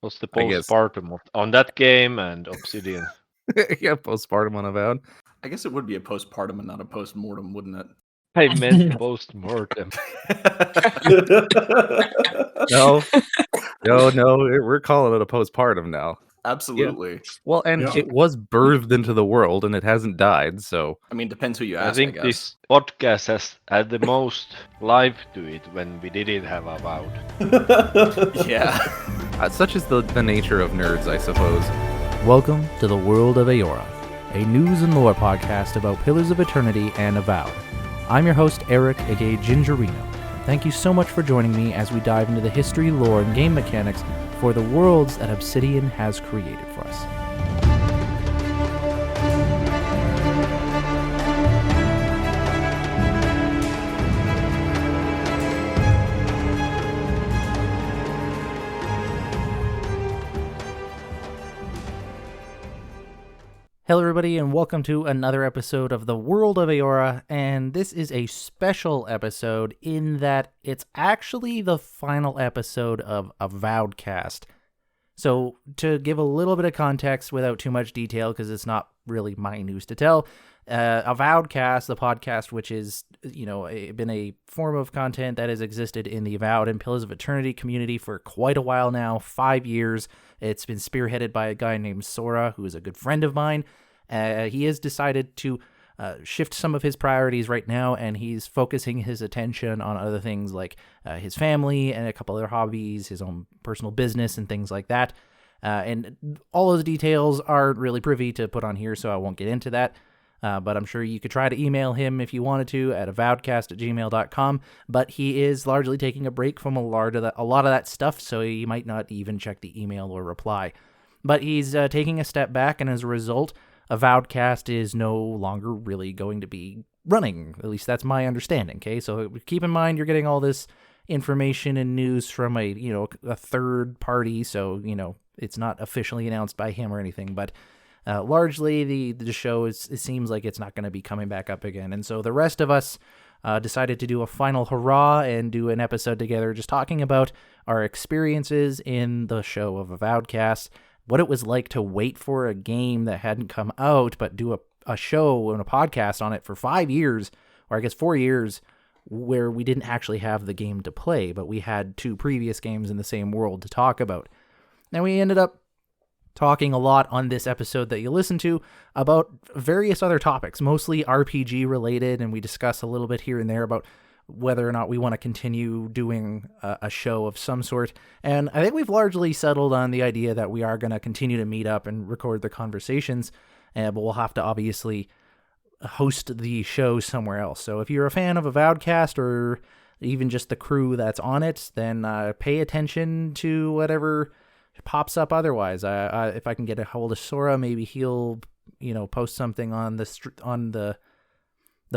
What's the I guess. postpartum on that game and Obsidian? Yeah, postpartum on Avowed. I guess it would be a postpartum and not a postmortem, wouldn't it? I meant post-mortem. No, we're calling it a postpartum now. Absolutely. Yeah. Well, and it was birthed into the world, and it hasn't died. So I mean, depends who you ask. I think this podcast has had the most life to it when we didn't have Avowed. Yeah. Such is the nature of nerds, I suppose. Welcome to the World of Aora, a news and lore podcast about Pillars of Eternity and Avowed. I'm your host, Eric, aka Gingerino. Thank you so much for joining me as we dive into the history, lore, and game mechanics for the worlds that Obsidian has created for us. Hello everybody and welcome to another episode of the World of Aora, and this is a special episode in that it's actually the final episode of Avowedcast. So to give a little bit of context without too much detail, because it's not really my news to tell, Avowedcast, the podcast, which is, been a form of content that has existed in the Avowed and Pillars of Eternity community for quite a while now, 5 years. It's been spearheaded by a guy named Tsora, who is a good friend of mine. He has decided to shift some of his priorities right now, and he's focusing his attention on other things like his family and a couple other hobbies, his own personal business and things like that. And all those details aren't really privy to put on here, so I won't get into that. But I'm sure you could try to email him if you wanted to at avowedcast@gmail.com. But he is largely taking a break from a lot of that stuff, so he might not even check the email or reply. But he's taking a step back, and as a result, Avowedcast is no longer really going to be running. At least that's my understanding. Okay, so keep in mind you're getting all this information and news from a third party, so it's not officially announced by him or anything, but. Largely, the show it seems like it's not going to be coming back up again. And so the rest of us decided to do a final hurrah and do an episode together just talking about our experiences in the show of Avowedcast, what it was like to wait for a game that hadn't come out, but do a show and a podcast on it for 5 years, or I guess 4 years, where we didn't actually have the game to play, but we had 2 previous games in the same world to talk about. Now we ended up talking a lot on this episode that you listen to about various other topics, mostly RPG related, and we discuss a little bit here and there about whether or not we want to continue doing a show of some sort. And I think we've largely settled on the idea that we are going to continue to meet up and record the conversations, but we'll have to obviously host the show somewhere else. So if you're a fan of Avowedcast or even just the crew that's on it, then pay attention to whatever pops up otherwise. If I can get a hold of Tsora, maybe he'll post something on the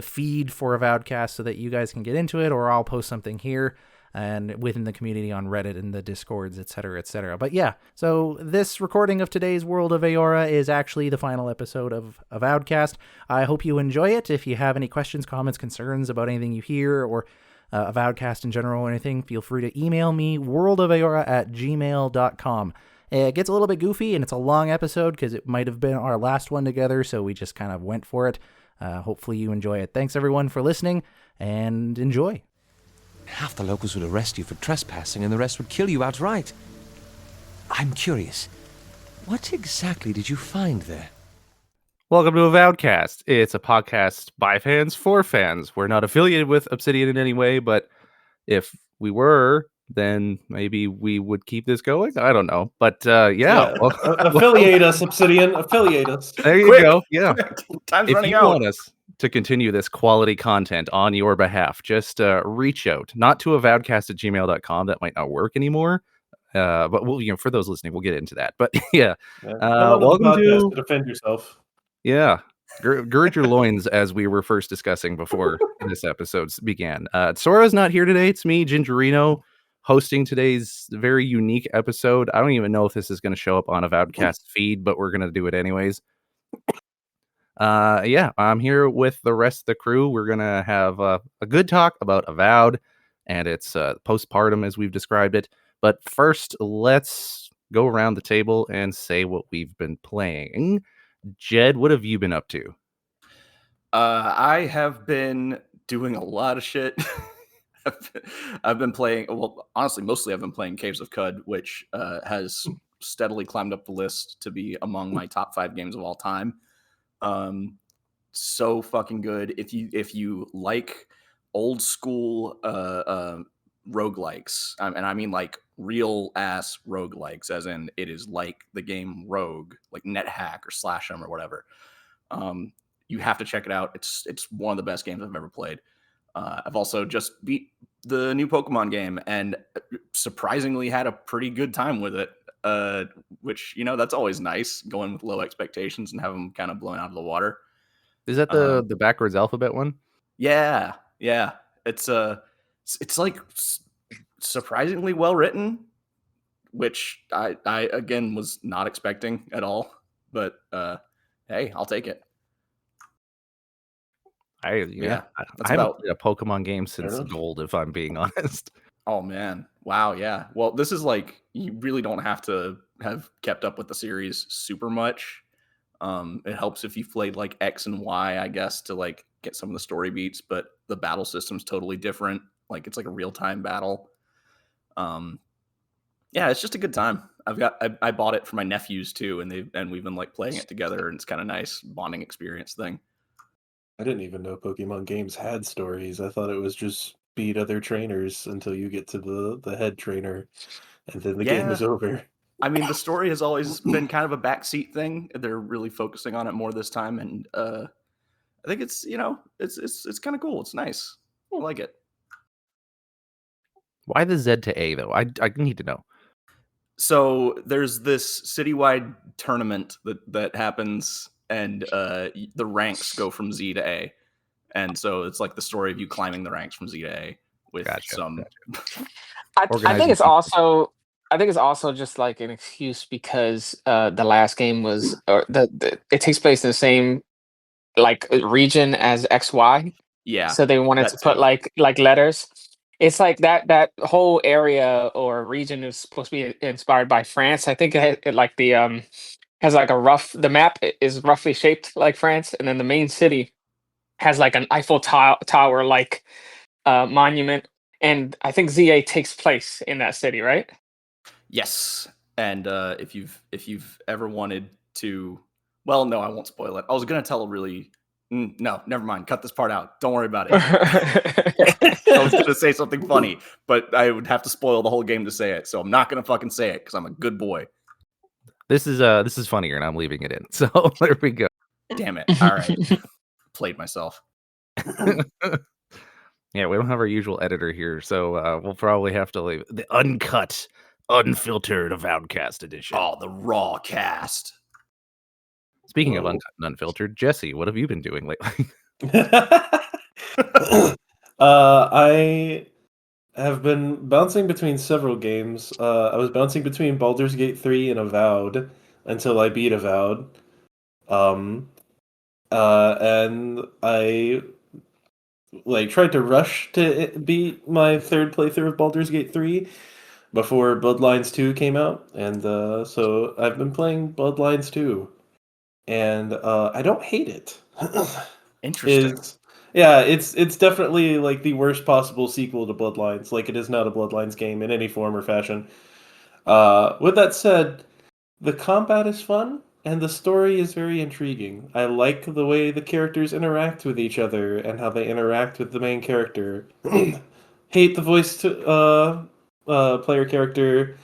feed for Avowedcast so that you guys can get into it, or I'll post something here and within the community on Reddit and the Discords, etc., etc. But yeah, so this recording of today's World of Aora is actually the final episode of Avowedcast. I hope you enjoy it. If you have any questions, comments, concerns about anything you hear, or Avowedcast in general or anything, feel free to email me, worldofaora@gmail.com. It gets a little bit goofy, and it's a long episode because it might have been our last one together, so we just kind of went for it. Hopefully you enjoy it. Thanks everyone for listening, and enjoy. Half the locals would arrest you for trespassing, and the rest would kill you outright. I'm curious, what exactly did you find there? Welcome to Avowedcast. It's a podcast by fans for fans. We're not affiliated with Obsidian in any way, but if we were, then maybe we would keep this going. I don't know, but yeah. Affiliate us, Obsidian. Affiliate us. There you go. Yeah. Time's if running you out. want us to continue this quality content on your behalf, just reach out. Not to avowedcast@gmail.com. That might not work anymore. But we'll, for those listening, we'll get into that. But yeah. Welcome to defend yourself. Yeah. Gird your loins, as we were first discussing before this episode began. Tsora's not here today. It's me, Gingerino, hosting today's very unique episode. I don't even know if this is going to show up on Avowedcast feed, but we're going to do it anyways. Yeah, I'm here with the rest of the crew. We're going to have a good talk about Avowed and its postpartum, as we've described it. But first, let's go around the table and say what we've been playing. Jed, what have you been up to? I have been doing a lot of shit. I've been playing. Well, honestly, mostly I've been playing Caves of Cud, which has steadily climbed up the list to be among my top 5 games of all time. So fucking good. If you like old school roguelikes, and I mean like real ass roguelikes, as in it is like the game Rogue, like NetHack or Slash 'em or whatever. You have to check it out. It's one of the best games I've ever played. I've also just beat the new Pokemon game and surprisingly had a pretty good time with it. Which that's always nice, going with low expectations and have them kind of blown out of the water. Is that the backwards alphabet one? Yeah. It's like surprisingly well written, which I again was not expecting at all. But hey, I'll take it. I haven't played a Pokemon game since Gold, if I'm being honest. Oh man, wow, yeah. Well, this is like you really don't have to have kept up with the series super much. It helps if you've played like X and Y, I guess, to like get some of the story beats, but the battle system's totally different. Like it's like a real-time battle. Yeah, it's just a good time. I bought it for my nephews too, and we've been like playing it together, and it's kind of nice bonding experience thing. I didn't even know Pokemon games had stories. I thought it was just beat other trainers until you get to the head trainer, and then the game is over. I mean, the story has always been kind of a backseat thing. They're really focusing on it more this time, and I think it's it's kind of cool. It's nice. I like it. Why the Z to A though? I need to know. So there's this citywide tournament that happens, and the ranks go from Z to A, and so it's like the story of you climbing the ranks from Z to A with some. I think it's also just like an excuse because the last game was it takes place in the same like region as XY. Yeah. So they wanted to put like letters. It's like that whole area or region is supposed to be inspired by France. I think it like the has like the map is roughly shaped like France, and then the main city has like an Eiffel Tower like monument, and I think ZA takes place in that city, right? Yes, and if you've ever wanted to, well, no, I won't spoil it. I was gonna tell a really. No, never mind. Cut this part out. Don't worry about it. I was going to say something funny, but I would have to spoil the whole game to say it. So I'm not going to fucking say it because I'm a good boy. This is funnier, and I'm leaving it in. So there we go. Damn it! All right, played myself. Yeah, we don't have our usual editor here, so we'll probably have to leave the uncut, unfiltered Avowedcast edition. Oh, the raw cast. Speaking of uncut and unfiltered, Jesse, what have you been doing lately? I have been bouncing between several games. I was bouncing between Baldur's Gate 3 and Avowed until I beat Avowed. And I tried to rush to beat my third playthrough of Baldur's Gate 3 before Bloodlines 2 came out, and so I've been playing Bloodlines 2. And I don't hate it. Interesting. It's definitely like the worst possible sequel to Bloodlines. Like it is not a Bloodlines game in any form or fashion. With that said, the combat is fun and the story is very intriguing. I like the way the characters interact with each other and how they interact with the main character. Hate the voice to player character.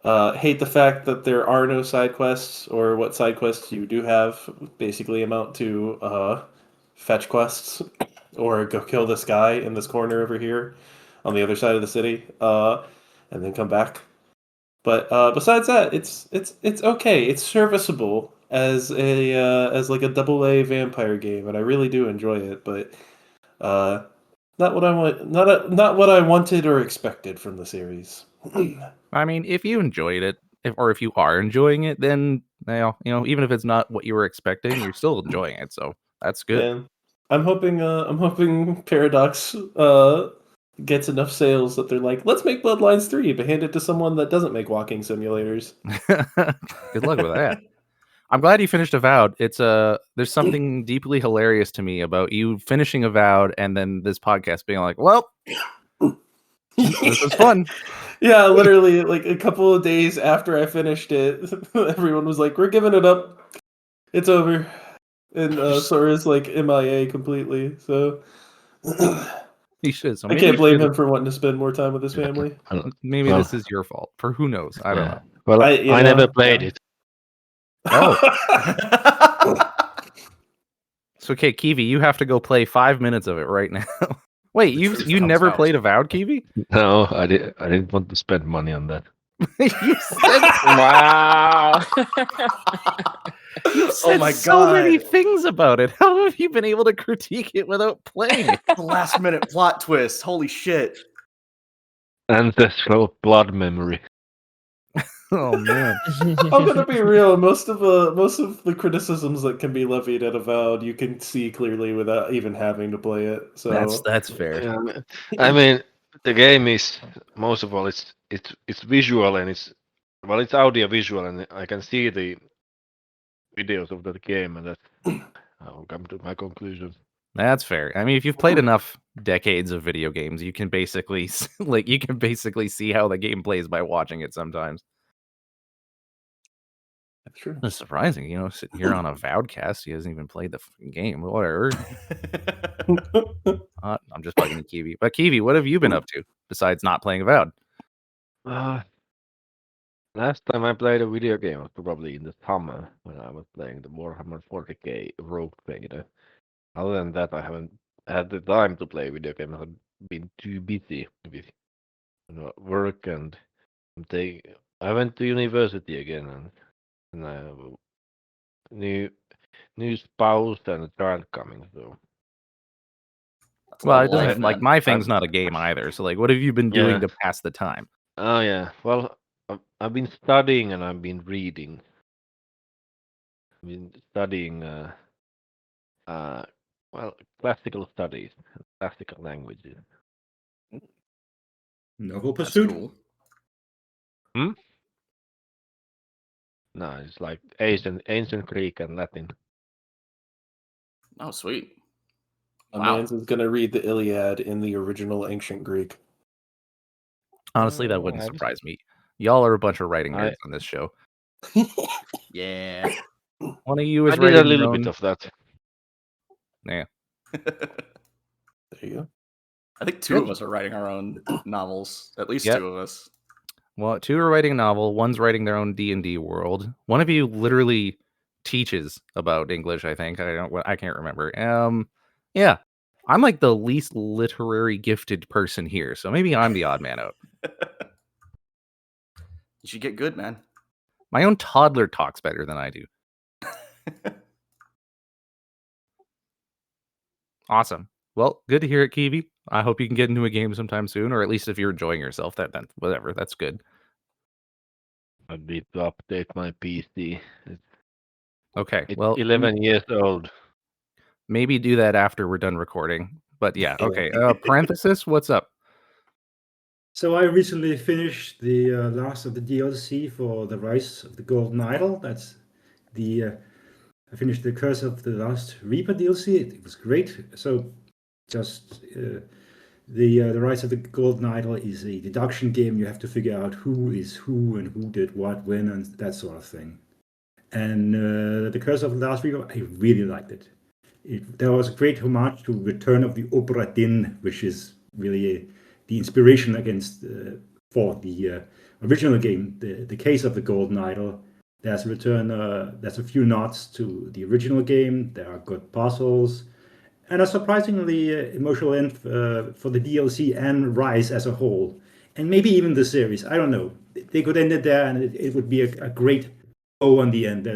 Hate the fact that there are no side quests, or what side quests you do have basically amount to fetch quests, or go kill this guy in this corner over here on the other side of the city, and then come back. But besides that, it's okay. It's serviceable as like a AA vampire game, and I really do enjoy it. But not what I want. Not what I wanted or expected from the series. I mean, if you enjoyed it, if you are enjoying it, then even if it's not what you were expecting, you're still enjoying it. So that's good. Yeah. I'm hoping Paradox gets enough sales that they're like, let's make Bloodlines 3, but hand it to someone that doesn't make walking simulators. Good luck with that. I'm glad you finished Avowed. It's there's something deeply hilarious to me about you finishing Avowed and then this podcast being like, well, this was fun. Yeah, literally, like a couple of days after I finished it, everyone was like, we're giving it up. It's over. And Sora's like MIA completely, so You should. So I maybe can't you blame should- him for wanting to spend more time with his family. Maybe Well, this is your fault. For who knows? I don't know. Well, I- I, you never know, played yeah. it. Oh. So, okay, Kiwi, you have to go play 5 minutes of it right now. Wait, The you truth you comes never out. played Avowed, Kiwi? No, I didn't want to spend money on that. You said Wow. you said my so many God. things about it. How have you been able to critique it without playing it? The last minute plot twist. Holy shit. Ancestral blood memory. Oh man. I'm gonna be real. Most of the criticisms that can be levied at Avowed, you can see clearly without even having to play it. So That's fair. Yeah, I mean, the game is most of all it's visual and it's audio visual and I can see the videos of that game and that I'll come to my conclusion. That's fair. I mean, if you've played enough decades of video games, you can basically see how the game plays by watching it sometimes. that's true. That's surprising, sitting here on a Avowedcast, he hasn't even played the fucking game. Whatever. I'm just bugging Kiwi. But Kiwi, what have you been up to besides not playing Avowed? Last time I played a video game was probably in the summer when I was playing the Warhammer 40k Rogue Trader. Other than that, I haven't had the time to play video games. I've been too busy with work and I went to university again and I have a new spouse and a child coming. So That's a Well, lot it of doesn't life, like man. my thing's not a game either. So, like, what have you been doing Yeah. to pass the time? Oh yeah, well I've been studying and I've been reading. I've been studying classical studies, classical languages. Noble That's pursuit. cool. No, it's like ancient Greek and Latin. Oh, sweet. My Wow. man's is gonna read the Iliad in the original ancient Greek. Honestly, that Oh, wouldn't I- surprise me. Y'all are a bunch of writing I- nerds on this show. Yeah. One of you I is did a writing little your bit own. of that. There you go. I think two of us are writing our own novels. At least Yep. two of us. Well, two are writing a novel. One's writing their own D&D world. One of you literally teaches about English. I think I can't remember. Yeah, I'm like the least literary gifted person here, so maybe I'm the odd man out. You should get good, man. My own toddler talks better than I do. Awesome. Well, good to hear it, Kiwi. I hope you can get into a game sometime soon, or at least if you're enjoying yourself, then whatever. That's good. I need to update my PC. Okay. It's Well, 11 years old. maybe do that after we're done recording. But yeah, okay. Parenthesis, what's up? So I recently finished the last of the DLC for the Rise of the Golden Idol. That's the I finished the Curse of the Last Reaper DLC. It was great. So just the Rise of the Golden Idol is a deduction game. You have to figure out who is who and who did what when and that sort of thing. And the Curse of the Last Reaper, I really liked it. There was a great homage to Return of the Obra Dinn, which is really the inspiration for the original game, the Case of the Golden Idol. There's a return. There's a few nods to the original game. There are good puzzles, and a surprisingly emotional end for the DLC and Rise as a whole, and maybe even the series. I don't know. They could end it there, and it would be a great bow on the end.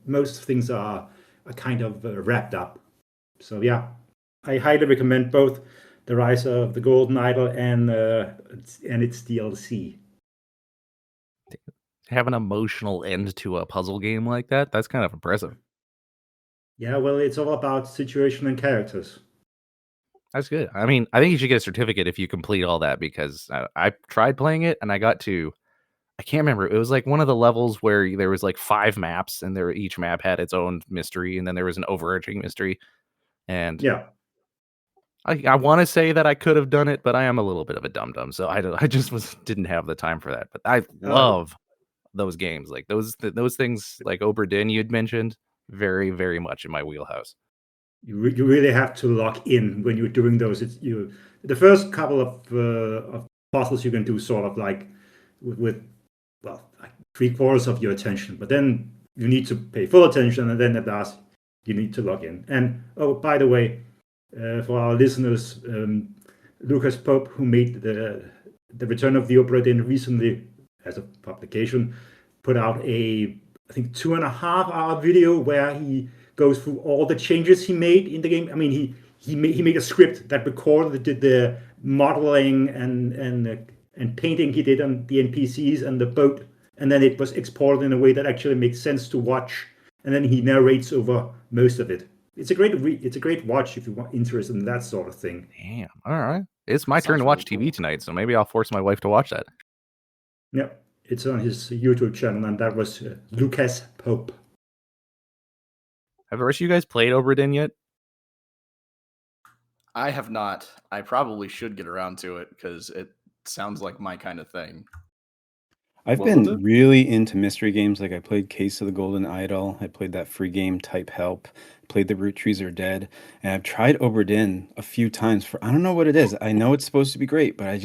Most things are kind of wrapped up. So yeah, I highly recommend both the Rise of the Golden Idol and its DLC. Have an emotional end to a puzzle game like that? That's kind of impressive. Yeah, well, it's all about situation and characters. That's good. I mean, I think you should get a certificate if you complete all that, because I tried playing it and I got to, I can't remember. It was like one of the levels where there was like 5 maps and each map had its own mystery, and then there was an overarching mystery. And Yeah. I want to say that I could have done it, but I am a little bit of a dum-dum, so I just didn't have the time for that. But I love those games, like those things like Obra Dinn you'd mentioned, very, very much in my wheelhouse. You really have to lock in when you're doing those. The first couple of puzzles you can do sort of like with well, like 3/4 of your attention, but then you need to pay full attention, and then at last you need to log in. And oh, by the way, for our listeners, Lucas Pope, who made the Return of the Obra Dinn recently as a publication, put out I think 2.5-hour video where he goes through all the changes he made in the game. I mean, he made a script that recorded the modeling and painting he did on the NPCs and the boat, and then it was exported in a way that actually makes sense to watch. And then he narrates over most of it. It's a great watch if you want interested in that sort of thing. Damn. All right. It's my turn to watch TV tonight, so maybe I'll force my wife to watch that. Yeah, it's on his YouTube channel, and that was Lucas Pope. Have the rest of you guys played Obra Dinn yet? I have not. I probably should get around to it because it sounds like my kind of thing. I've been really into mystery games. Like I played Case of the Golden Idol. I played that free game Type Help. Played The Root Trees Are Dead. And I've tried Obra Dinn a few times. I don't know what it is. I know it's supposed to be great, but I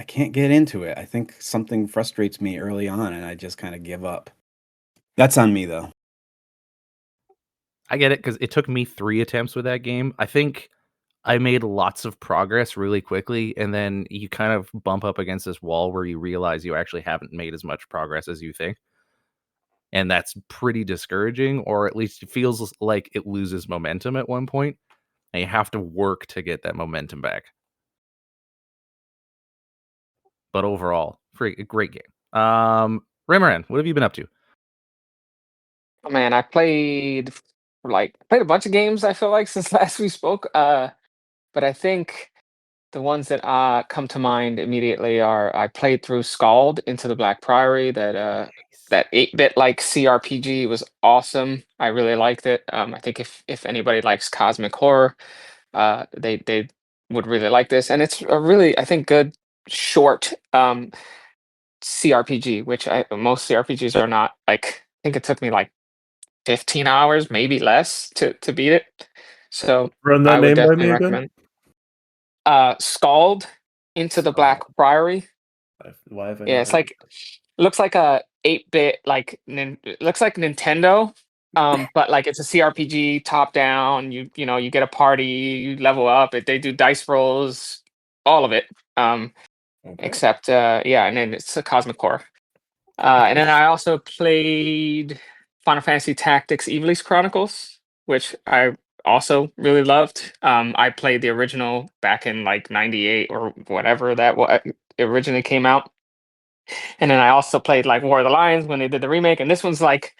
can't get into it. I think something frustrates me early on, and I just kind of give up. That's on me, though. I get it, because it took me 3 attempts with that game. I think I made lots of progress really quickly, and then you kind of bump up against this wall where you realize you actually haven't made as much progress as you think. And that's pretty discouraging, or at least it feels like it loses momentum at one point, and you have to work to get that momentum back. But overall, great game. Rimmeran, what have you been up to? Oh man, I played a bunch of games, I feel like, since last we spoke. But I think the ones that come to mind immediately are I played through Scald Into the Black Priory. That 8-bit like CRPG was awesome. I really liked it. I think if anybody likes cosmic horror, they would really like this. And it's a really, I think, good short CRPG, which most CRPGs are not. Like, I think it took me like 15 hours, maybe less, to beat it. So Run that I would name by definitely me again. recommend. Scald Into the Black Priory. Why have I Yeah, not it's heard like looks like a 8-bit it looks like Nintendo, but like it's a CRPG top down. You get a party, you level up. They do dice rolls, all of it. Except yeah, and then it's a cosmic core. And then I also played Final Fantasy Tactics Ivalice Chronicles, which I also really loved. I played the original back in like 98 or whatever it originally came out. And then I also played like War of the Lions when they did the remake. And this one's like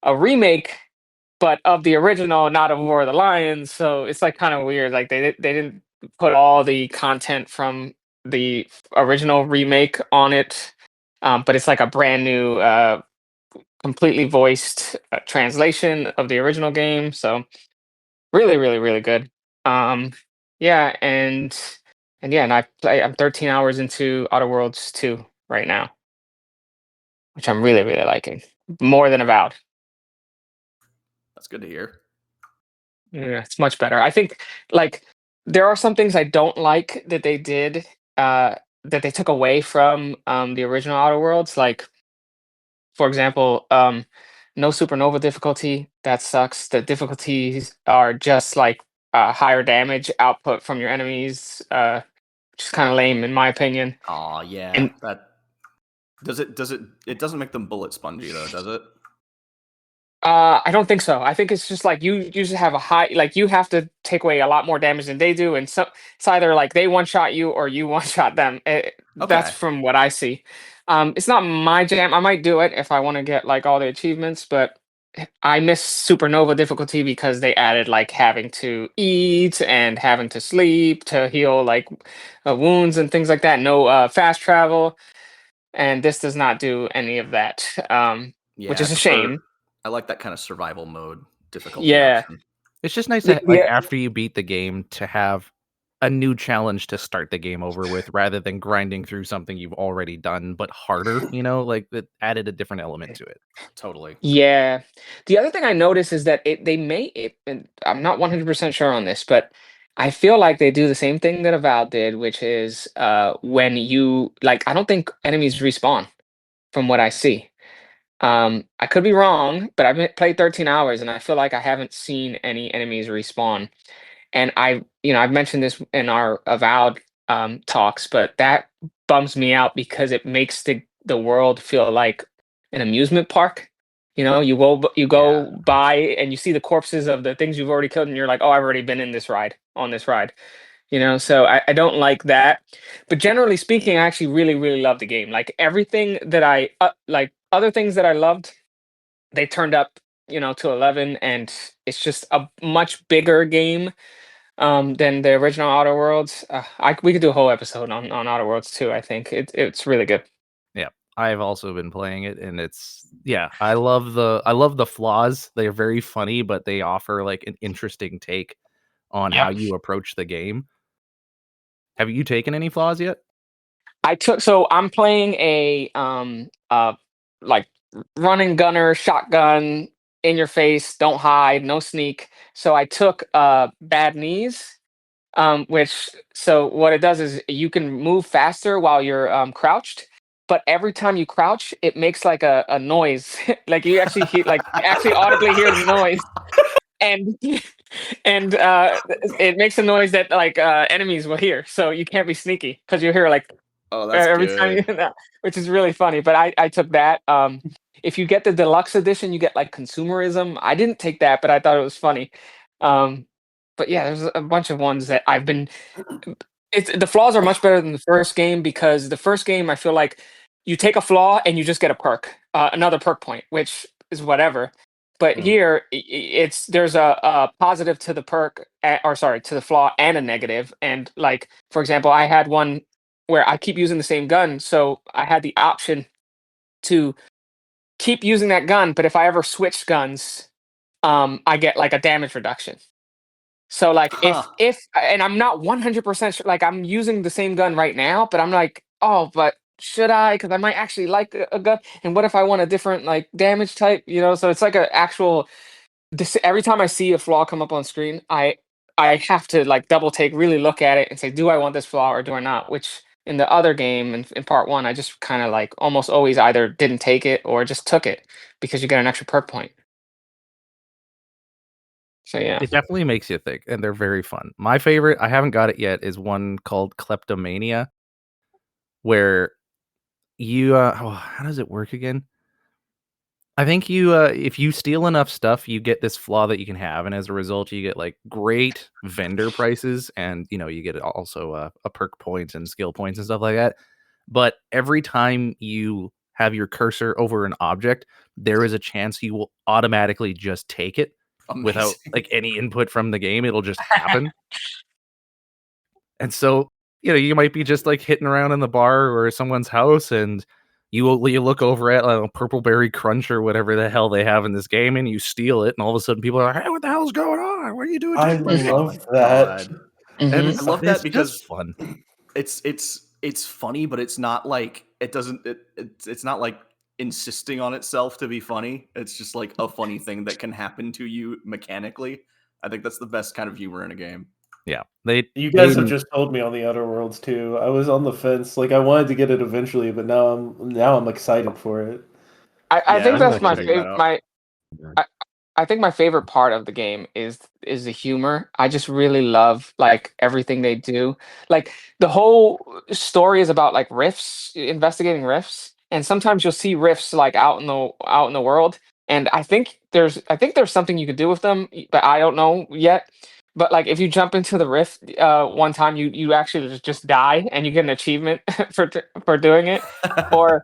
a remake, but of the original, not of War of the Lions. So it's like kind of weird. Like they didn't put all the content from the original remake on it. But it's like a brand new, completely voiced translation of the original game. So really, really, really good. Yeah, and yeah, and I'm 13 hours into Outer Worlds 2 right now, which I'm really, really liking more than Avowed. That's good to hear. Yeah, it's much better. I think like there are some things I don't like that they did that they took away from the original Outer Worlds, like for example, no supernova difficulty. That sucks. The difficulties are just like higher damage output from your enemies, which is kind of lame in my opinion. Oh yeah, And that it doesn't make them bullet spongy though, does it? I don't think so. I think it's just like you usually have a high, like you have to take away a lot more damage than they do, and so it's either like they one shot you or you one shot them. That's Okay. from what I see. It's not my jam. I might do it if I want to get like all the achievements, but I miss Supernova difficulty because they added like having to eat and having to sleep to heal like wounds and things like that. No fast travel, and this does not do any of that, which Yeah, is a shame. I like that kind of survival mode difficulty Yeah. option. It's just nice The, to, like, the, after you beat the game to have a new challenge to start the game over with rather than grinding through something you've already done but harder, like it added a different element to it. Totally. Yeah. The other thing I noticed is that they may it, and I'm not 100% sure on this, but I feel like they do the same thing that Avowed did, which is when you like I don't think enemies respawn from what I see. I could be wrong, but played 13 hours and I feel like I haven't seen any enemies respawn. And I've mentioned this in our Avowed talks, but that bums me out because it makes the world feel like an amusement park. You Yeah. go by and you see the corpses of the things you've already killed, and you're like, oh, I've already been in this ride on this ride. So I don't like that. But generally speaking, I actually really, really love the game. Like everything that I like, other things that I loved, they turned up, to 11, and it's just a much bigger game than the original Outer Worlds. We could do a whole episode on Outer Worlds too. I think it's really good. Yeah, I've also been playing it, and I love the flaws. They're very funny, but they offer like an interesting take on how Yep. you approach the game. Have you taken any flaws yet? So I'm playing a like running gunner shotgun in your face, don't hide, no sneak. So I took bad knees. Which so what it does is you can move faster while you're crouched, but every time you crouch, it makes like a noise. Like you actually hear, like actually audibly hear the noise, and and it makes a noise that like enemies will hear. So you can't be sneaky because you hear like Oh, that's every time good. which is really funny. But I took that. If you get the deluxe edition, you get like consumerism. I didn't take that, but I thought it was funny. Um, but yeah, there's a bunch of ones that I've been. It's the flaws are much better than the first game because the first game I feel like you take a flaw and you just get a perk, another perk point, which is whatever. But Mm. here there's a positive to the perk, or sorry, to the flaw and a negative. And like for example, I had one where I keep using the same gun, so I had the option to keep using that gun, but if I ever switch guns, I get like a damage reduction. So like Huh. if and I'm not 100% sure, like I'm using the same gun right now, but I'm like, oh, but should I? Because I might actually like a gun. And what if I want a different like damage type? So it's like a actual. Every time I see a flaw come up on screen, I have to like double take, really look at it, and say, do I want this flaw or do I not? Which in the other game, in part one, I just kind of like almost always either didn't take it or just took it because you get an extra perk point. So yeah. It definitely makes you think, and they're very fun. My favorite, I haven't got it yet, is one called Kleptomania, where you how does it work again? I think if you steal enough stuff, you get this flaw that you can have, and as a result, you get like great vendor prices, and you get also a perk points and skill points and stuff like that. But every time you have your cursor over an object, there is a chance you will automatically just take it without Amazing. like any input from the game. It'll just happen. And so, you might be just like hitting around in the bar or someone's house, and you look over at Purple Berry Crunch or whatever the hell they have in this game, and you steal it, and all of a sudden people are like, "Hey, what the hell's going on? What are you doing?" I taking my game?" love Like, that. God. and Mhm. it's, I love it's that because just fun. it's funny, but it's not like it's not like insisting on itself to be funny. It's just like a funny thing that can happen to you mechanically. I think that's the best kind of humor in a game. Yeah, You guys have just told me on the Outer Worlds too. I was on the fence. Like I wanted to get it eventually, but now I'm excited for it. I Yeah, think I'm that's gonna my check that favorite. out. I think my favorite part of the game is the humor. I just really love like everything they do. Like the whole story is about like rifts, investigating rifts, and sometimes you'll see rifts like out in the world. And I think there's something you could do with them, but I don't know yet. But like if you jump into the rift one time, you actually just die and you get an achievement for doing it, or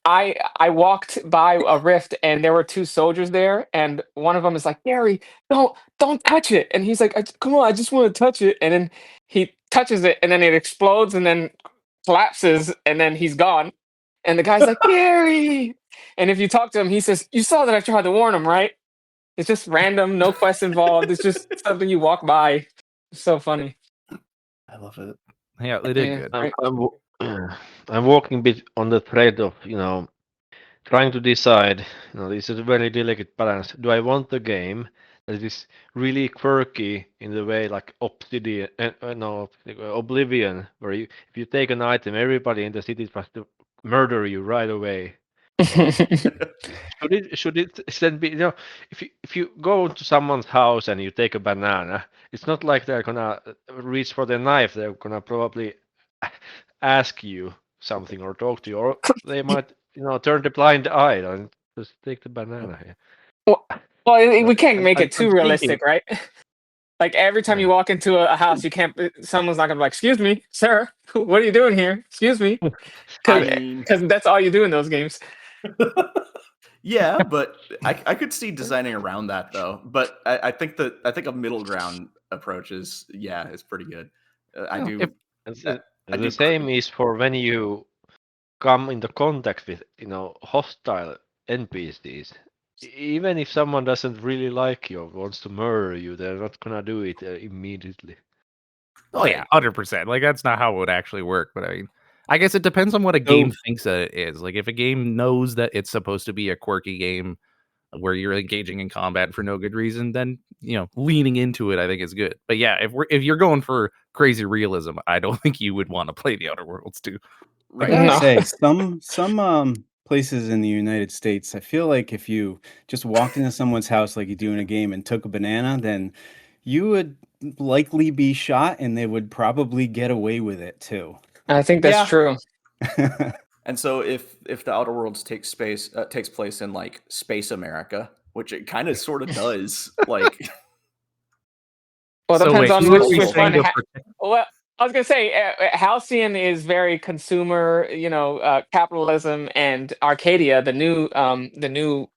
I walked by a rift and there were two soldiers there, and one of them is like, Gary, don't touch it, and he's like, come on, I just want to touch it, and then he touches it, and then it explodes, and then collapses, and then he's gone, and the guy's like, Gary, and if you talk to him, he says, you saw that I tried to warn him, right? It's just random, no quest involved. It's just something you walk by. It's so funny. I love it. Yeah, they did Yeah, good. right. I'm walking a bit on the thread of, trying to decide, this is a very delicate balance. Do I want a game that is really quirky in the way like Obsidian, no, Oblivion, where if you take an item, everybody in the city tries to murder you right away? Or should it then be, if you go to someone's house and you take a banana, it's not like they're gonna reach for the knife. They're gonna probably ask you something or talk to you, or they might, turn the blind eye and just take the banana here. Well, we can't make I'm it too thinking, realistic, right? Like every time you walk into a house, you can't. Someone's not gonna be like, "Excuse me, sir, what are you doing here? Excuse me," I because mean, that's all you do in those games. yeah, but I could see designing around that though. But I think a middle ground approach is pretty good. I do. And the same is for when you come into contact with, hostile NPCs. Even if someone doesn't really like you or wants to murder you, they're not gonna do it immediately. Oh yeah, 100%. Like that's not how it would actually work. But I mean, I guess it depends on what a game thinks that it is. Like if a game knows that it's supposed to be a quirky game where you're engaging in combat for no good reason, then leaning into it, I think is good. But yeah, if you're going for crazy realism, I don't think you would want to play the Outer Worlds 2. I gotta say, some places in the United States, I feel like if you just walked into someone's house like you do in a game and took a banana, then you would likely be shot, and they would probably get away with it too. I think that's true. And so if the Outer Worlds takes place in like Space America, which it kind of sort of does, like. Well, it depends on which one. Well, I was gonna say, Halcyon is very consumer, capitalism, and Arcadia, the new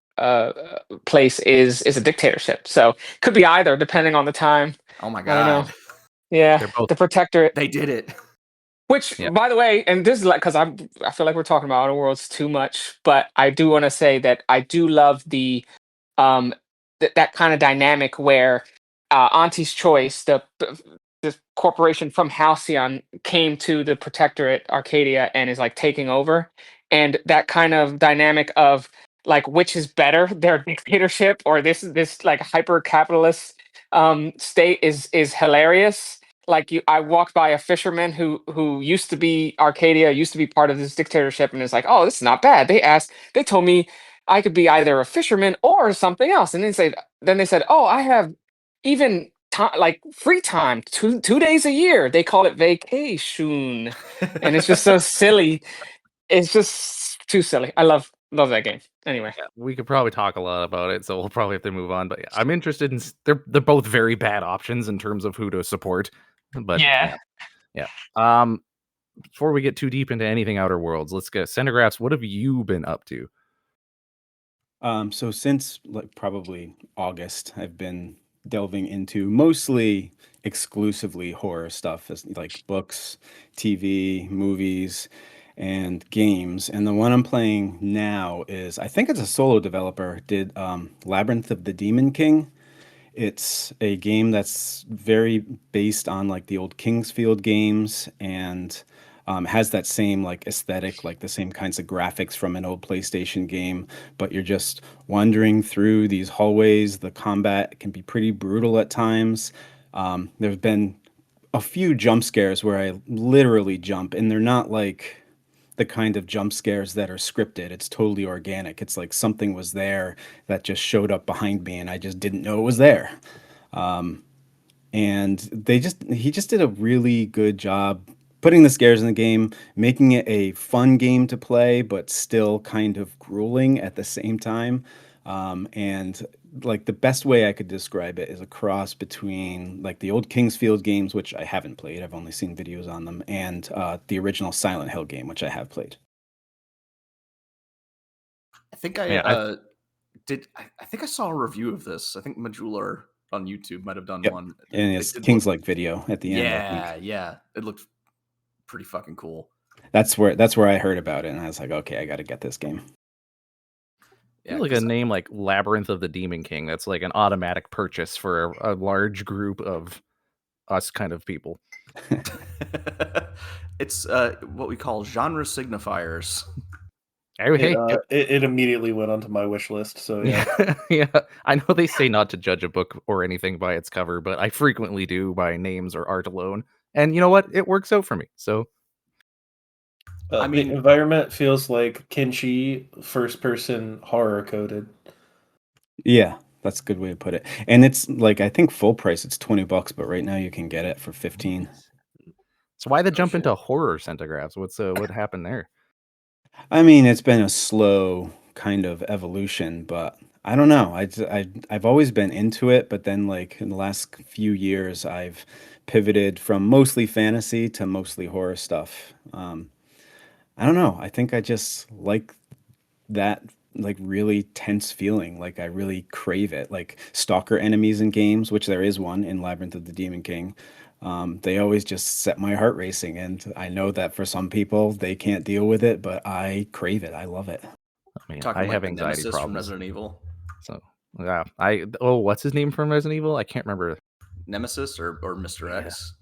place, is a dictatorship. So could be either, depending on the time. Oh my I don't know. god! Yeah, the Protectorate. They did it. Which, by the way, and this is like because I feel like we're talking about Outer Worlds too much, but I do want to say that I do love the that kind of dynamic where Auntie's Choice, the corporation from Halcyon, came to the Protectorate Arcadia and is like taking over, and that kind of dynamic of like which is better, their dictatorship or this like hyper capitalist state is hilarious. Like I walked by a fisherman who used to be Arcadia, used to be part of this dictatorship, and it's like, oh, this is not bad. They told me I could be either a fisherman or something else, and then they said, oh, I have even time, like free time, 2 days a year. They call it vacation, and it's just so silly. It's just too silly. I love that game. Anyway, we could probably talk a lot about it, so we'll probably have to move on. But I'm interested in they're both very bad options in terms of who to support. But yeah. Before we get too deep into anything Outer Worlds, let's get Centergraphs. What have you been up to? So since like probably August, I've been delving into mostly exclusively horror stuff, as like books, TV, movies, and games. And the one I'm playing now is, I think it's a solo developer, did Labyrinth of the Demon King. It's a game that's very based on like the old Kingsfield games, and has that same like aesthetic, like the same kinds of graphics from an old PlayStation game, but you're just wandering through these hallways. The combat can be pretty brutal at times. There have been a few jump scares where I literally jump, and they're not like the kind of jump scares that are scripted. It's totally organic. It's like something was there that just showed up behind me and I just didn't know it was there. And he just did a really good job putting the scares in the game, making it a fun game to play, but still kind of grueling at the same time. And like the best way I could describe it is a cross between like the old Kingsfield games, which I haven't played, I've only seen videos on them, and the original Silent Hill game, which I have played. think Man, I think I saw a review of this. I think Majular on YouTube might have done Yep. one. And it's King's Like video at the end. I think. Yeah. It looked pretty fucking cool. That's where I heard about it, and I was like, okay, I got to get this game. I feel like a name like Labyrinth of the Demon King. That's like an automatic purchase for a large group of us kind of people. It's what we call genre signifiers. Oh, hey, It immediately went onto my wish list. So yeah. yeah. I know they say not to judge a book or anything by its cover, but I frequently do by names or art alone. And you know what? It works out for me. So I mean, the environment feels like Kinshi first-person horror coded. Yeah, that's a good way to put it. And it's like, I think full price it's $20, but right now you can get it for 15. So why the jump into horror centigraphs? What happened there? I mean, it's been a slow kind of evolution, but I don't know. I've always been into it, but then like in the last few years, I've pivoted from mostly fantasy to mostly horror stuff. I don't know. I think I just like that like really tense feeling. Like I really crave it. Like stalker enemies in games, which there is one in Labyrinth of the Demon King. They always just set my heart racing, and I know that for some people they can't deal with it, but I crave it. I love it. I mean, talking I like have the anxiety Nemesis problems. from Resident Evil. So yeah, what's his name from Resident Evil? I can't remember. Nemesis or Mr. Yeah. X.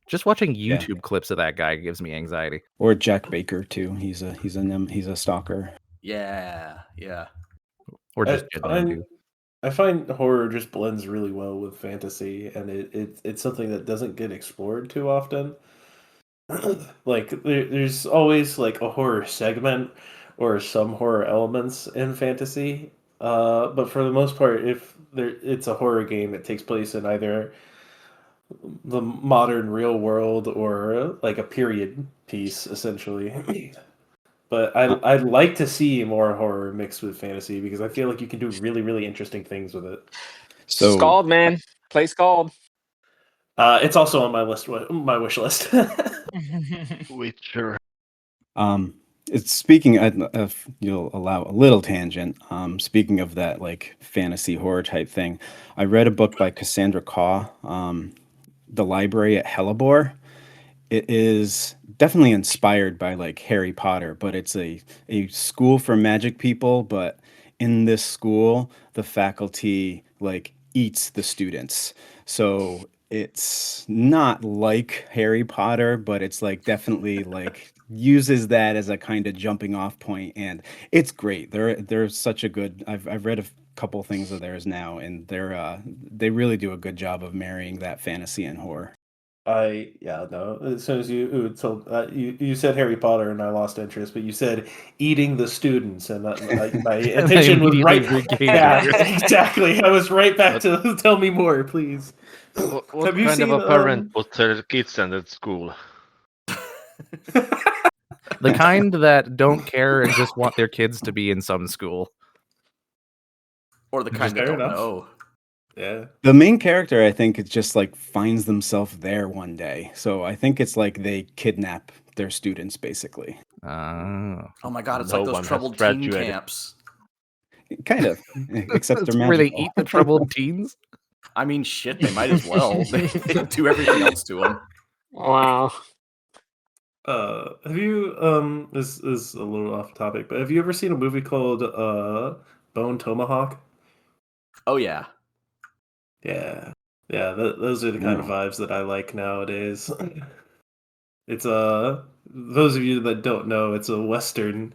Just watching Yeah. YouTube clips of that guy gives me anxiety. Or Jack Baker too. He's a stalker. Yeah. Or just Deadman too. I find horror just blends really well with fantasy, and it's something that doesn't get explored too often. Like there's always like a horror segment or some horror elements in fantasy, but for the most part, if it's a horror game, it takes place in either the modern real world or like a period piece, essentially. But I'd like to see more horror mixed with fantasy because I feel like you can do really, really interesting things with it. So Scald, man. Play Scald. It's also on my wish list. Witcher. it's speaking if you'll allow a little tangent. Speaking of that like fantasy horror type thing, I read a book by Cassandra Caw, The Library at Hellebore. It is definitely inspired by like Harry Potter, but it's a school for magic people, but in this school, the faculty like eats the students. So it's not like Harry Potter, but it's like definitely like uses that as a kind of jumping off point, and it's great. They're such a good. I've read a couple things of theirs now, and they really do a good job of marrying that fantasy and horror. No. As soon as you told you said Harry Potter, and I lost interest, but you said eating the students, and my attention was right. Yeah, exactly. I was right back to tell me more, please. What Have you kind of seen, a parent puts their kids in at school? The kind that don't care and just want their kids to be in some school. Or the kind that Fair don't enough. know. Yeah. The main character, I think, it just like finds themselves there one day. So I think it's like they kidnap their students, basically. Oh, Oh my god, it's No like those one has troubled teen graduated. camps. Kind of, except they're where they magical. eat the troubled teens. I mean, shit, they might as well. They do everything else to them. Wow. Have you this is a little off topic, but have you ever seen a movie called Bone Tomahawk? Oh yeah. Yeah. Those are the kind of vibes that I like nowadays. It's those of you that don't know, it's a western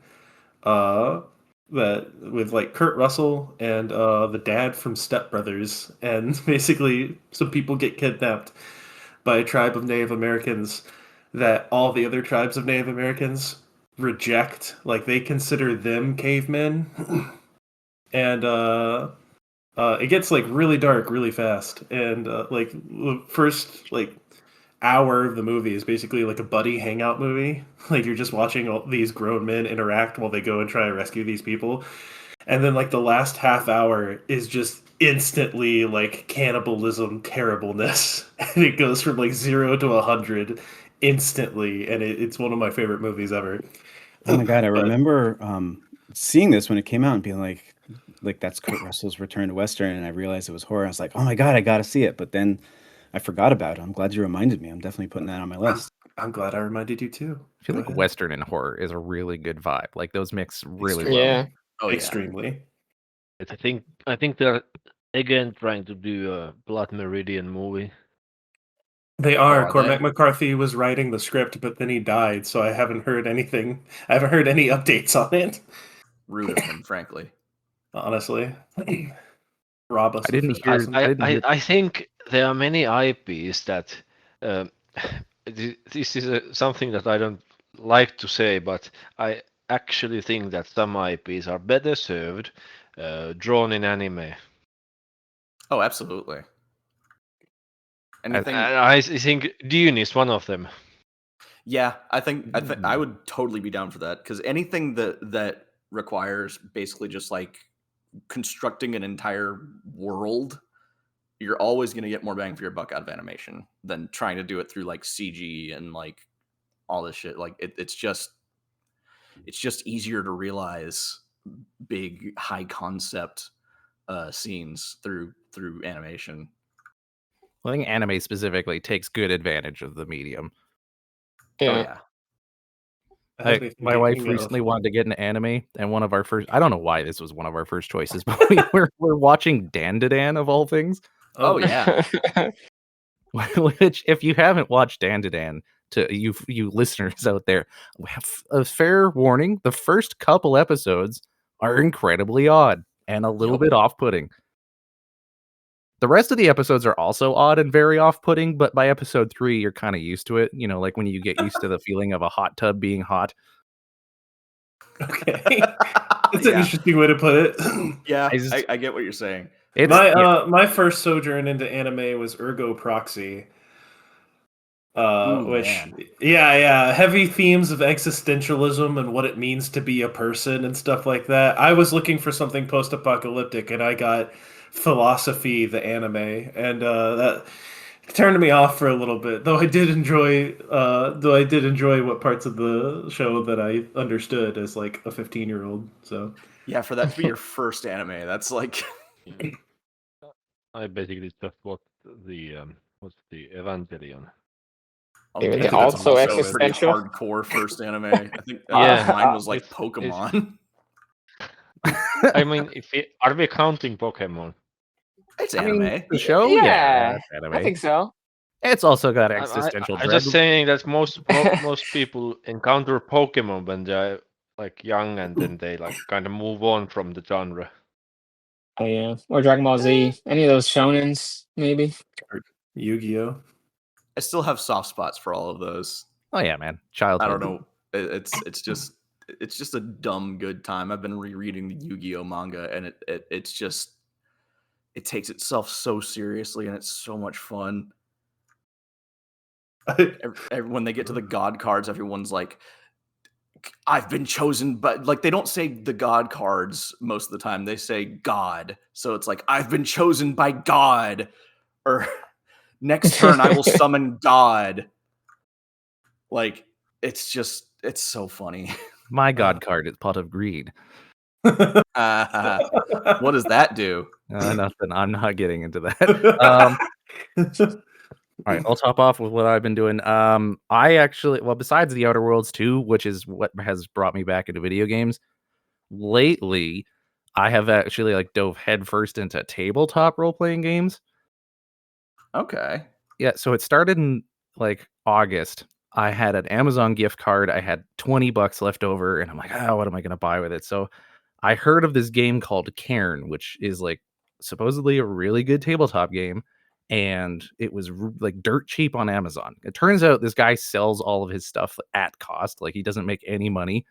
that with like Kurt Russell and the dad from Step Brothers, and basically some people get kidnapped by a tribe of Native Americans that all the other tribes of Native Americans reject. Like they consider them cavemen. And it gets like really dark really fast, and like the first like hour of the movie is basically like a buddy hangout movie. Like you're just watching all these grown men interact while they go and try to rescue these people, and then like the last half hour is just instantly like cannibalism terribleness, and it goes from like 0 to 100 instantly, and it's one of my favorite movies ever. Oh my god, I But- remember seeing this when it came out and being like that's Kurt Russell's return to Western, and I realized it was horror. I was like, oh my god, I gotta see it. But then I forgot about it. I'm glad you reminded me. I'm definitely putting that on my list. I'm glad I reminded you too. I feel Go like ahead. Western and horror is a really good vibe. Like those mix really well. Yeah. Oh, yeah. Extremely. I think they're again trying to do a Blood Meridian movie. They are. Are Cormac they? McCarthy was writing the script, but then he died, so I haven't heard anything. I haven't heard any updates on it. Rude of him, frankly. Honestly, rob us. I didn't of hear- awesome- I didn't hear- I think there are many IPs that this is something that I don't like to say, but I actually think that some IPs are better served drawn in anime. Oh, absolutely. Anything? I think Dune is one of them. Yeah, I think I would totally be down for that, because anything that requires basically just like constructing an entire world, you're always going to get more bang for your buck out of animation than trying to do it through like CG and like all this shit. Like it's just easier to realize big high concept scenes through animation. I think anime specifically takes good advantage of the medium. Oh Yeah. yeah. My wife recently wanted to get into anime, and one of our first, I don't know why this was one of our first choices, but we're watching Dan of all things. Oh yeah. Which, if you haven't watched Dan, to you listeners out there, a fair warning: the first couple episodes are incredibly odd and a little bit off-putting. The rest of the episodes are also odd and very off-putting, but by episode 3, you're kind of used to it. You know, like when you get used to the feeling of a hot tub being hot. Okay, that's an interesting way to put it. Yeah, I get what you're saying. My first sojourn into anime was Ergo Proxy. Which, man. yeah, heavy themes of existentialism and what it means to be a person and stuff like that. I was looking for something post-apocalyptic, and I got Philosophy, the anime, and that turned me off for a little bit. Though I did enjoy what parts of the show that I understood as like a 15-year-old. So yeah, for that to be your first anime, that's like. I basically just watched the what's the Evangelion. It's That's also pretty existential. hardcore first anime. I think Yeah, mine was like it's- Pokemon. I mean, are we counting Pokemon? It's I mean, anime. the show, Yeah, that's anime. I think so. It's also got I'm existential dread. just saying that most people encounter Pokemon when they're like young, and then they like kind of move on from the genre. Oh yeah, or Dragon Ball Z. Any of those shonens, maybe. Yu-Gi-Oh. I still have soft spots for all of those. Oh yeah, man, childhood. I don't know. It's just a dumb good time. I've been rereading the Yu-Gi-Oh manga, and it's just, it takes itself so seriously, and it's so much fun. When they get to the god cards, everyone's like, I've been chosen, but like they don't say the god cards most of the time. They say God. So it's like, I've been chosen by God, or next turn I will summon God. Like, it's so funny. My god card is Pot of Greed. What does that do? Nothing. I'm not getting into that. All right, I'll top off with what I've been doing. I actually, well, besides the Outer Worlds 2, which is what has brought me back into video games, lately, I have actually like dove headfirst into tabletop role-playing games. Okay. Yeah, so it started in like August. I had an Amazon gift card. I had $20 left over, and I'm like, what am I going to buy with it? So I heard of this game called Cairn, which is like supposedly a really good tabletop game. And it was like dirt cheap on Amazon. It turns out this guy sells all of his stuff at cost. Like he doesn't make any money.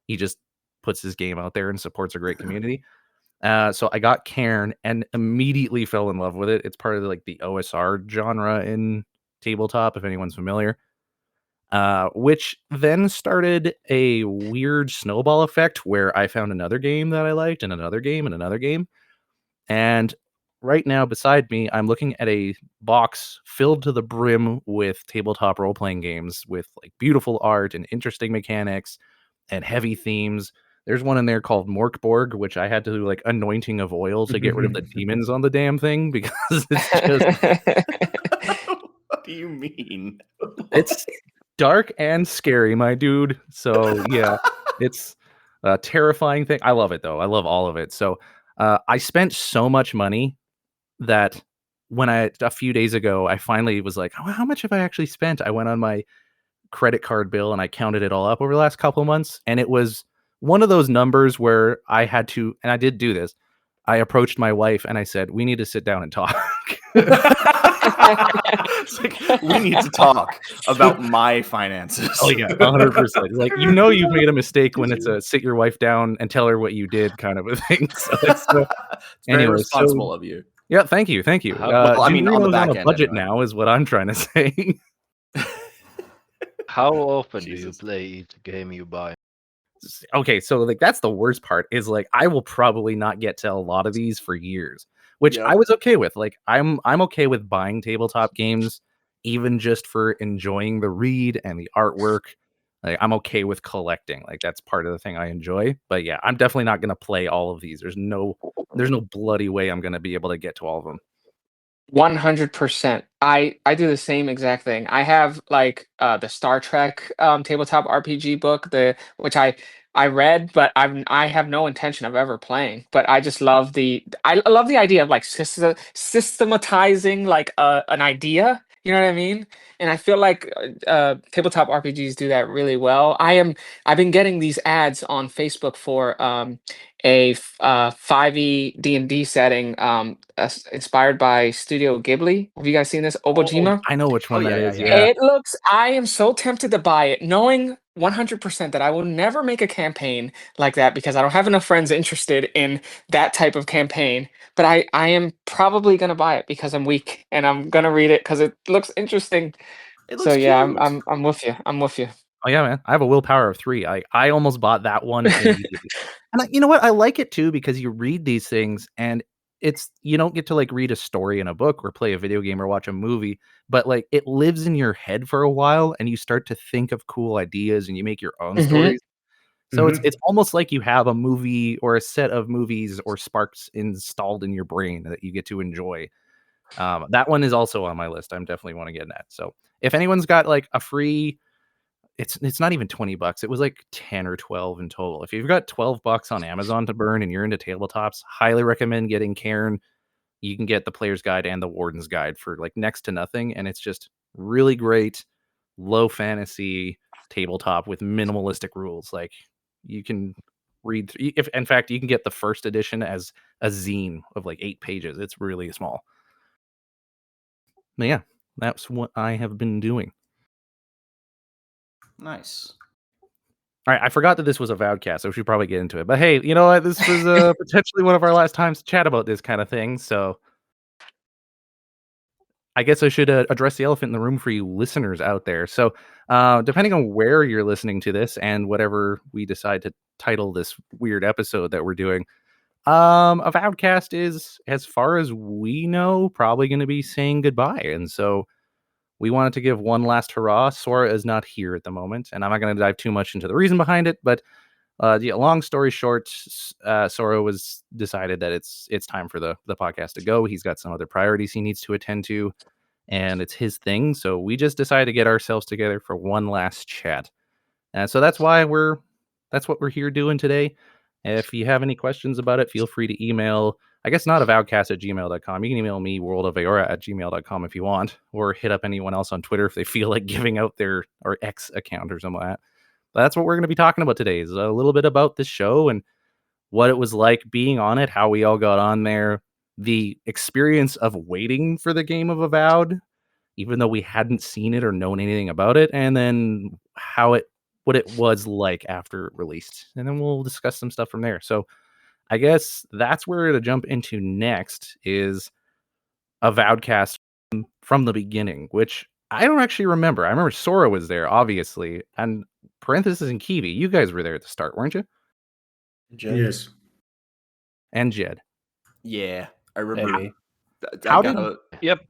He just puts his game out there and supports a great community. So I got Cairn and immediately fell in love with it. It's part of like the OSR genre in tabletop, if anyone's familiar. Which then started a weird snowball effect where I found another game that I liked, and another game, and another game. And right now, beside me, I'm looking at a box filled to the brim with tabletop role-playing games with like beautiful art and interesting mechanics and heavy themes There's one in there called Morkborg, which I had to do like anointing of oil to get rid of the demons on the damn thing because it's just What do you mean? it's dark and scary, my dude. So yeah, it's a terrifying thing. I love it though. I love all of it. So I spent so much money that when a few days ago, I finally was like, how much have I actually spent? I went on my credit card bill and I counted it all up over the last couple of months. And it was one of those numbers where I had to, and I did do this. I approached my wife and I said, we need to sit down and talk. It's like, we need to talk about my finances. Oh yeah, 100%. Like, you've made a mistake when it's a sit your wife down and tell her what you did kind of a thing. So it's It's very anyway, responsible of you. yeah, thank you. Well, I mean, on the Gingerino's back on a end, budget anyway. now is what I'm trying to say. How often do you Jesus. play each game you buy? Okay, so like that's the worst part is like I will probably not get to a lot of these for years, which I Yep. was okay with. Like I'm okay with buying tabletop games even just for enjoying the read and the artwork. Like I'm okay with collecting. Like that's part of the thing I enjoy. But yeah, I'm definitely not going to play all of these. There's no bloody way I'm going to be able to get to all of them. 100%. I do the same exact thing. I have like the Star Trek tabletop RPG book, which I read, but I have no intention of ever playing. But I just love I love the idea of like systematizing like an idea. You know what I mean? And I feel like tabletop RPGs do that really well. I've been getting these ads on Facebook for a 5e D&D setting inspired by Studio Ghibli. Have you guys seen this? Obojima? I know which one yeah, that is. yeah. Yeah. It looks, I am so tempted to buy it, knowing 100% that I will never make a campaign like that because I don't have enough friends interested in that type of campaign. But I am probably going to buy it because I'm weak and I'm going to read it because it looks interesting. It So looks yeah, cute. I'm with you. I'm with you. Oh yeah, man. I have a willpower of 3. I almost bought that one immediately. And you know what? I like it too because you read these things and you don't get to like read a story in a book or play a video game or watch a movie, but like it lives in your head for a while and you start to think of cool ideas and you make your own stories. So it's almost like you have a movie or a set of movies or sparks installed in your brain that you get to enjoy. That one is also on my list. I'm definitely want to get in that. So if anyone's got like a free, it's not even $20. It was like 10 or 12 in total. If you've got $12 on Amazon to burn and you're into tabletops, highly recommend getting Cairn. You can get the Player's Guide and the Warden's Guide for like next to nothing, and it's just really great, low fantasy tabletop with minimalistic rules. Like you can read, if in fact you can get the first edition as a zine of like 8 pages. It's really small. But yeah, that's what I have been doing. Nice. All right, I forgot that this was a Avowedcast, so we should probably get into it. But hey, you know what? This was potentially one of our last times to chat about this kind of thing. So I guess I should address the elephant in the room for you listeners out there. So depending on where you're listening to this and whatever we decide to title this weird episode that we're doing, Avowedcast is, as far as we know, probably going to be saying goodbye. And so we wanted to give one last hurrah. Tsora is not here at the moment, and I'm not going to dive too much into the reason behind it. But yeah, long story short, Tsora was decided that it's time for the podcast to go. He's got some other priorities he needs to attend to, and it's his thing. So we just decided to get ourselves together for one last chat. And so that's what we're here doing today. If you have any questions about it, feel free to email, I guess not avowedcast@gmail.com. You can email me, worldofaora@gmail.com if you want, or hit up anyone else on Twitter if they feel like giving out their or X account or something like that. But that's what we're going to be talking about today, is a little bit about this show and what it was like being on it, how we all got on there, the experience of waiting for the game of Avowed, even though we hadn't seen it or known anything about it, and then what it was like after it released. And then we'll discuss some stuff from there. So I guess that's where to jump into next is Avowedcast from the beginning, which I don't actually remember. I remember Tsora was there, obviously, and Parenthesis and Kiwi, you guys were there at the start, weren't you? Yes. And Jed. Yeah, I remember. Maybe. I How got Yep.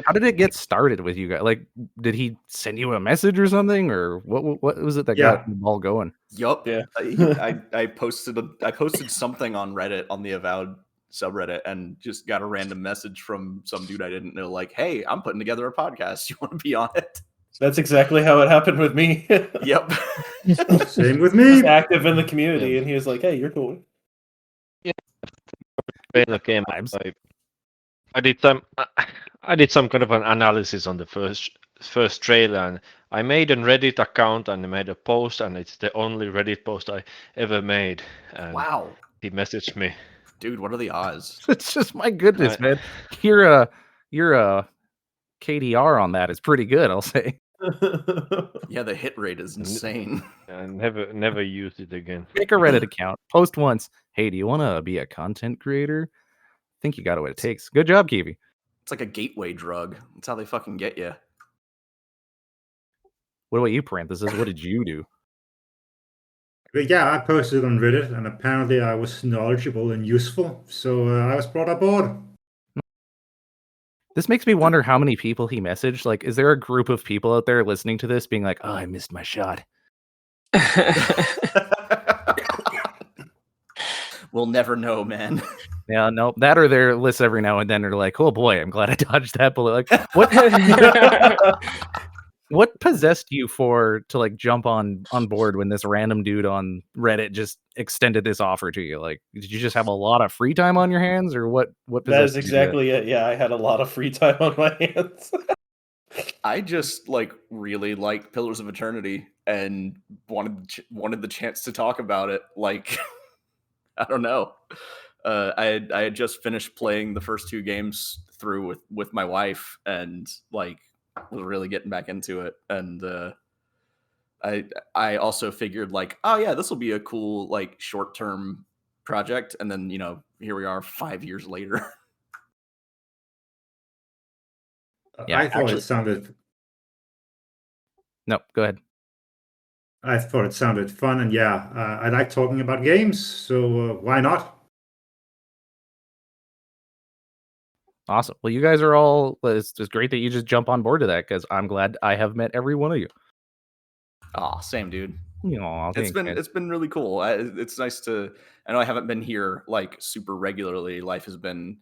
How did it get started with you guys? Like, did he send you a message or something, or what was it that got the ball going? Yup. Yeah. I posted something on Reddit, on the Avowed subreddit, and just got a random message from some dude I didn't know, like, "Hey, I'm putting together a podcast. You want to be on it?" That's exactly how it happened with me. Yep. Same with me. He's active in the community, and he was like, "Hey, you're cool." Trailer came out, I did some kind of an analysis on the first trailer, and I made a Reddit account and I made a post, and it's the only Reddit post I ever made. And Wow. he messaged me. Dude, what are the odds? It's just, my goodness, man. You're a KDR on that is pretty good, I'll say. Yeah, the hit rate is insane. I never used it again. Make a Reddit account. Post once. Hey, do you want to be a content creator? I think you got what it takes. Good job, Kiwi. It's like a gateway drug. That's how they fucking get you. What about you, Parenthesis? What did you do? But yeah, I posted on Reddit, and apparently I was knowledgeable and useful, so I was brought aboard. This makes me wonder how many people he messaged. Like, is there a group of people out there listening to this being like, "Oh, I missed my shot"? We'll never know, man. Yeah, no, that or their lists every now and then are like, "Oh boy, I'm glad I dodged that bullet." Like, what? What possessed you to like jump on board when this random dude on Reddit just extended this offer to you? Like, did you just have a lot of free time on your hands, or what? What That is possessed you to exactly it. Yeah, I had a lot of free time on my hands. I just really like Pillars of Eternity and wanted the chance to talk about it. Like, I don't know. I had just finished playing the first 2 games through with my wife, and was really getting back into it. And I also figured, like, oh yeah, this will be a cool short term project. And then here we are 5 years later. Yeah, I thought it sounded. No, go ahead. I thought it sounded fun, and yeah, I like talking about games, so why not? Awesome. Well, you guys are all. It's just great that you just jump on board to that, because I'm glad I have met every one of you. Aw, same, dude. Aww, thanks, it's been really cool. It's nice to. I know I haven't been here super regularly. Life has been,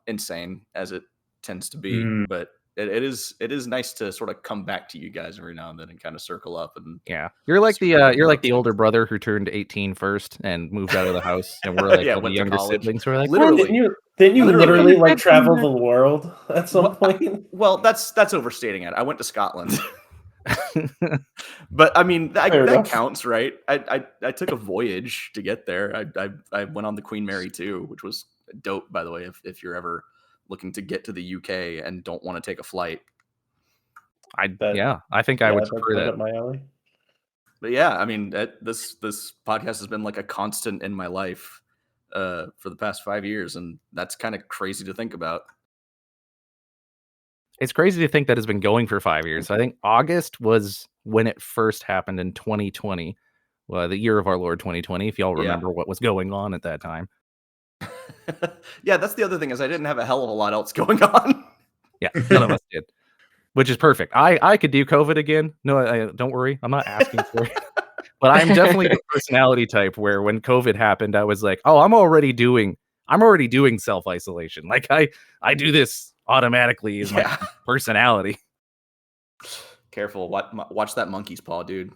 insane as it tends to be. But it is nice to sort of come back to you guys every now and then and kind of circle up. And yeah, you're like the older brother who turned 18 first and moved out of the house, and we're like all the younger siblings. We're like, literally. Didn't you literally travel the world at some point? Well, that's overstating it. I went to Scotland. But I mean, that counts, right? I took a voyage to get there. I went on the Queen Mary 2, which was dope, by the way, if you're ever looking to get to the UK and don't want to take a flight. I think I would prefer that. Up my alley. But yeah, I mean, this podcast has been like a constant in my life for the past 5 years, and that's kind of crazy to think about. It's crazy to think that it's been going for 5 years. I think August was when it first happened in 2020, the year of our Lord 2020, if y'all remember what was going on at that time. Yeah, that's the other thing, is I didn't have a hell of a lot else going on. Yeah, none of us did, which is perfect. I could do COVID again. No, don't worry. I'm not asking for it. But I'm definitely the personality type where when COVID happened, I was like, oh, I'm already doing self-isolation. Like I do this automatically is my personality. Careful, watch that monkey's paw, dude.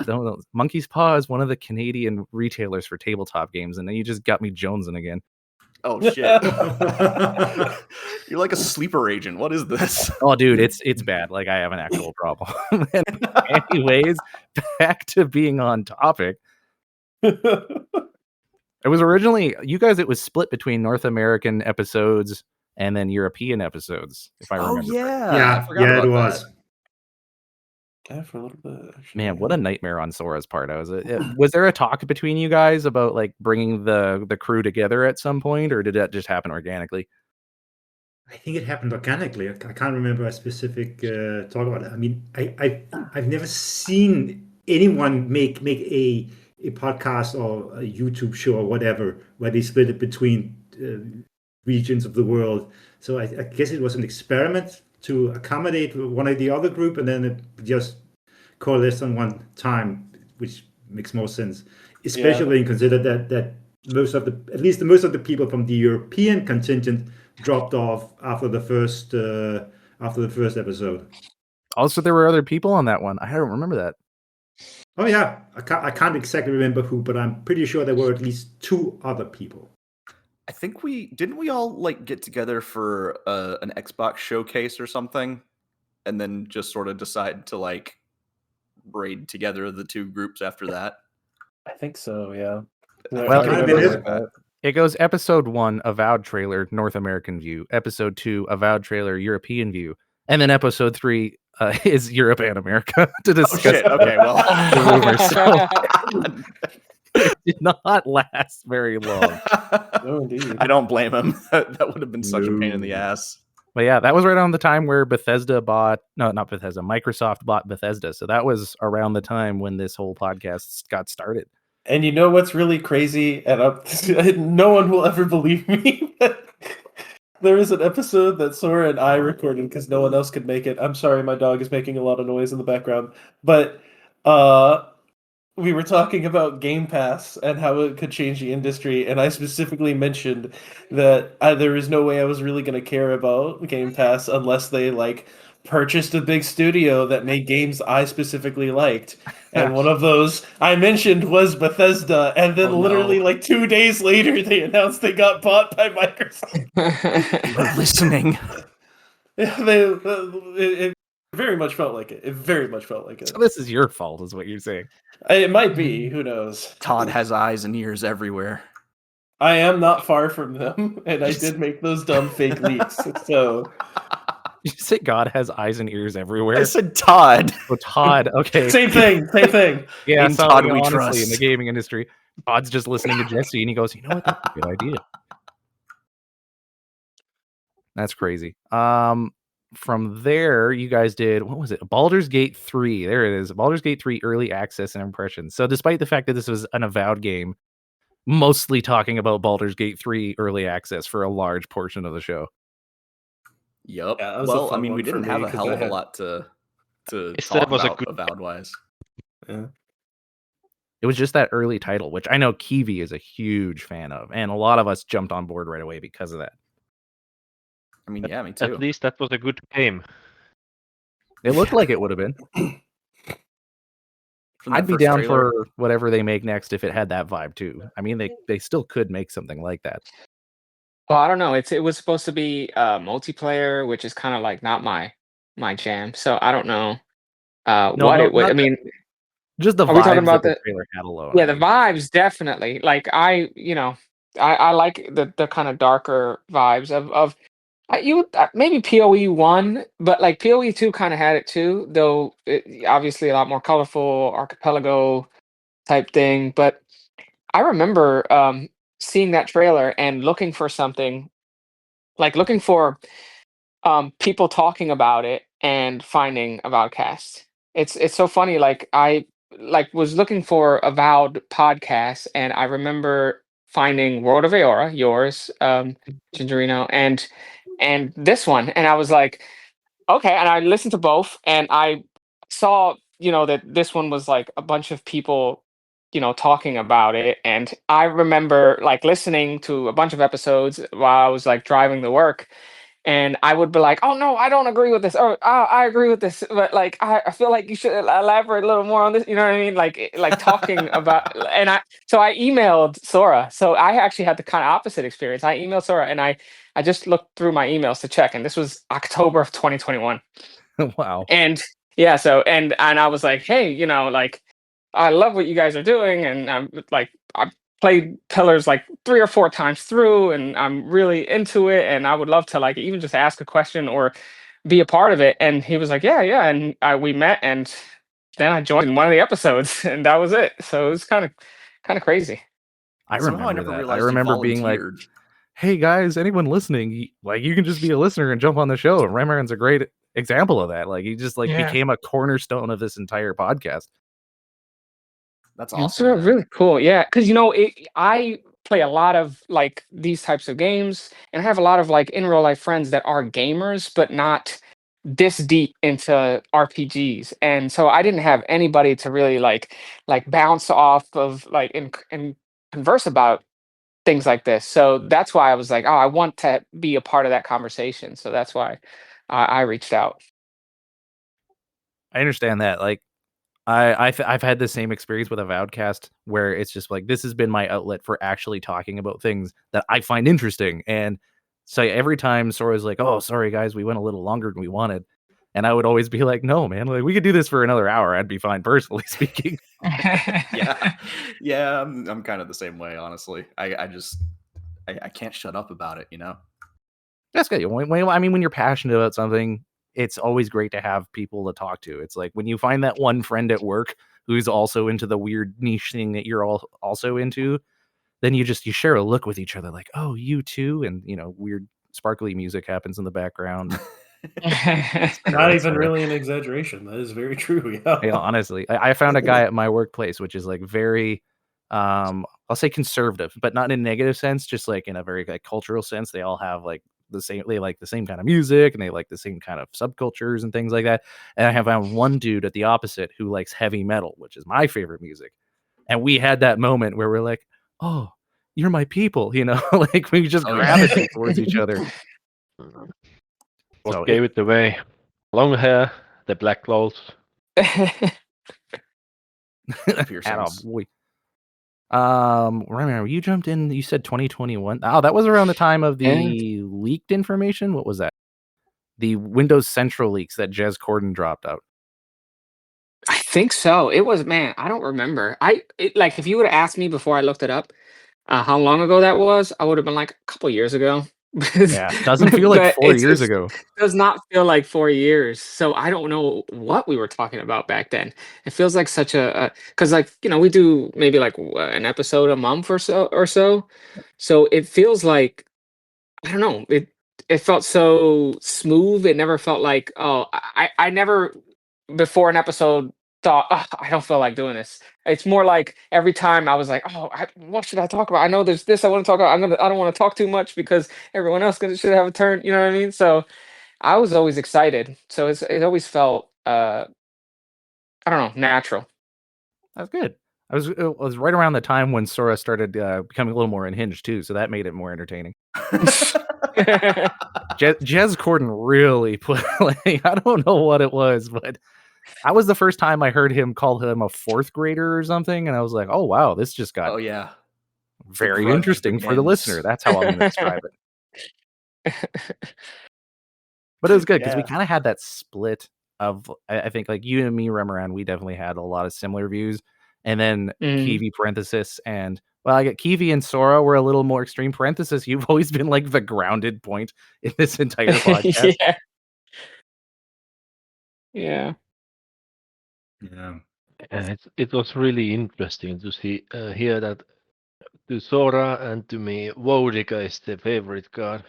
Don't. Monkey's Paw is one of the Canadian retailers for tabletop games, and then you just got me jonesing again. Oh shit! You're like a sleeper agent. What is this? Oh, dude, it's bad. Like, I have an actual problem. Anyways, back to being on topic. It was originally, you guys, it was split between North American episodes and then European episodes, if I remember. Oh, yeah. Yeah, it was. Yeah, for a little bit. Actually, man, what a nightmare on Tsora's part. Was there a talk between you guys about like bringing the crew together at some point, or did that just happen organically? I think it happened organically. I can't remember a specific talk about it. I mean, I've never seen anyone make a podcast or a YouTube show or whatever where they split it between regions of the world. So I guess it was an experiment to accommodate one or the other group, and then it just coalesced on one time, which makes more sense, especially when you consider that most of the people from the European contingent dropped off after the first episode. Also, there were other people on that one. I don't remember that. Oh yeah, I can't exactly remember who, but I'm pretty sure there were at least 2 other people. I think we all like get together for an Xbox showcase or something, and then just sort of decide to like braid together the 2 groups after that. I think so. Yeah. Well, it it goes episode 1, Avowed trailer, North American view. Episode 2, Avowed trailer, European view, and then episode 3 is Europe and America to discuss. Oh, shit. Okay, well, the rumors. So it did not last very long. No, indeed. I don't blame him. That would have been such a pain in the ass. But yeah, that was right around the time where Microsoft bought Bethesda. So that was around the time when this whole podcast got started. And you know what's really crazy? And no one will ever believe me. There is an episode that Tsora and I recorded because no one else could make it. I'm sorry, my dog is making a lot of noise in the background. But we were talking about Game Pass and how it could change the industry, and I specifically mentioned that there is no way I was really going to care about Game Pass unless they like purchased a big studio that made games I specifically liked. And one of those I mentioned was Bethesda, and then literally like 2 days later they announced they got bought by Microsoft. We're listening. Yeah, it very much felt like it. It very much felt like it. So this is your fault, is what you're saying. It might be. Who knows? Todd has eyes and ears everywhere. I am not far from them, and I did make those dumb fake leaks. So You say God has eyes and ears everywhere? I said Todd. Oh, Todd. Okay. Same thing. Yeah, In so, Todd we honestly, trust. in the gaming industry, Todd's just listening to Jesse, and he goes, "You know what? That's a good idea." That's crazy. From there, you guys did, what was it? Baldur's Gate 3. There it is. Baldur's Gate 3 early access and impressions. So despite the fact that this was an Avowed game, mostly talking about Baldur's Gate 3 early access for a large portion of the show. Yep. Yeah, that was a Well, I fun mean, we one for didn't me have a 'cause hell I of a had- lot to Yes, talk that was a about good- Avowed-wise. Yeah. It was just that early title, which I know Kiwi is a huge fan of, and a lot of us jumped on board right away because of that. I mean, yeah, me too. At least that was a good game. It looked like it would have been. From that I'd be first down trailer, for whatever they make next if it had that vibe too. I mean, they still could make something like that. Well, I don't know. It was supposed to be multiplayer, which is kind of like not my jam. So I don't know what it would. not I mean, just the are we talking vibes about that the the? trailer had alone. Yeah, the vibes definitely. Like I like the kind of darker vibes of maybe PoE 1, but like PoE 2 kind of had it too, though obviously a lot more colorful archipelago type thing. But I remember seeing that trailer and looking for something, like looking for people talking about it and finding Avowedcast. It's so funny. Like I was looking for Avowed podcasts, and I remember finding World of Aora, yours, Gingerino, and this one, and I was like, okay. And I listened to both, and I saw that this one was like a bunch of people talking about it, and I remember like listening to a bunch of episodes while I was like driving to work. And I would be like, "Oh no, I don't agree with this," or I agree with this," but like I feel like you should elaborate a little more on this. You know what I mean? Like talking about, and I emailed Tsora. So I actually had the kind of opposite experience. I emailed Tsora, and I just looked through my emails to check, and this was October of 2021. Wow. And yeah, so and I was like, "Hey, like I love what you guys are doing," and I'm like, I played Pillars like 3 or 4 times through, and I'm really into it, and I would love to like even just ask a question or be a part of it. And he was like, yeah, and we met, and then I joined one of the episodes, and that was it. So it was kind of crazy. I Somehow remember never that. I realized you remember being like, volunteered. "Hey guys, anyone listening? You can just be a listener and jump on the show." And Ramaran's a great example of that. Like he just became a cornerstone of this entire podcast. That's It's awesome. man. really cool. Yeah, because I play a lot of like these types of games, and I have a lot of like in real life friends that are gamers, but not this deep into RPGs. And so I didn't have anybody to really like bounce off of like and converse about things like this. So that's why I was like, oh, I want to be a part of that conversation. So that's why I reached out. I understand that. Like, I've had the same experience with Avowedcast where it's just like this has been my outlet for actually talking about things that I find interesting. And so every time Sora's like, "Oh, sorry guys, we went a little longer than we wanted," and I would always be like, "No, man, like we could do this for another hour. I'd be fine, personally speaking." Yeah, I'm kind of the same way, honestly. I can't shut up about it, you know. That's good. I mean, when you're passionate about something, it's always great to have people to talk to. It's like when you find that one friend at work who's also into the weird niche thing that you're all also into, then you share a look with each other, like, "Oh, you too," and weird sparkly music happens in the background. Not even really an exaggeration. That is very true. Yeah. Yeah, honestly, I found a guy at my workplace, which is like very, I'll say conservative, but not in a negative sense, just like in a very like cultural sense. They all have like they like the same kind of music and they like the same kind of subcultures and things like that. And I have found one dude at the opposite who likes heavy metal, which is my favorite music. And we had that moment where we're like, "Oh, you're my people," like we just gravitate towards each other. What So gave it away? Long hair, the black clothes. Piercings. Boy. Remember you jumped in. You said 2021. Oh, that was around the time of the leaked information. What was that? The Windows Central leaks that Jez Corden dropped out. I think so. It was, man, I don't remember. Like if you would have asked me before I looked it up, how long ago that was, I would have been like a couple years ago. Yeah, doesn't feel like 4 years It ago. does not feel like 4 years. So I don't know what we were talking about back then. It feels like such because like we do maybe like an episode a month or so. So it feels like I don't know. It felt so smooth. It never felt like I never before an episode thought I don't feel like doing this. It's more like every time I was like, what should I talk about? I know there's this I want to talk about. I don't want to talk too much because everyone else should have a turn. You know what I mean? So I was always excited. So it always felt I don't know, natural. That's good. It was right around the time when Sora started becoming a little more unhinged too, so that made it more entertaining. Jez Corden really put like I don't know what it was, but that was the first time I heard him call him a fourth grader or something, and I was like, "Oh wow, this just got very interesting for the listener." That's how I'm going to describe it. But it was good because we kind of had that split of I think like you and me, Remoran, we definitely had a lot of similar views, and then Kiwi parenthesis and. Well, I get Kiwi and Tsora were a little more extreme. Parenthesis, you've always been like the grounded point in this entire podcast. Yeah. It was really interesting to see hear that to Tsora and to me, Vodica is the favorite god.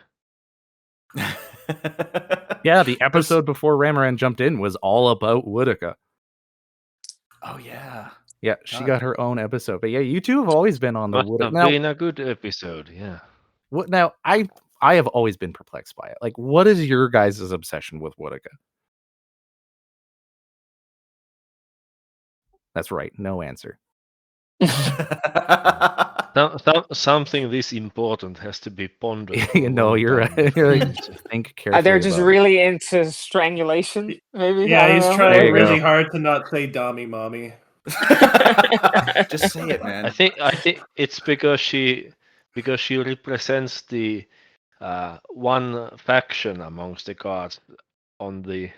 Yeah, the episode before Ramaran jumped in was all about Vodica. Oh yeah. Yeah, she got her own episode. But yeah, you two have always been on the Must have been a good episode, yeah. What now? I have always been perplexed by it. Like, what is your guys' obsession with Vodica? That's right, no answer. Something this important has to be pondered. You're right. You're like, think carefully. They're just really into strangulation, maybe. Yeah, he's trying really hard to not say "Dommy Mommy." Just say it, man. I think it's because she represents the one faction amongst the gods on the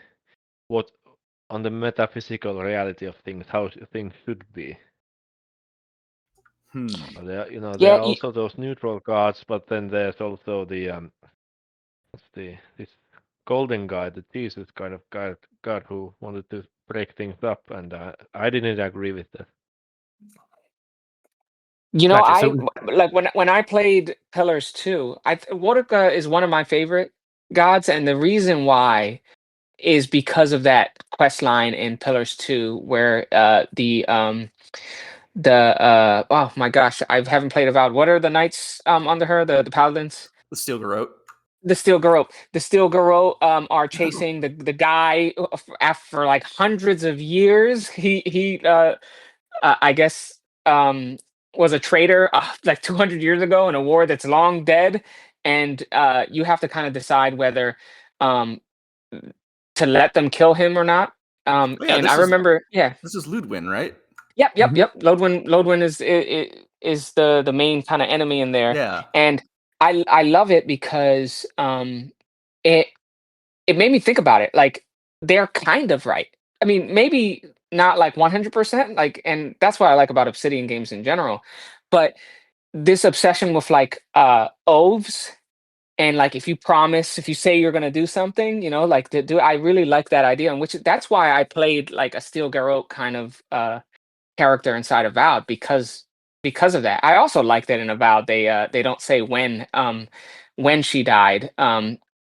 metaphysical reality of things, how things should be. There are also those neutral gods, but then there's also the this golden guy, the Jesus kind of god who wanted to break things up, and I didn't agree with that. Gotcha. Like when I played Pillars 2, Vodica is one of my favorite gods, and the reason why is because of that quest line in Pillars 2 where oh my gosh, I haven't played Avowed. What are the knights under her? The paladins? The Steel Garrote. The Steel Garrote. The Steel Garrote are chasing the guy after like hundreds of years. He I guess was a traitor like 200 years ago in a war that's long dead, and you have to kind of decide whether um to let them kill him or not. Oh, yeah, And I remember, yeah, this is Ludwin, right? yep, yep, yep. Lodwin is the main kind of enemy in there, Yeah. and I love it because it it made me think about it. Like they're kind of right. I mean, maybe not like 100%. Like, and that's what I like about Obsidian games in general. But this obsession with like oaths and like if you say you're gonna do something, like to do. I really like that idea, and which that's why I played like a Steel Garrote kind of character inside Avowed because of that. I also like that in Avowed they don't say when she died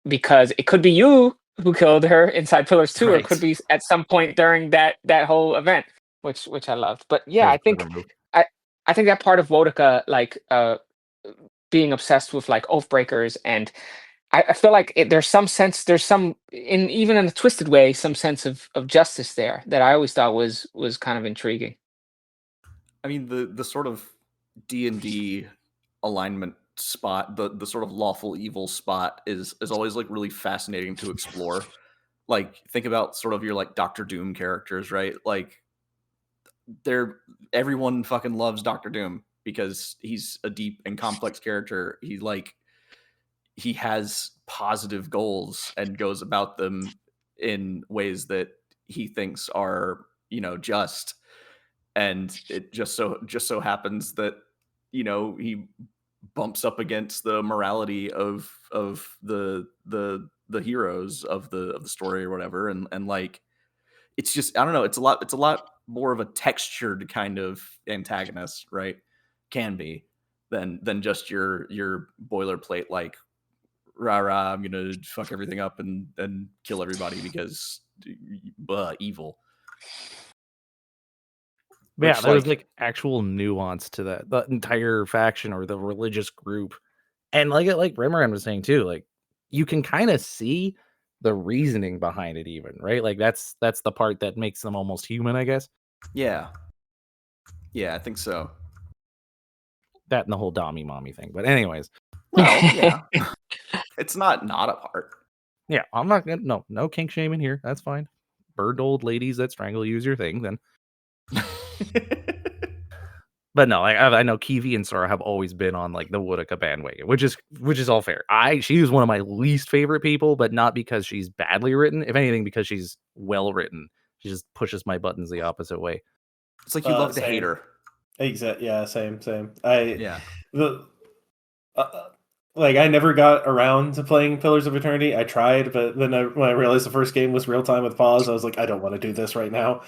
because it could be you who killed her inside Pillars 2 or it could be at some point during that whole event, which I loved. But yeah, I think that part of Wodica, like being obsessed with like Oathbreakers, and I feel like there's some even in a twisted way some sense of justice there that I always thought was kind of intriguing. I mean, the sort of D&D alignment spot, the sort of lawful evil spot is always like really fascinating to explore. Like think about sort of your like Doctor Doom characters, right? Like everyone fucking loves Doctor Doom because he's a deep and complex character. He has positive goals and goes about them in ways that he thinks are, just. And it just so happens that, he bumps up against the morality of the heroes of the story or whatever. And like, it's just, I don't know. It's a lot more of a textured kind of antagonist, right? Can be than just your boilerplate, like, rah, I'm gonna fuck everything up and kill everybody because evil. Yeah, there was like actual nuance to the entire faction or the religious group. And like Remoran was saying too, like you can kind of see the reasoning behind it even, right? Like that's the part that makes them almost human, I guess. Yeah. Yeah, I think so. That and the whole Dommy Mommy thing. But anyways. Well, yeah. It's not a part. Yeah, I'm not gonna no kink shaming here. That's fine. Bird old ladies that strangle you is your thing, then. But no, I know Kiwi and Tsora have always been on like the Wodica bandwagon, which is all fair. She is one of my least favorite people, but not because she's badly written. If anything, because she's well written. She just pushes my buttons the opposite way. It's like you love to hate her. Exactly. Yeah. Same. Like I never got around to playing Pillars of Eternity. I tried, but then when I realized the first game was real time with pause, I was like, I don't want to do this right now.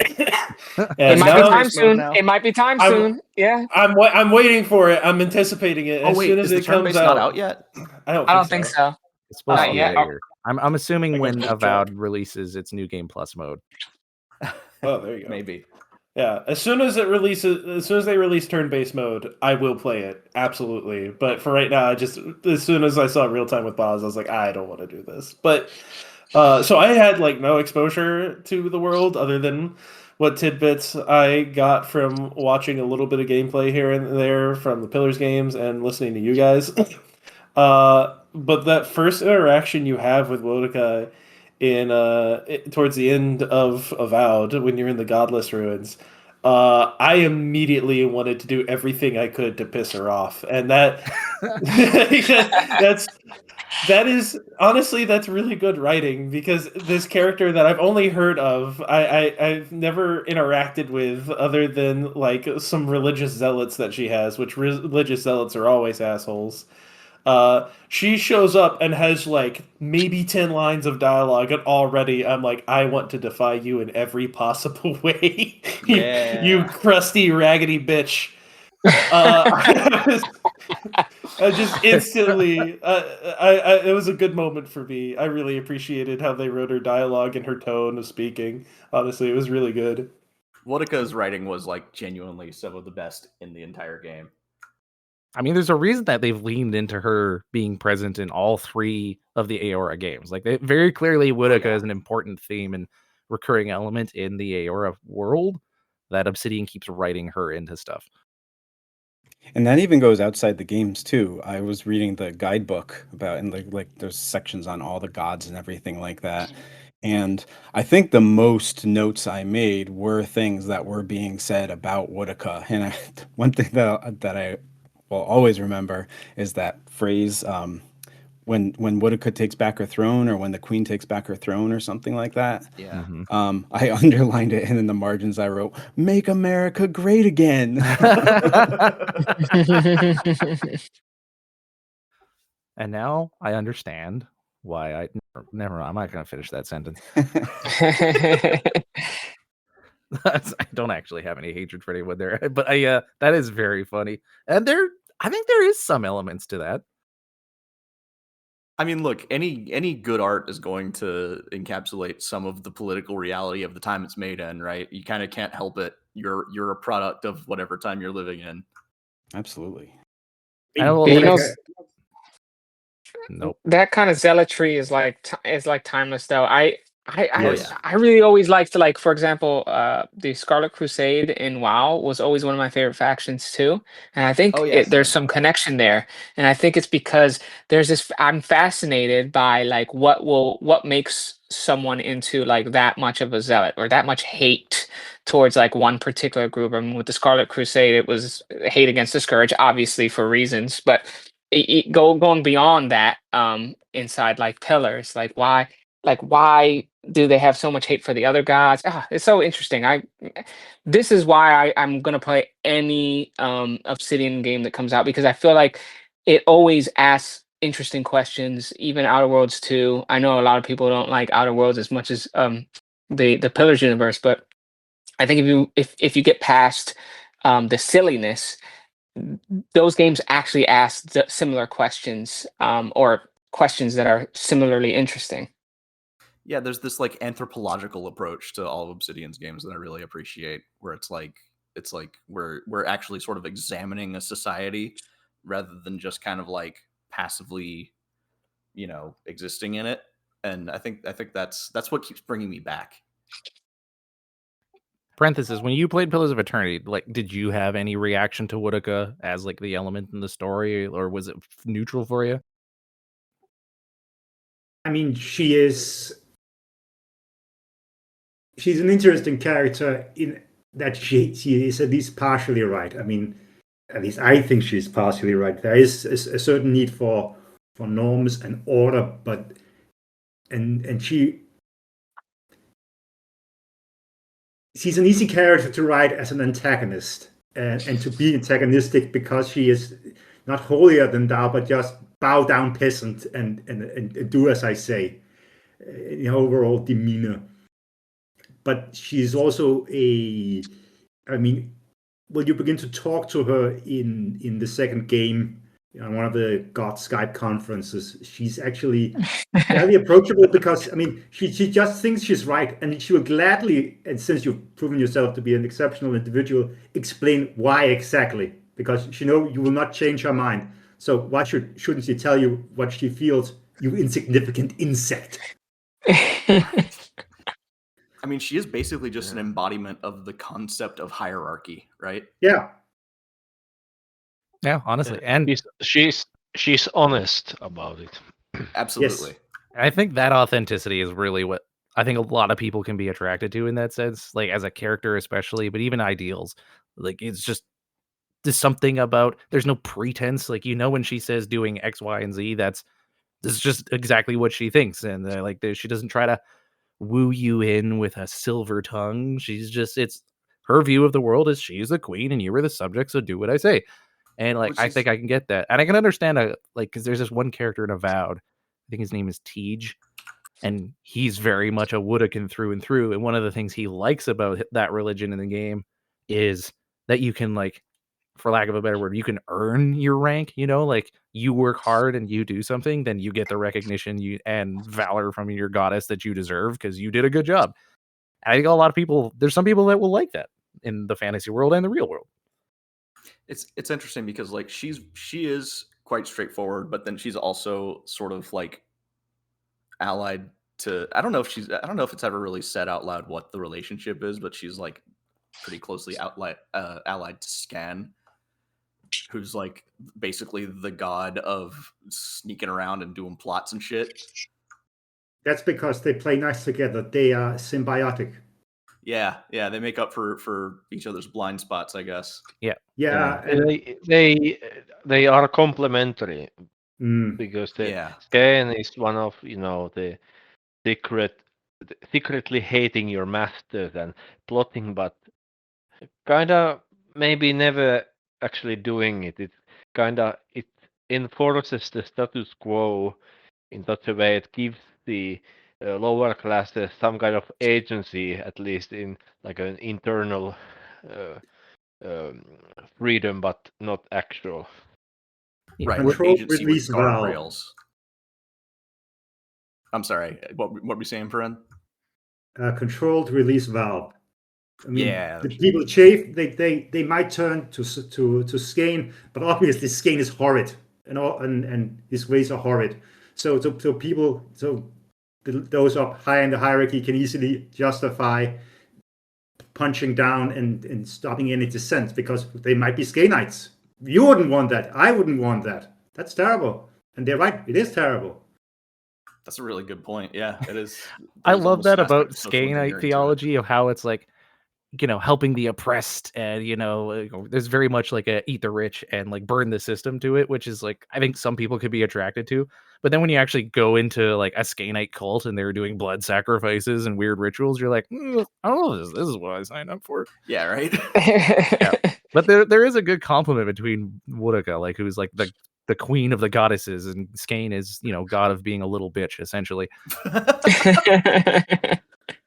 It might be time soon. It might be time soon. Yeah. I'm waiting for it. I'm anticipating it. As soon as it comes out. Not out yet? I don't think so. It's supposed to be later. I'm assuming when Avowed releases its new game plus mode. Oh, there you go. Maybe. Yeah, as soon as they release turn-based mode, I will play it absolutely. But for right now, as soon as I saw real time with pause, I was like, I don't want to do this. But so I had like no exposure to the world other than what tidbits I got from watching a little bit of gameplay here and there from the Pillars games and listening to you guys. But that first interaction you have with Wodica towards the end of Avowed, when you're in the Godless Ruins, I immediately wanted to do everything I could to piss her off, and that's really good writing, because this character that I've only heard of, I've never interacted with other than like some religious zealots that she has, which religious zealots are always assholes. She shows up and has like maybe 10 lines of dialogue, and already I'm like, I want to defy you in every possible way. You crusty, raggedy bitch. I just instantly, it was a good moment for me. I really appreciated how they wrote her dialogue and her tone of speaking. Honestly, it was really good. Wodaka's writing was like genuinely some of the best in the entire game. I mean, there's a reason that they've leaned into her being present in all 3 of the Aora games. Like, they very clearly, Wodaka is an important theme and recurring element in the Aora world that Obsidian keeps writing her into stuff. And that even goes outside the games too. I was reading the guidebook about, and like there's sections on all the gods and everything like that. And I think the most notes I made were things that were being said about Wodaka. And one thing that I will always remember is that phrase, when Wodaka takes back her throne, or when the queen takes back her throne, or something like that. Yeah. I underlined it, and in the margins I wrote, "Make America great again." And now I understand why I never mind. I'm not going to finish that sentence. I don't actually have any hatred for anyone there, but that is very funny. And I think there is some elements to that. I mean, look, any good art is going to encapsulate some of the political reality of the time it's made in, right? You kind of can't help it. You're a product of whatever time you're living in. Absolutely. I know, You know, nope. that kind of zealotry is like timeless though. I Yes. I really always liked, like, for example, the Scarlet Crusade in WoW was always one of my favorite factions too, and I think Oh, yeah, there's same. some connection there, and I think it's because there's this. I'm fascinated by like what makes someone into like that much of a zealot or that much hate towards like one particular group. I mean, with the Scarlet Crusade, it was hate against the Scourge, obviously for reasons, but going beyond that, inside like pillars, like why do they have so much hate for the other gods? It's so interesting. This is why I'm gonna play any Obsidian game that comes out, because I feel like it always asks interesting questions. Even Outer Worlds 2. I know a lot of people don't like Outer Worlds as much as the Pillars universe, but I think if you get past the silliness, those games actually ask similar questions, or questions that are similarly interesting. Yeah, there's this like anthropological approach to all of Obsidian's games that I really appreciate, where it's like we're actually sort of examining a society rather than just kind of like passively, existing in it. And I think that's what keeps bringing me back. Parenthesis, when you played Pillars of Eternity, like, did you have any reaction to Wodaka as like the element in the story, or was it neutral for you? I mean, she's an interesting character in that she is at least partially right. I mean, at least I think she's partially right. There is a certain need for norms and order, but and she's an easy character to write as an antagonist, and to be antagonistic because she is not holier than thou, but just bow down peasant and do as I say in her overall demeanor. But she's also I mean, when you begin to talk to her in the second game on one of the God Skype conferences, she's actually fairly approachable, because I mean she just thinks she's right, and she will gladly, and since you've proven yourself to be an exceptional individual, explain why exactly, because she know you will not change her mind. So why shouldn't she tell you what she feels, you insignificant insect? I mean, she is basically just an embodiment of the concept of hierarchy, right? Yeah. Yeah, honestly, and she's honest about it. Absolutely. Yes. I think that authenticity is really what I think a lot of people can be attracted to in that sense, like as a character especially, but even ideals. Like, it's just there's something about there's no pretense. Like, when she says doing X, Y, and Z, this is just exactly what she thinks, and she doesn't try to woo you in with a silver tongue. It's her view of the world is she's the queen and you are the subject, so do what I say. And like, I think I can get that, and I can understand because there's this one character in Avowed. I think his name is Tej, and he's very much a Woodakin through and through. And one of the things he likes about that religion in the game is that you can, like, for lack of a better word, you can earn your rank. Like, you work hard and you do something, then you get the recognition and valor from your goddess that you deserve because you did a good job. I think a lot of people, there's some people that will like that in the fantasy world and the real world. It's interesting because like she is quite straightforward, but then she's also sort of like allied to, I don't know if it's ever really said out loud what the relationship is, but she's like pretty closely allied to Scan, who's like basically the god of sneaking around and doing plots and shit. That's because they play nice together. They are symbiotic. Yeah, they make up for each other's blind spots, I guess. Yeah. They are complementary Mm. because Yeah. Scan is one of the secretly hating your masters and plotting, but kinda maybe never actually doing it. It enforces the status quo in such a way it gives the lower classes some kind of agency, at least in like an internal uh, um, freedom, but not actual. Right. Controlled Agency release with valve. guardrails. I'm sorry. What were we saying, Paren? Controlled release valve. I mean, Yeah. the people chafe. They might turn to Skane, but obviously Skane is horrid, and his ways are horrid. So people, those up high in the hierarchy can easily justify punching down and stopping any dissent because they might be Skanites. You wouldn't want that. I wouldn't want that. That's terrible. And they're right. It is terrible. That's a really good point. Yeah, it is. I There's love almost that an aspect about of social Skanite engineering to it. theology of how it's like, helping the oppressed, and there's very much like a eat the rich and like burn the system to it, which is like I think some people could be attracted to. But then when you actually go into like a Skanite cult and they're doing blood sacrifices and weird rituals, you're like, I don't know, this is what I signed up for. Yeah, right. But there is a good compliment between Woodaka, like who's like the queen of the goddesses, and Skane is god of being a little bitch essentially.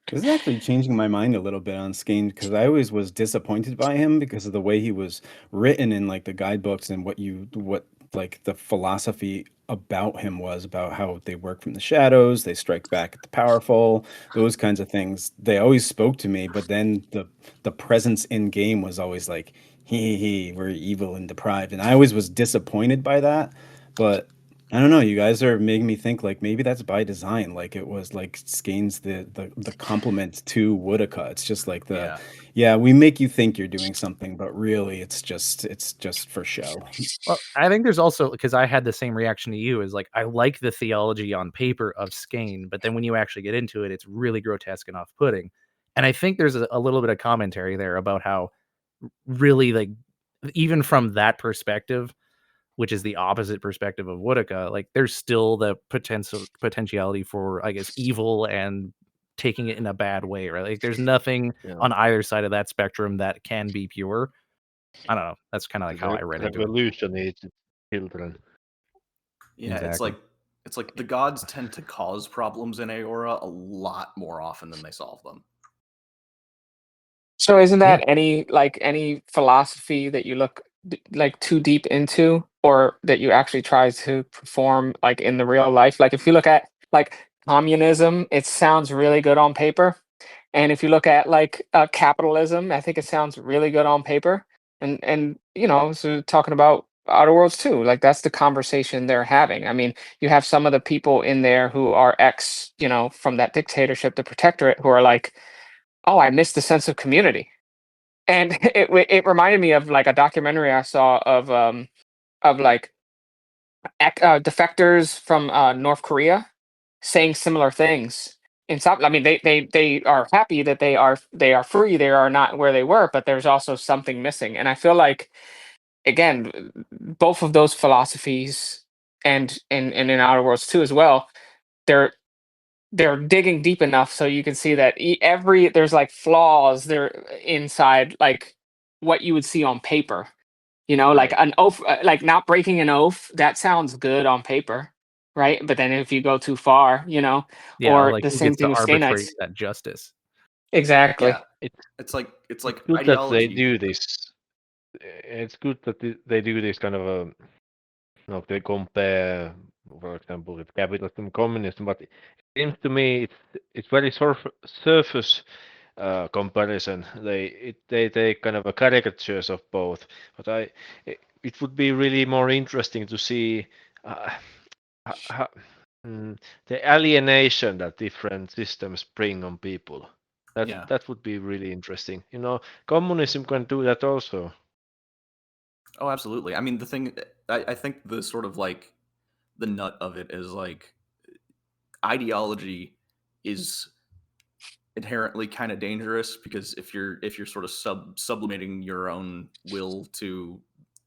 This is actually changing my mind a little bit on Skane because I always was disappointed by him because of the way he was written in like the guidebooks and what like the philosophy about him was about how they work from the shadows, they strike back at the powerful, those kinds of things. They always spoke to me, but then the presence in game was always like, we're evil and deprived, and I always was disappointed by that. But I don't know. You guys are making me think like maybe that's by design. Like it was like Skane's the complement to Woodaka. It's just like we make you think you're doing something, but really it's just for show. Well, I think there's also, because I had the same reaction to you, is like I like the theology on paper of Skane, but then when you actually get into it, it's really grotesque and off-putting. And I think there's a little bit of commentary there about how really like even from that perspective, which is the opposite perspective of Woodaka, like there's still the potentiality for, I guess, evil and taking it in a bad way, right? Like there's nothing on either side of that spectrum that can be pure. I don't know. That's kind of like how I read into it. Revolution is children. Yeah, Exactly. it's like the gods tend to cause problems in Aora a lot more often than they solve them. So isn't that any philosophy that you look like too deep into, or that you actually try to perform like in the real life? Like if you look at like communism, it sounds really good on paper, and if you look at like capitalism, I think it sounds really good on paper. And so talking about Outer Worlds too, like that's the conversation they're having. I mean, you have some of the people in there who are from that dictatorship, the protectorate, who are like, oh, I miss the sense of community. And it reminded me of like a documentary I saw of like defectors from North Korea saying similar things. In some, I mean, they are happy that they are free. They are not where they were, but there's also something missing. And I feel like again, both of those philosophies and in Outer Worlds too as well, they're they're digging deep enough so you can see that there's like flaws there inside like what you would see on paper, like an oath, like not breaking an oath, that sounds good on paper, right? But then if you go too far, or like the who same gets to thing with arbitrate Skanites. that justice? Exactly. Yeah, it's like good that they ideology. do this. It's good that they do this kind of they compare, for example, with capitalism, communism. But it seems to me it's very surface comparison. They take kind of a caricatures of both, but it would be really more interesting to see uh, ho- the alienation that different systems bring on people. Yeah. That would be really interesting. Communism can do that also. Oh, absolutely. I mean, the thing, I think the sort of like the nut of it is like ideology is inherently kind of dangerous because if you're sort of sublimating your own will to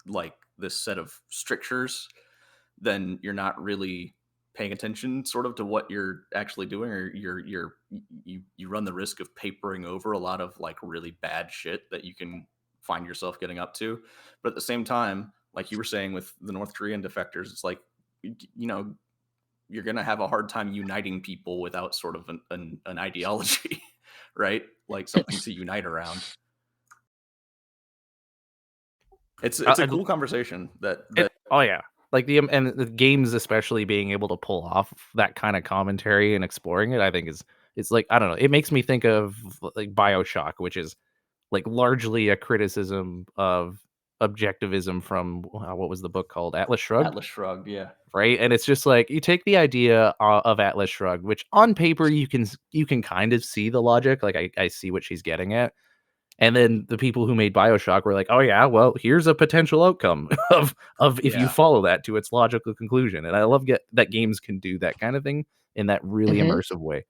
like this set of strictures, then you're not really paying attention sort of to what you're actually doing, or you run the risk of papering over a lot of like really bad shit that you can find yourself getting up to. But at the same time, like you were saying with the North Korean defectors, it's like, you know, you're going to have a hard time uniting people without sort of an ideology, right? Like something to unite around. It's a cool conversation that oh yeah, like and the games especially being able to pull off that kind of commentary and exploring it, I think it's like, I don't know, it makes me think of like BioShock, which is like largely a criticism of objectivism from what was the book called, Atlas Shrugged? Atlas Shrugged, yeah. Right, and it's just like you take the idea of Atlas Shrugged, which on paper you can kind of see the logic, like I see what she's getting at. And then the people who made BioShock were like, "Oh yeah, well, here's a potential outcome of if you follow that to its logical conclusion." And I love that games can do that kind of thing in that really immersive way.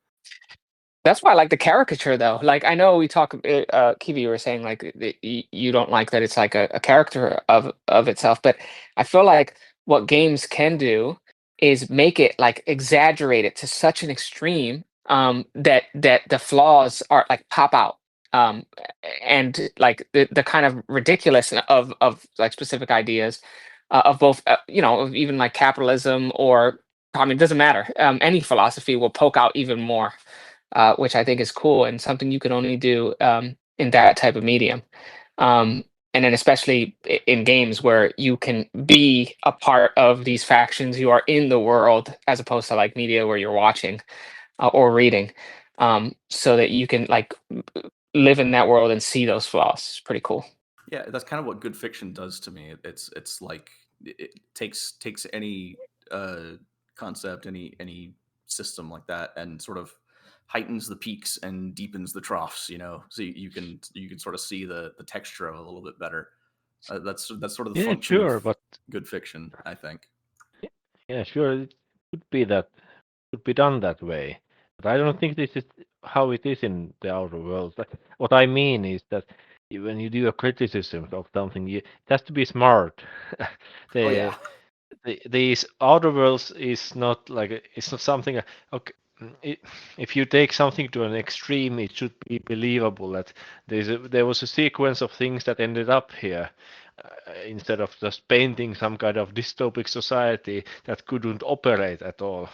That's why I like the caricature, though. Like, I know we talk, Kiwi, you were saying like you don't like that it's like a character of itself, but I feel like what games can do is make it like exaggerate it to such an extreme, that the flaws are like pop out, and like the kind of ridiculous of like specific ideas, of both, of even like capitalism, or I mean, it doesn't matter. Any philosophy will poke out even more, which I think is cool and something you can only do, in that type of medium. Um, and then especially in games where you can be a part of these factions, you are in the world, as opposed to like media where you're watching, or reading, so that you can like live in that world and see those flaws. It's pretty cool. Yeah, that's kind of what good fiction does to me. It's like it takes any concept, any system like that, and sort of heightens the peaks and deepens the troughs. You know, so you can sort of see the texture of it a little bit better. That's sort of the function sure, of but good fiction, I think. yeah, sure, it could be done that way. But I don't think this is how it is in the outer world. Like, what I mean is that when you do a criticism of something, it has to be smart. Oh yeah. These outer worlds is not like it's not something. Okay, if you take something to an extreme, it should be believable that there was a sequence of things that ended up here, instead of just painting some kind of dystopic society that couldn't operate at all.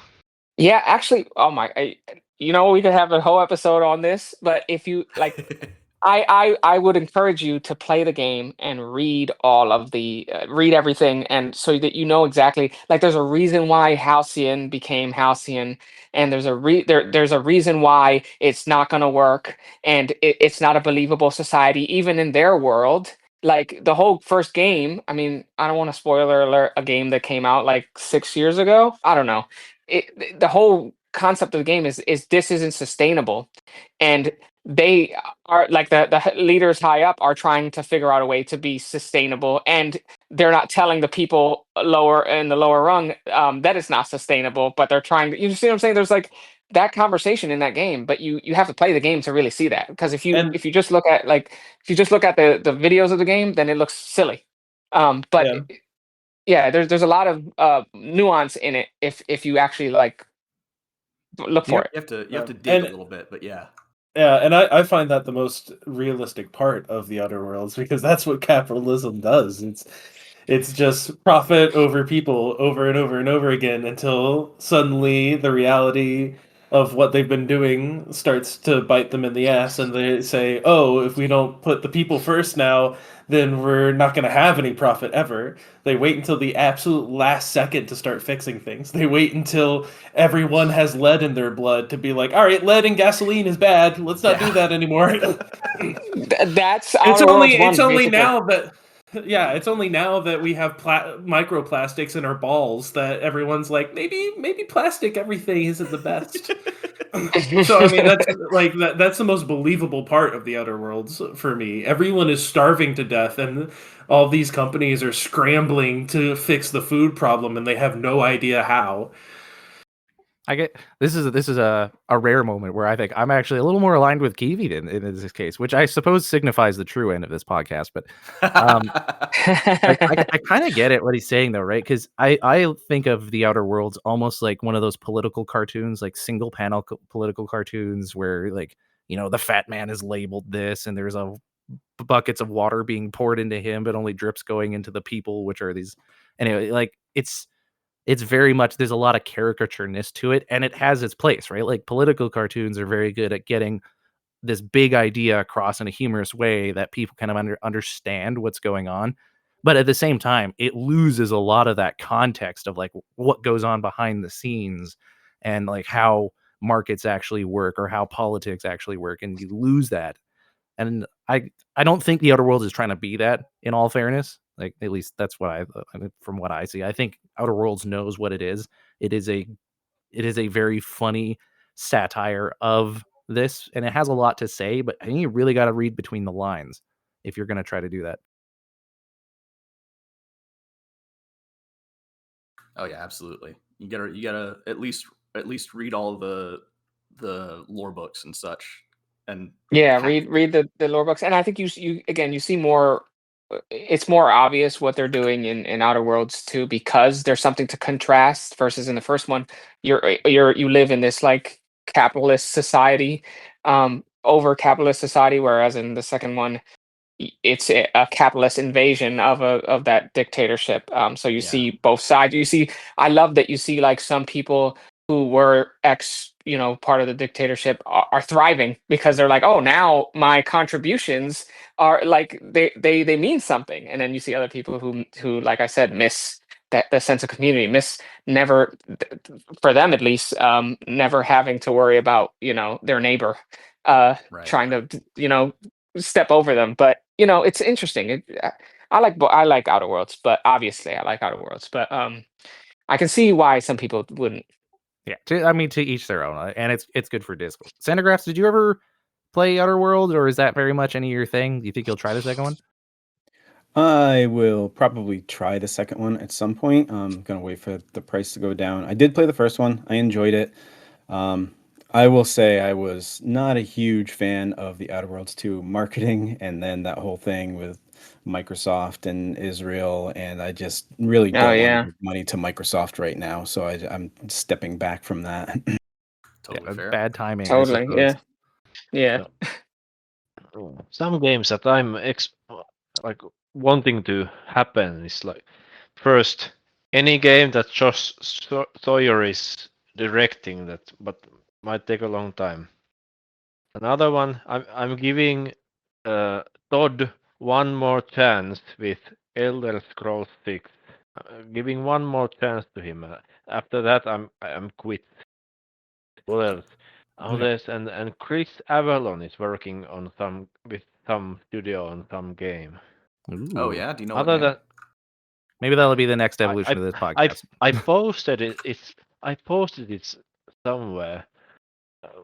Yeah, actually, oh my, we could have a whole episode on this, but if you like, I would encourage you to play the game and read all of the read everything, and so that you know exactly, like, there's a reason why Halcyon became Halcyon, and there's a reason why it's not going to work, and it's not a believable society even in their world. Like the whole first game, I mean, I don't want to spoiler alert a game that came out like 6 years ago. I don't know. The whole concept of the game is this isn't sustainable, and they are like the leaders high up are trying to figure out a way to be sustainable, and they're not telling the people lower in the lower rung, that it's not sustainable, but they're trying to, you see what I'm saying? There's like that conversation in that game, but you have to play the game to really see that, because And if you just look at the videos of the game, then it looks silly. But yeah, yeah, there's a lot of nuance in it if you actually like look for it. You have to dig And a little bit, but yeah. yeah, and I find that the most realistic part of the Outer Worlds, because that's what capitalism does. It's just profit over people over and over and over again until suddenly the reality of what they've been doing starts to bite them in the ass, and they say, "Oh, if we don't put the people first now, then we're not going to have any profit ever." They wait until the absolute last second to start fixing things. They wait until everyone has lead in their blood to be like, "All right, lead in gasoline is bad. Let's not do that anymore." That's Outer Worlds 1, It's only basically. now that it's only now that we have microplastics in our balls that everyone's like, maybe plastic everything isn't the best. So I mean, that's the most believable part of the Outer Worlds for me. Everyone is starving to death, and all these companies are scrambling to fix the food problem, and they have no idea how. I get this is a rare moment where I think I'm actually a little more aligned with Kiwi in this case, which I suppose signifies the true end of this podcast. But like I kind of get it what he's saying though, right? Because I think of the Outer Worlds almost like one of those political cartoons, like single panel political cartoons, where like the fat man is labeled this, and there's buckets of water being poured into him, but only drips going into the people, which are these anyway. Like it's very much, there's a lot of caricatureness to it, and it has its place, right? Like political cartoons are very good at getting this big idea across in a humorous way that people kind of understand what's going on. But at the same time, it loses a lot of that context of like what goes on behind the scenes and like how markets actually work or how politics actually work, and you lose that. And I don't think the Outer Worlds is trying to be that, in all fairness. Like, at least that's what I mean, from what I see. I think Outer Worlds knows what it is. It is a very funny satire of this, and it has a lot to say, but I think you really got to read between the lines if you're going to try to do that. Oh yeah, absolutely. You gotta at least read all the lore books and such. And Yeah, read the lore books, and I think you see more. It's more obvious what they're doing in Outer Worlds too, because there's something to contrast. Versus in the first one, you live in this like capitalist society, over capitalist society, whereas in the second one, it's a capitalist invasion of that dictatorship. So you see both sides. I love that you see like some people who were part of the dictatorship are thriving because they're like, oh, now my contributions are like they mean something. And then you see other people who, like I said, miss that sense of community, miss never, for them at least, never having to worry about their neighbor trying to step over them. But it's interesting. I like Outer Worlds, but obviously I like Outer Worlds, but I can see why some people wouldn't. Yeah, to each their own, and it's good for Disc. Sandergraphs, did you ever play Outer Worlds, or is that very much any of your thing? Do you think you'll try the second one? I will probably try the second one at some point. I'm gonna wait for the price to go down. I did play the first one. I enjoyed it. I will say I was not a huge fan of the Outer Worlds 2 marketing, and then that whole thing with Microsoft and Israel, and I just really Oh don't want yeah, to give money to Microsoft right now, so I'm stepping back from that. totally fair. Bad timing, I totally. suppose. Yeah. Some games that I'm like wanting to happen is like, first, any game that Josh Sawyer is directing that, but might take a long time. Another one, I'm giving Todd one more chance with Elder Scrolls 6. Giving one more chance to him. After that, I'm quit. What else? Oh, and Chris Avalon is working on with some studio on some game. Oh Ooh. yeah, do you know Other what game? than Maybe that'll be the next evolution of this podcast. I posted it. I posted it somewhere.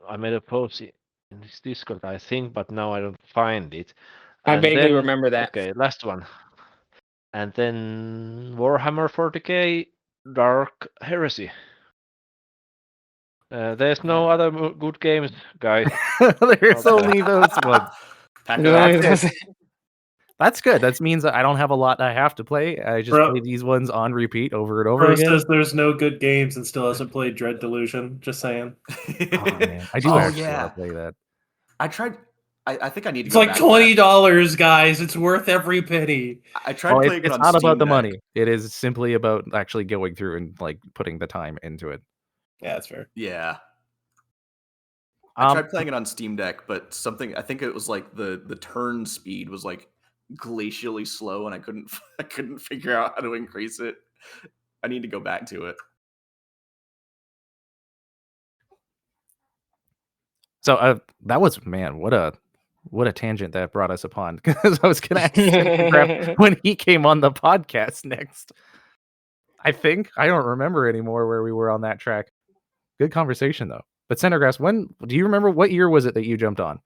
I made a post in this Discord, I think, but now I don't find it. I And vaguely then, remember that. okay, last one. And then Warhammer 40k Dark Heresy. There's no other good games, guys. There's only those ones. Pack it up. That's good. That means I don't have a lot I have to play. I just play these ones on repeat over and over Bro again. says there's no good games and still hasn't played Dread Delusion. Just saying. Oh man, I do actually want to play that. I tried. I think I need to. It's go like back to that. $20, guys. It's worth every penny. I tried playing it It's on not Steam about the Deck. money. It is simply about actually going through and like putting the time into it. Yeah, that's fair. Yeah. I tried playing it on Steam Deck, but something I think it was like the turn speed was like glacially slow, and I couldn't figure out how to increase it. I need to go back to it. So that was, man, what a tangent that brought us upon, because I was gonna ask Cindergraph when he came on the podcast next. I don't remember anymore where we were on that track. Good conversation though. But Cindergrass, when do you remember what year was it that you jumped on?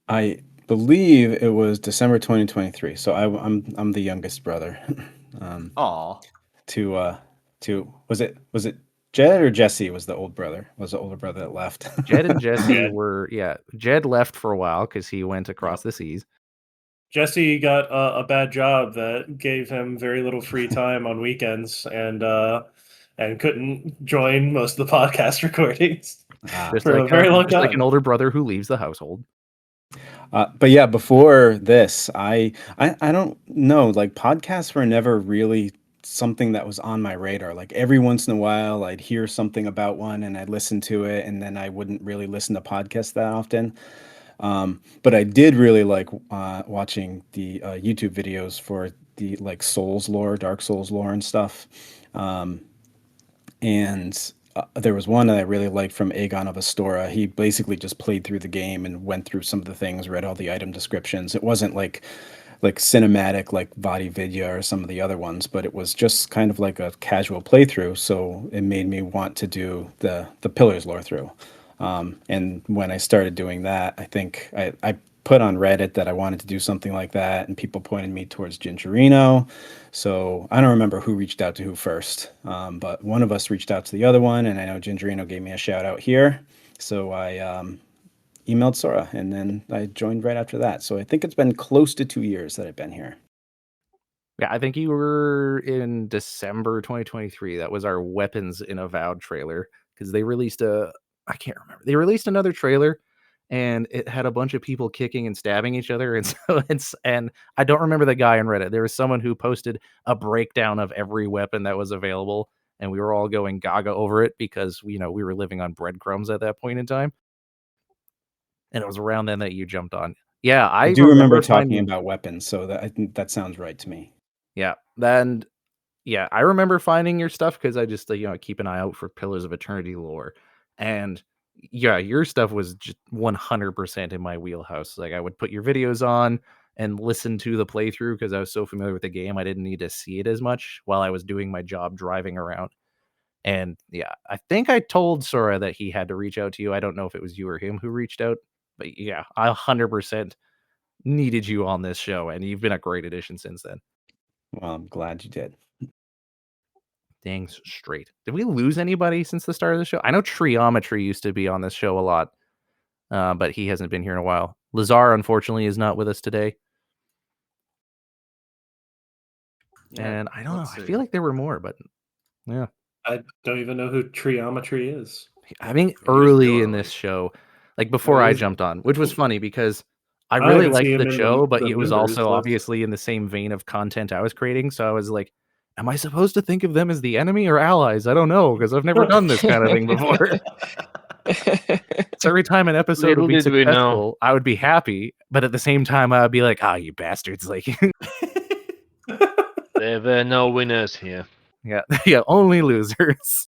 I believe it was December 2023. So I'm the youngest brother. Aw. To was it Jed or Jesse was the old brother? Was the older brother that left? Jed and Jesse Jed. were, Jed left for a while because he went across the seas. Jesse got a bad job that gave him very little free time on weekends, and couldn't join most of the podcast recordings for a very long time. Like an older brother who leaves the household. But yeah, before this, I don't know. Like podcasts were never really something that was on my radar. Like every once in a while, I'd hear something about one and I'd listen to it, and then I wouldn't really listen to podcasts that often. But I did really like watching the YouTube videos for the like Souls lore, Dark Souls lore and stuff. And there was one that I really liked from Aegon of Astora. He basically just played through the game and went through some of the things, read all the item descriptions. It wasn't like cinematic like Vadi Vidya or some of the other ones, but it was just kind of like a casual playthrough. So it made me want to do the Pillars lore through. And when I started doing that, I think I put on Reddit that I wanted to do something like that, and people pointed me towards Gingerino. So I don't remember who reached out to who first, but one of us reached out to the other one, and I know Gingerino gave me a shout out here. So I emailed Tsora, and then I joined right after that. So I think it's been close to 2 years that I've been here. Yeah, I think you were in December 2023. That was our Weapons in Avowed trailer, because they released I can't remember. They released another trailer, and it had a bunch of people kicking and stabbing each other, and so and I don't remember the guy on Reddit. There was someone who posted a breakdown of every weapon that was available, and we were all going gaga over it because we were living on breadcrumbs at that point in time. And it was around then that you jumped on. Yeah, I do remember talking about weapons, so that I think that sounds right to me. Yeah, then yeah, I remember finding your stuff because I just keep an eye out for Pillars of Eternity lore, and yeah, your stuff was just 100% in my wheelhouse. Like I would put your videos on and listen to the playthrough because I was so familiar with the game, I didn't need to see it as much while I was doing my job driving around. And yeah, I think I told Tsora that he had to reach out to you. I don't know if it was you or him who reached out, but yeah, I 100% needed you on this show, and you've been a great addition since then. Well, I'm glad you did. Dang straight. Did we lose anybody since the start of the show? I know Triometry used to be on this show a lot, but he hasn't been here in a while. Lazar, unfortunately, is not with us today. Yeah, and I don't know. I feel like there were more, but yeah. I don't even know who Triometry is. I mean, early in this show, like before I jumped on, which was funny because I really liked the show, but it was also obviously in the same vein of content I was creating. So I was like, am I supposed to think of them as the enemy or allies? I don't know, because I've never done this kind of thing before. So every time an episode would be successful, I would be happy, but at the same time, I'd be like, you bastards. Like, there were no winners here. Yeah, only losers.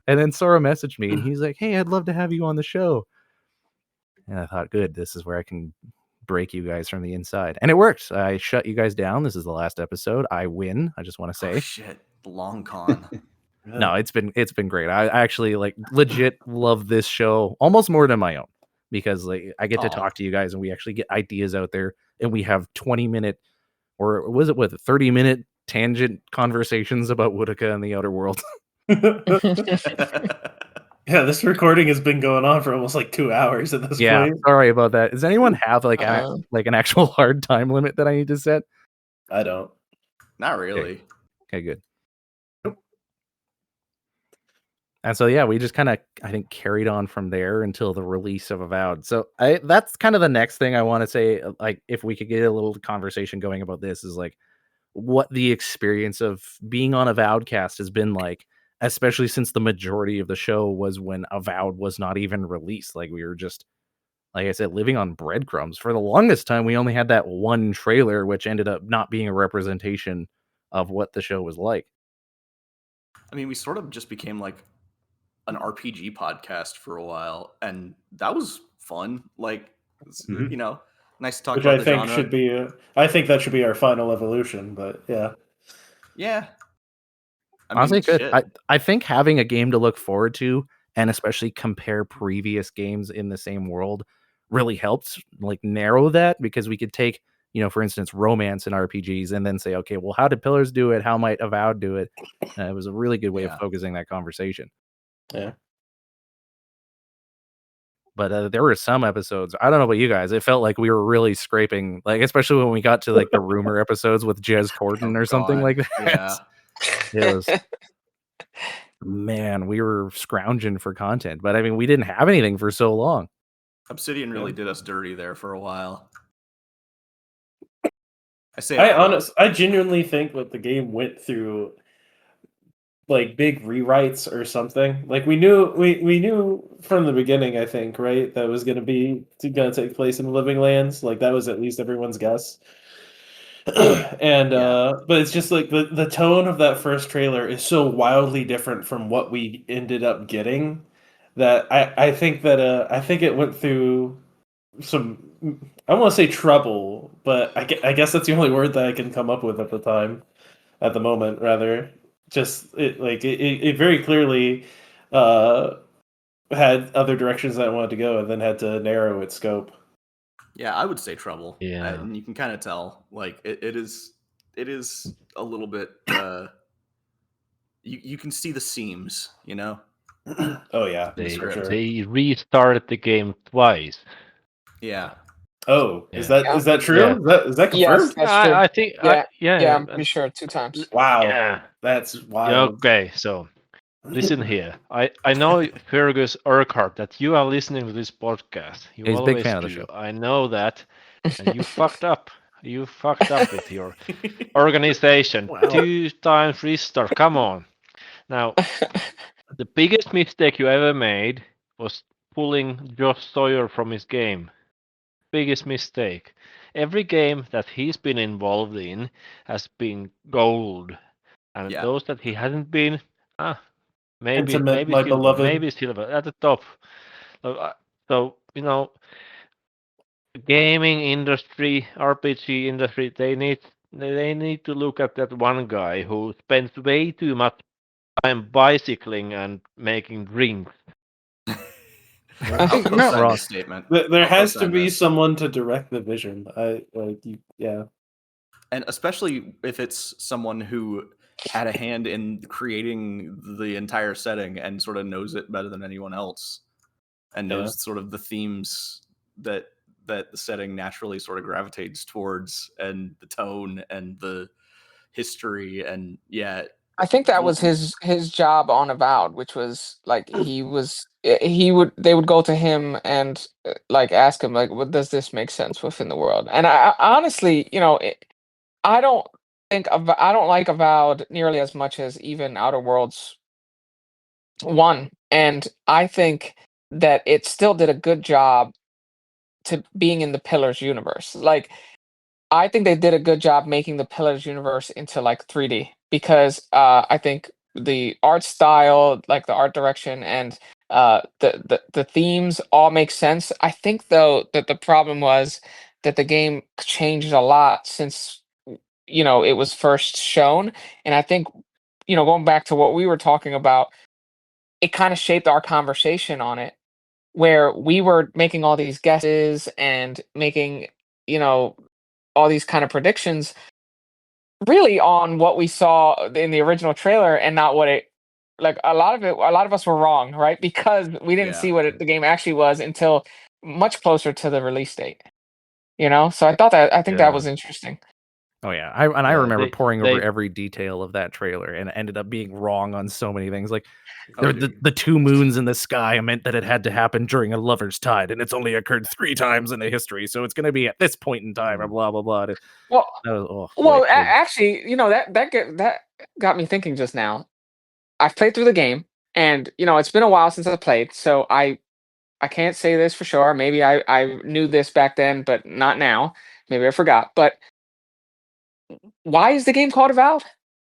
And then Tsora messaged me, and he's like, hey, I'd love to have you on the show. And I thought, good, this is where I can break you guys from the inside. And it worked. I shut you guys down. This is the last episode. I win. I just want to say. Oh, shit. Long con. No, it's been great. I actually legit love this show almost more than my own, because I get to talk to you guys and we actually get ideas out there, and we have 20-minute or was it 30-minute tangent conversations about Woodaka and the outer world. Yeah, this recording has been going on for almost 2 hours at this point. Yeah, sorry about that. Does anyone have an actual hard time limit that I need to set? I don't. Not really. Okay, good. And so yeah, we just kind of I think carried on from there until the release of Avowed. So that's kind of the next thing I want to say. Like, if we could get a little conversation going about this, is like what the experience of being on Avowedcast has been like. especially since the majority of the show was when Avowed was not even released. Like, we were just, like I said, living on breadcrumbs. For the longest time, we only had that one trailer, which ended up not being a representation of what the show was like. I mean, we sort of just became like an RPG podcast for a while, and that was fun. Like, you know, nice to talk Which about I the think genre. should be. I think that should be our final evolution. But yeah. Yeah. I Honestly, mean, good. shit. I think having a game to look forward to, and especially compare previous games in the same world, really helped like narrow that, because we could take, for instance, romance in RPGs and then say, okay, well, how did Pillars do it? How might Avowed do it? It was a really good way of focusing that conversation. Yeah. But there were some episodes, I don't know about you guys, it felt like we were really scraping, like, especially when we got to like the rumor episodes with Jez Corden or something like that. Yeah. It was, man, we were scrounging for content, but I mean, we didn't have anything for so long. Obsidian really did us dirty there for a while. I genuinely think that the game went through like big rewrites or something. Like we knew from the beginning, I think, right, that was going to take place in the Living Lands. Like that was at least everyone's guess. And but it's just like the tone of that first trailer is so wildly different from what we ended up getting that I think it went through some, I don't want to say trouble, but I guess that's the only word that I can come up with at the moment, rather. Just it very clearly had other directions that it wanted to go, and then had to narrow its scope. Yeah, I would say trouble. Yeah. And you can kind of tell, like it is a little bit. You can see the seams, you know. Oh yeah, They for sure. they restarted the game twice. Yeah. Oh, Yeah. is that true? Yeah. Is that confirmed? Yes, that's true. I think Yeah, I'm pretty sure 2 times. Wow. Yeah. That's Yeah, wild. okay, so listen here. I know, Fergus Urquhart, that you are listening to this podcast. You He's a big always fan of the do. show. I know that. And you fucked up. You fucked up with your organization. 2 times restart. Come on. Now, the biggest mistake you ever made was pulling Josh Sawyer from his game. Biggest mistake. Every game that he's been involved in has been gold. And Yeah. those that he hasn't been, maybe Intimate, my silver, beloved. maybe silver at the top. So gaming industry, RPG industry, they need to look at that one guy who spends way too much time bicycling and making drinks. I'll co-sign this statement. There I'll has to co-sign be this. someone to direct the vision. Yeah. And especially if it's someone who had a hand in creating the entire setting and sort of knows it better than anyone else, and knows sort of the themes that the setting naturally sort of gravitates towards, and the tone and the history, and I think that was his job on Avowed, which was like they would go to him and like ask him like, what does this make sense within the world? And I honestly, I don't like Avowed nearly as much as even Outer Worlds 1, and I think that it still did a good job to being in the Pillars universe. Like, I think they did a good job making the Pillars universe into like 3D, because I think the art style, like the art direction, and the themes all make sense. I think though that the problem was that the game changed a lot since it was first shown, and I think going back to what we were talking about, it kind of shaped our conversation on it, where we were making all these guesses and making all these kind of predictions really on what we saw in the original trailer, and not what it like. A lot of us were wrong, right? Because we didn't see what the game actually was until much closer to the release date. So I think that was interesting. Oh yeah, I remember they- poring over they- every detail of that trailer and ended up being wrong on so many things. Like Oh, the 2 moons in the sky meant that it had to happen during a lover's tide, and it's only occurred 3 times in the history, so it's going to be at this point in time, and blah blah blah. Well, actually, that got me thinking just now. I've played through the game, and it's been a while since I played, so I can't say this for sure. Maybe I knew this back then, but not now. Maybe I forgot. But why is the game called Avowed?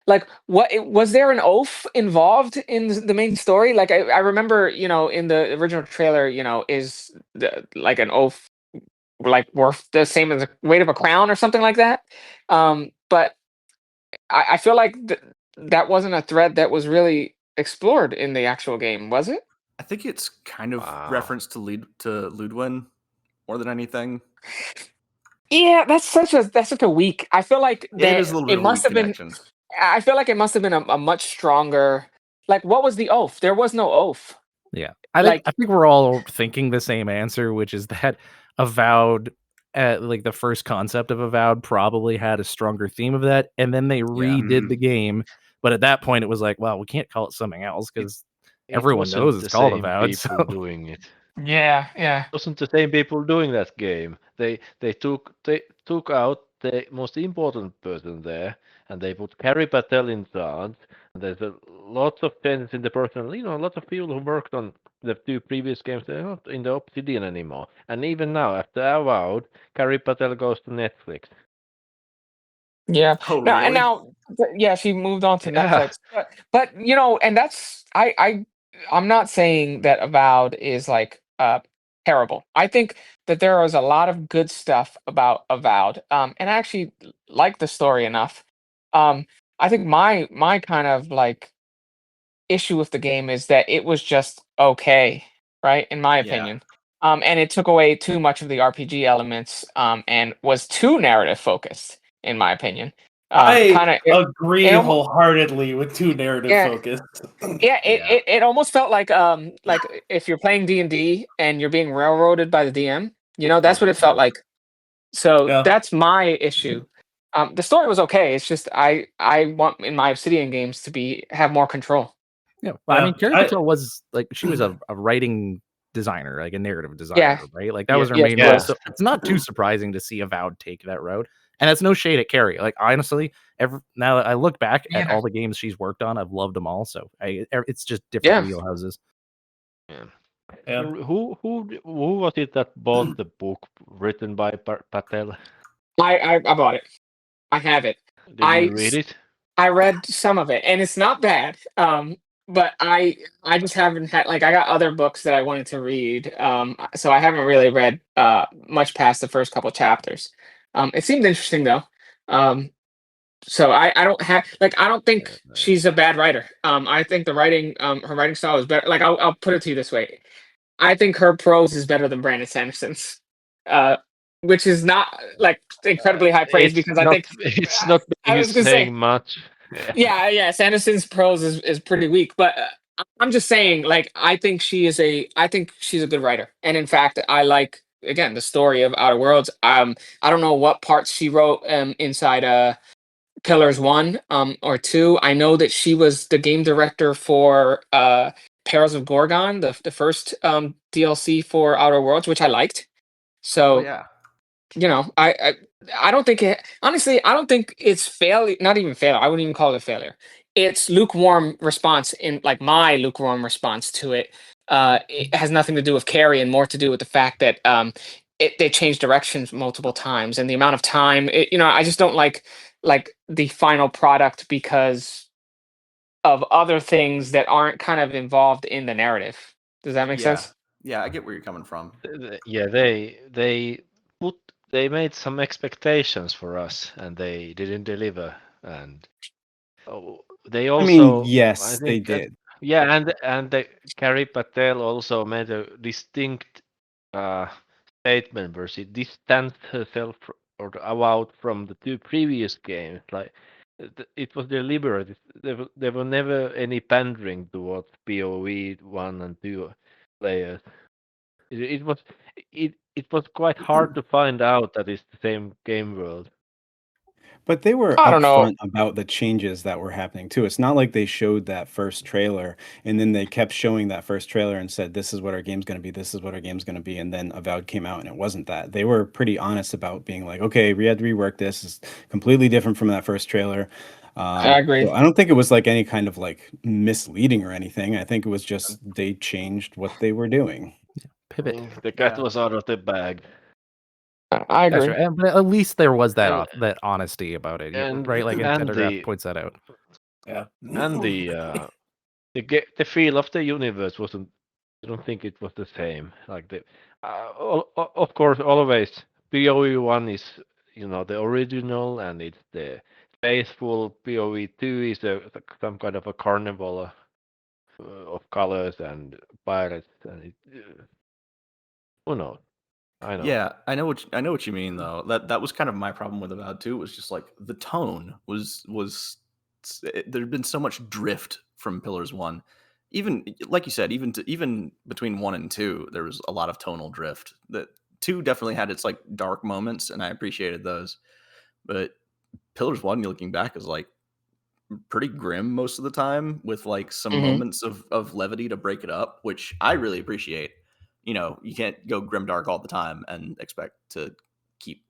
Like, was there an oath involved in the main story? Like, I remember, in the original trailer, is like an oath like worth the same as the weight of a crown or something like that. But I feel like that wasn't a thread that was really explored in the actual game, was it? I think it's kind of Wow. reference to Ludwin more than anything. Yeah, that's such a weak. I feel like It is a little bit it of a must weak have been. connection. I feel like it must have been a much stronger. Like, what was the oath? There was no oath. Yeah, Like- I think we're all thinking the same answer, which is that Avowed, like the first concept of Avowed, probably had a stronger theme of that, and then they redid the game. But at that point, it was like, well, we can't call it something else because It everyone wasn't knows it's the called same Avowed. people So doing it. Yeah, yeah. It wasn't the same people doing that game. They took out the most important person there, and they put Carrie Patel in charge. And there's lots of changes in the personnel. Lots of people who worked on the two previous games, they're not in the Obsidian anymore. And even now, after Avowed, Carrie Patel goes to Netflix. Yeah. Oh, Now and really? now, yeah, she moved on to Yeah. Netflix. But and that's I'm not saying that Avowed is like terrible. I think that there was a lot of good stuff about Avowed. And I actually like the story enough. I think my kind of like issue with the game is that it was just okay, right? In my Yeah. opinion. And it took away too much of the RPG elements, and was too narrative focused, in my opinion. I It agree almo- wholeheartedly with too narrative Yeah. focused. yeah, it almost felt like if you're playing D&D and you're being railroaded by the DM, that's what it felt like. So Yeah. that's my issue. The story was okay. It's just I want in my Obsidian games to have more control. yeah, well, I Yeah, mean, Carrie Patel was like she was a writing designer, like a narrative designer, right? Like that was her Yes, main she role. was. So it's not too surprising to see Avowed take that road. And that's no shade at Carrie. Like honestly, now that I look back at Yeah. all the games she's worked on, I've loved them all. So it's just different Yeah. wheelhouses. Yeah. Yeah. Who was it that bought the book written by Patel? I bought it. I have it. Did I you read it? I read some of it, and it's not bad. But I just haven't had I got other books that I wanted to read. So I haven't really read much past the first couple chapters. It seemed interesting though. So I don't have I don't think Yeah, nice. she's a bad writer. I think her writing style is better. I'll put it to you this way. I think her prose is better than Brandon Sanderson's. Which is not incredibly high praise because I think it's not I was gonna saying say much. yeah. Sanderson's prose is pretty weak, but I'm just saying I think she's a good writer, and in fact I like again the story of Outer Worlds. I don't know what parts she wrote inside Pillars 1 or 2. I know that she was the game director for Perils of Gorgon, the first DLC for Outer Worlds, which I liked. So Oh, yeah. I don't think honestly, I don't think it's failure, not even failure. I wouldn't even call it a failure. It's lukewarm response in my lukewarm response to it. It has nothing to do with Carrie and more to do with the fact that they changed directions multiple times and the amount of time. I just don't like the final product because of other things that aren't kind of involved in the narrative. Does that make sense? Yeah, I get where you're coming from. Yeah, they made some expectations for us, and they didn't deliver. And they also, I mean, yes, I they think, did. yeah, and Carrie Patel also made a distinct statement where she distanced herself or Avowed from the two previous games. Like it was deliberate. There were never any pandering towards POE 1 and 2 players. It was it was quite hard to find out that it's the same game world. But they were I don't know. upfront about the changes that were happening too. It's not like they showed that first trailer and then they kept showing that first trailer and said, "This is what our game's going to be. This is what our game's going to be." And then Avowed came out and it wasn't that. They were pretty honest about being like, "Okay, we had to rework this. It's completely different from that first trailer." I agree. So I don't think it was like any kind of like misleading or anything. I think it was just they changed what they were doing. Pivot. The cat was out of the bag. I That's agree. right. But at least there was that And- that honesty about it, and- right? Like, and and Telegraph the- points that out. Yeah. And the feel of the universe wasn't. I don't think it was the same. Like of course, always POE 1 is the original, and it's the faithful. POE 2 is some kind of a carnival of colors and pirates, and who knows? I know. Yeah, I know what you mean though. That was kind of my problem with Avowed 2 was just like the tone there'd been so much drift from Pillars 1. Even like you said, even between 1 and 2, there was a lot of tonal drift. That 2 definitely had its like dark moments, and I appreciated those. But Pillars 1, looking back, is like pretty grim most of the time, with like some Mhm. moments of levity to break it up, which I really appreciate. You can't go grimdark all the time and expect to keep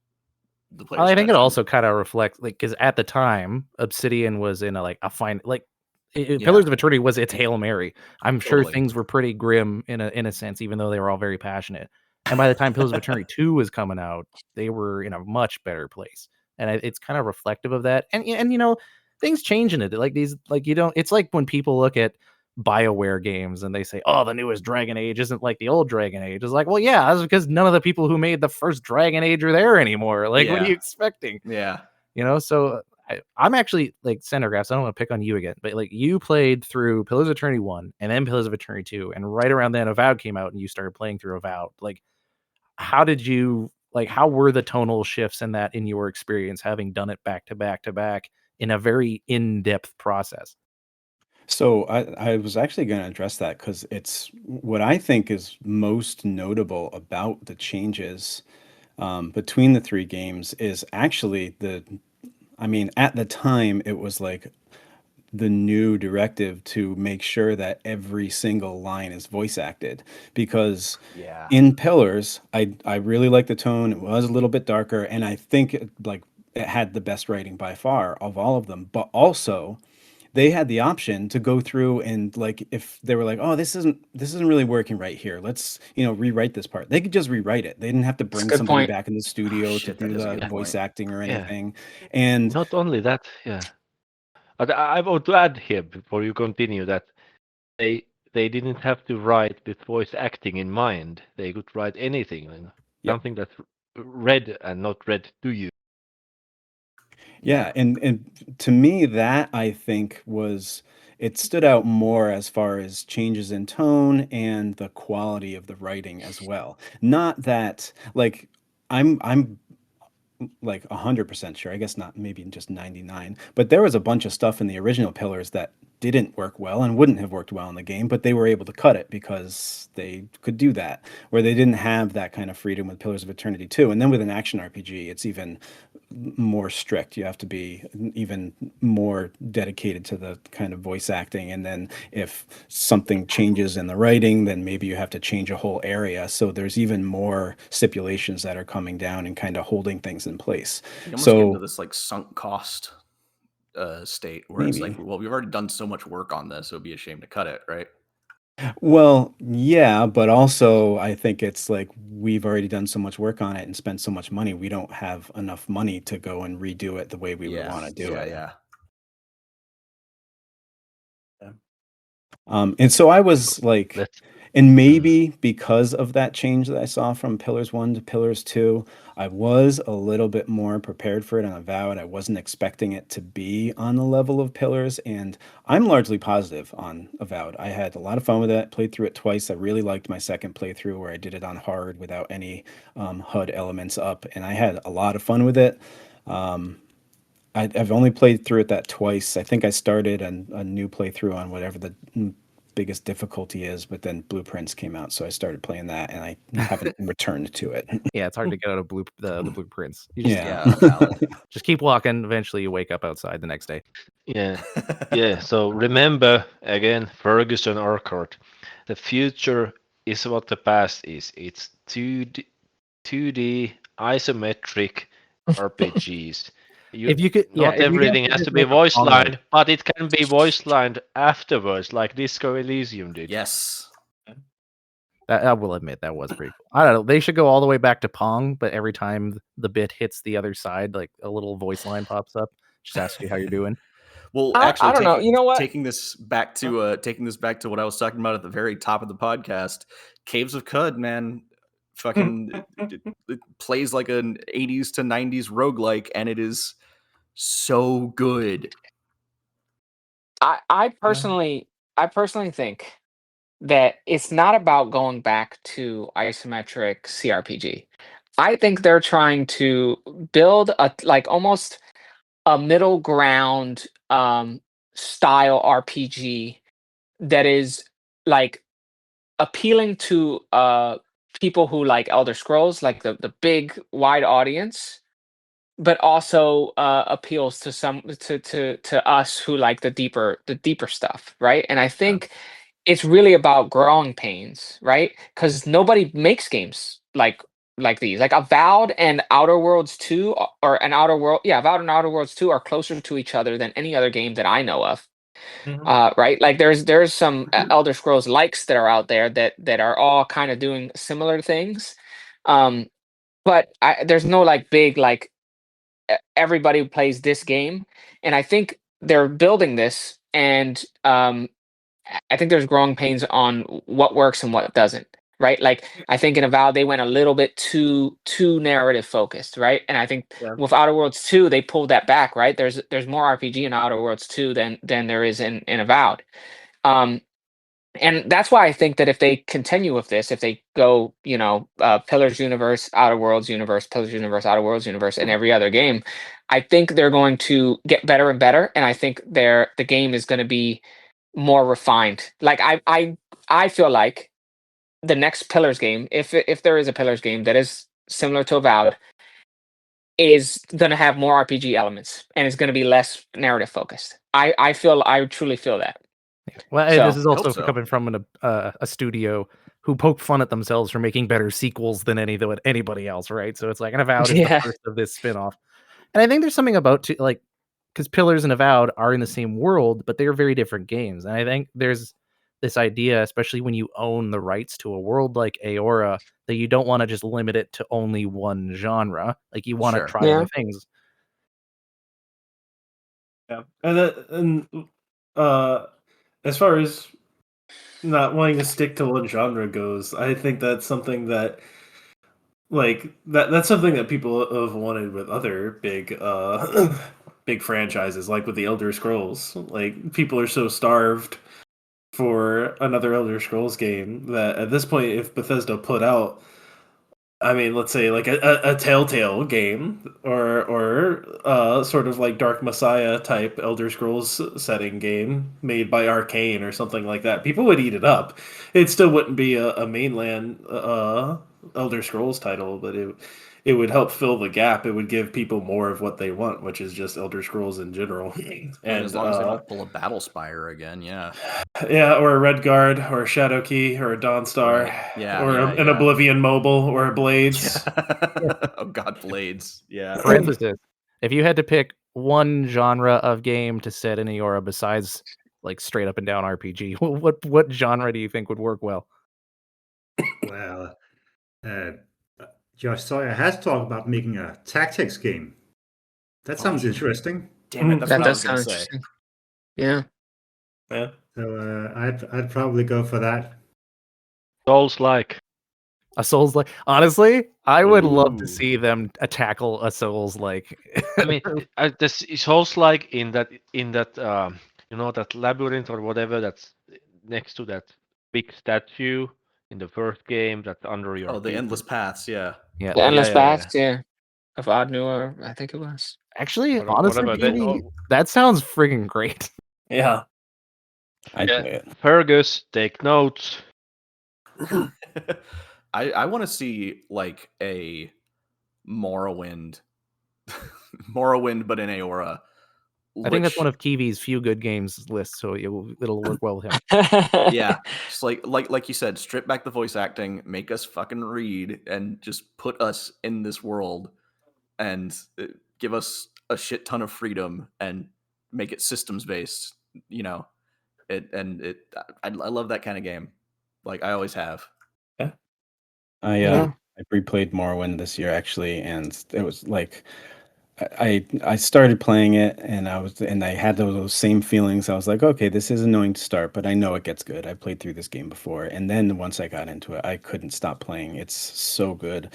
the players. I think it attention. also kind of reflects, like, because at the time, Obsidian was in a fine, like, Yeah. Pillars of Eternity was its Hail Mary. I'm sure Totally. things were pretty grim in a sense, even though they were all very passionate. And by the time Pillars of Eternity 2 was coming out, they were in a much better place. And it's kind of reflective of that. And things change in it. Like these, like it's like when people look at BioWare games and they say, "Oh, the newest Dragon Age isn't like the old Dragon Age." It's like, well, yeah, that's because none of the people who made the first Dragon Age are there anymore. Like, what are Yeah. you expecting? Yeah. So I'm actually like Centergraphs. I don't want to pick on you again, but like you played through Pillars of Eternity 1 and then Pillars of Eternity 2, and right around then Avowed came out and you started playing through Avowed. Like, how were the tonal shifts in that in your experience, having done it back to back to back in a very in-depth process? So I was actually going to address that because it's what I think is most notable about the changes between the three games is actually at the time it was like the new directive to make sure that every single line is voice acted because Yeah. in Pillars, I really like the tone. It was a little bit darker, and I think it had the best writing by far of all of them. But also, they had the option to go through and like if they were like, oh, this isn't really working right here. Let's rewrite this part. They could just rewrite it. They didn't have to That's a bring good somebody point. back in the studio to shit, that do is a the good voice point. acting or Yeah. anything. And Not only that, yeah. But I want to add here before you continue that they didn't have to write with voice acting in mind. They could write anything, Yep. something that's read and not read to you. Yeah, and to me that I think it stood out more as far as changes in tone and the quality of the writing as well. Not that like I'm like 100% sure, I guess not, maybe just 99, but there was a bunch of stuff in the original Pillars that didn't work well and wouldn't have worked well in the game, but they were able to cut it because they could do that, where they didn't have that kind of freedom with Pillars of Eternity 2. And then with an action RPG, it's even more strict. You have to be even more dedicated to the kind of voice acting. And then if something changes in the writing, then maybe you have to change a whole area. So there's even more stipulations that are coming down and kind of holding things in place. You almost So get into this like sunk cost state where it's maybe. like, well, we've already done so much work on this, it would be a shame to cut it, right? Well, yeah, but also I think it's like we've already done so much work on it and spent so much money. We don't have enough money to go and redo it the way we would want to do it. Yeah. And so I was like, Let's and maybe because of that change that I saw from Pillars 1 to Pillars 2, I was a little bit more prepared for it on Avowed. I wasn't expecting it to be on the level of Pillars, and I'm largely positive on Avowed. I had a lot of fun with it, played through it twice. I really liked my second playthrough where I did it on hard without any HUD elements up, and I had a lot of fun with it. I've only played through it that twice. I think I started a new playthrough on whatever the biggest difficulty is, but then Blueprints came out, so I started playing that, and I haven't returned to it. Yeah, it's hard to get out of the blueprints. You just, Yeah. just keep walking. Eventually, you wake up outside the next day. yeah. So remember again, Ferguson Urquhart. The future is what the past is. It's 2D isometric RPGs. If you could, not if you guys everything could has just to be make a voice Pong lined, but it can be voice lined afterwards, like Disco Elysium did. Yes. I will admit that was pretty cool. I don't know. They should go all the way back to Pong, but every time the bit hits the other side, like a little voice line pops up, just asks you how you're doing. Well, I actually, don't know. You know what? taking this back to what I was talking about at the very top of the podcast, Caves of Cud, man, fucking it plays like an 80s to 90s roguelike, and it is so good. I personally think that it's not about going back to isometric CRPG. I think they're trying to build a like almost a middle ground style RPG that is like appealing to people who like Elder Scrolls, like the big wide audience, but also appeals to to us who like the deeper stuff, right? And I think it's really about growing pains, right? Because nobody makes games like these. Like Avowed and Outer Worlds 2 or an Outer World, yeah, Avowed and Outer Worlds 2 are closer to each other than any other game that I know of. Right? Like there's some Elder Scrolls likes that are out there that are all kind of doing similar things. Um, but there's no like big like everybody plays this game, and I think they're building this, and I think there's growing pains on what works and what doesn't. Right, like I think in Avowed they went a little bit too narrative focused, right? And I think with Outer Worlds 2 they pulled that back, right? There's more RPG in Outer Worlds 2 than there is in Avowed. And that's why I think that if they continue with this, if they go, Pillars universe, Outer Worlds universe, Pillars universe, Outer Worlds universe, and every other game, I think they're going to get better and better, and I think the game is going to be more refined. Like I feel like the next Pillars game, if there is a Pillars game that is similar to Avowed, is going to have more RPG elements and it's going to be less narrative focused. I truly feel that. Well, So- this is I hope also so. coming from a studio who poke fun at themselves for making better sequels than anybody else, right? So it's like, an Avowed is the Yeah. first of this spinoff. And I think there's something about like, because Pillars and Avowed are in the same world, but they are very different games. And I think there's this idea, especially when you own the rights to a world like Aora, that you don't want to just limit it to only one genre. Like you want to Sure. try Yeah. other things. Yeah, and as far as not wanting to stick to one genre goes, I think that's something that that's something that people have wanted with other big big franchises, like with the Elder Scrolls. Like people are so starved for another Elder Scrolls game that at this point, if Bethesda put out, I mean, let's say like a Telltale game or sort of like Dark Messiah type Elder Scrolls setting game made by Arcane or something like that, people would eat it up. It still wouldn't be a mainland Elder Scrolls title, but it would help fill the gap. It would give people more of what they want, which is just Elder Scrolls in general. And as long as they don't pull a Battle Spire again, yeah. Yeah, or a Redguard, or a Shadowkey, or a Dawnstar, Right. Yeah, or yeah, an yeah. Oblivion Mobile, or a Blades. Oh God, Blades. Yeah. Parenthesis. If you had to pick one genre of game to set in Aora besides like straight up and down RPG, what genre do you think would work well? Well, Josh Sawyer has talked about making a tactics game. That sounds interesting. Damn it, that's That what I does was gonna sound say. interesting. Yeah. Yeah. So I'd probably go for that. Souls like. A Souls like, honestly, I would love to Ooh. see them tackle a Souls like. I mean, this is Souls like in that that labyrinth or whatever that's next to that big statue in the first game that's under your Oh, the feet. endless paths, yeah. Yeah, The Endless yeah. Paths, yeah. Of Odd Newer, I think it was. actually, What honestly, about that? Davey, that sounds friggin' great. Yeah. I'd Yeah. play it. Fergus, take notes. I want to see like a Morrowind, Morrowind, but in Aora. I think that's one of Kiwi's few good games list, so it'll work well with him. Yeah, just like you said, strip back the voice acting, make us fucking read, and just put us in this world, and give us a shit ton of freedom and make it systems based. I love that kind of game. Like I always have. I replayed Morrowind this year actually, and it was like I started playing it and I had those same feelings. I was like, okay, this is annoying to start, but I know it gets good. I played through this game before, and then once I got into it, I couldn't stop playing. It's so good.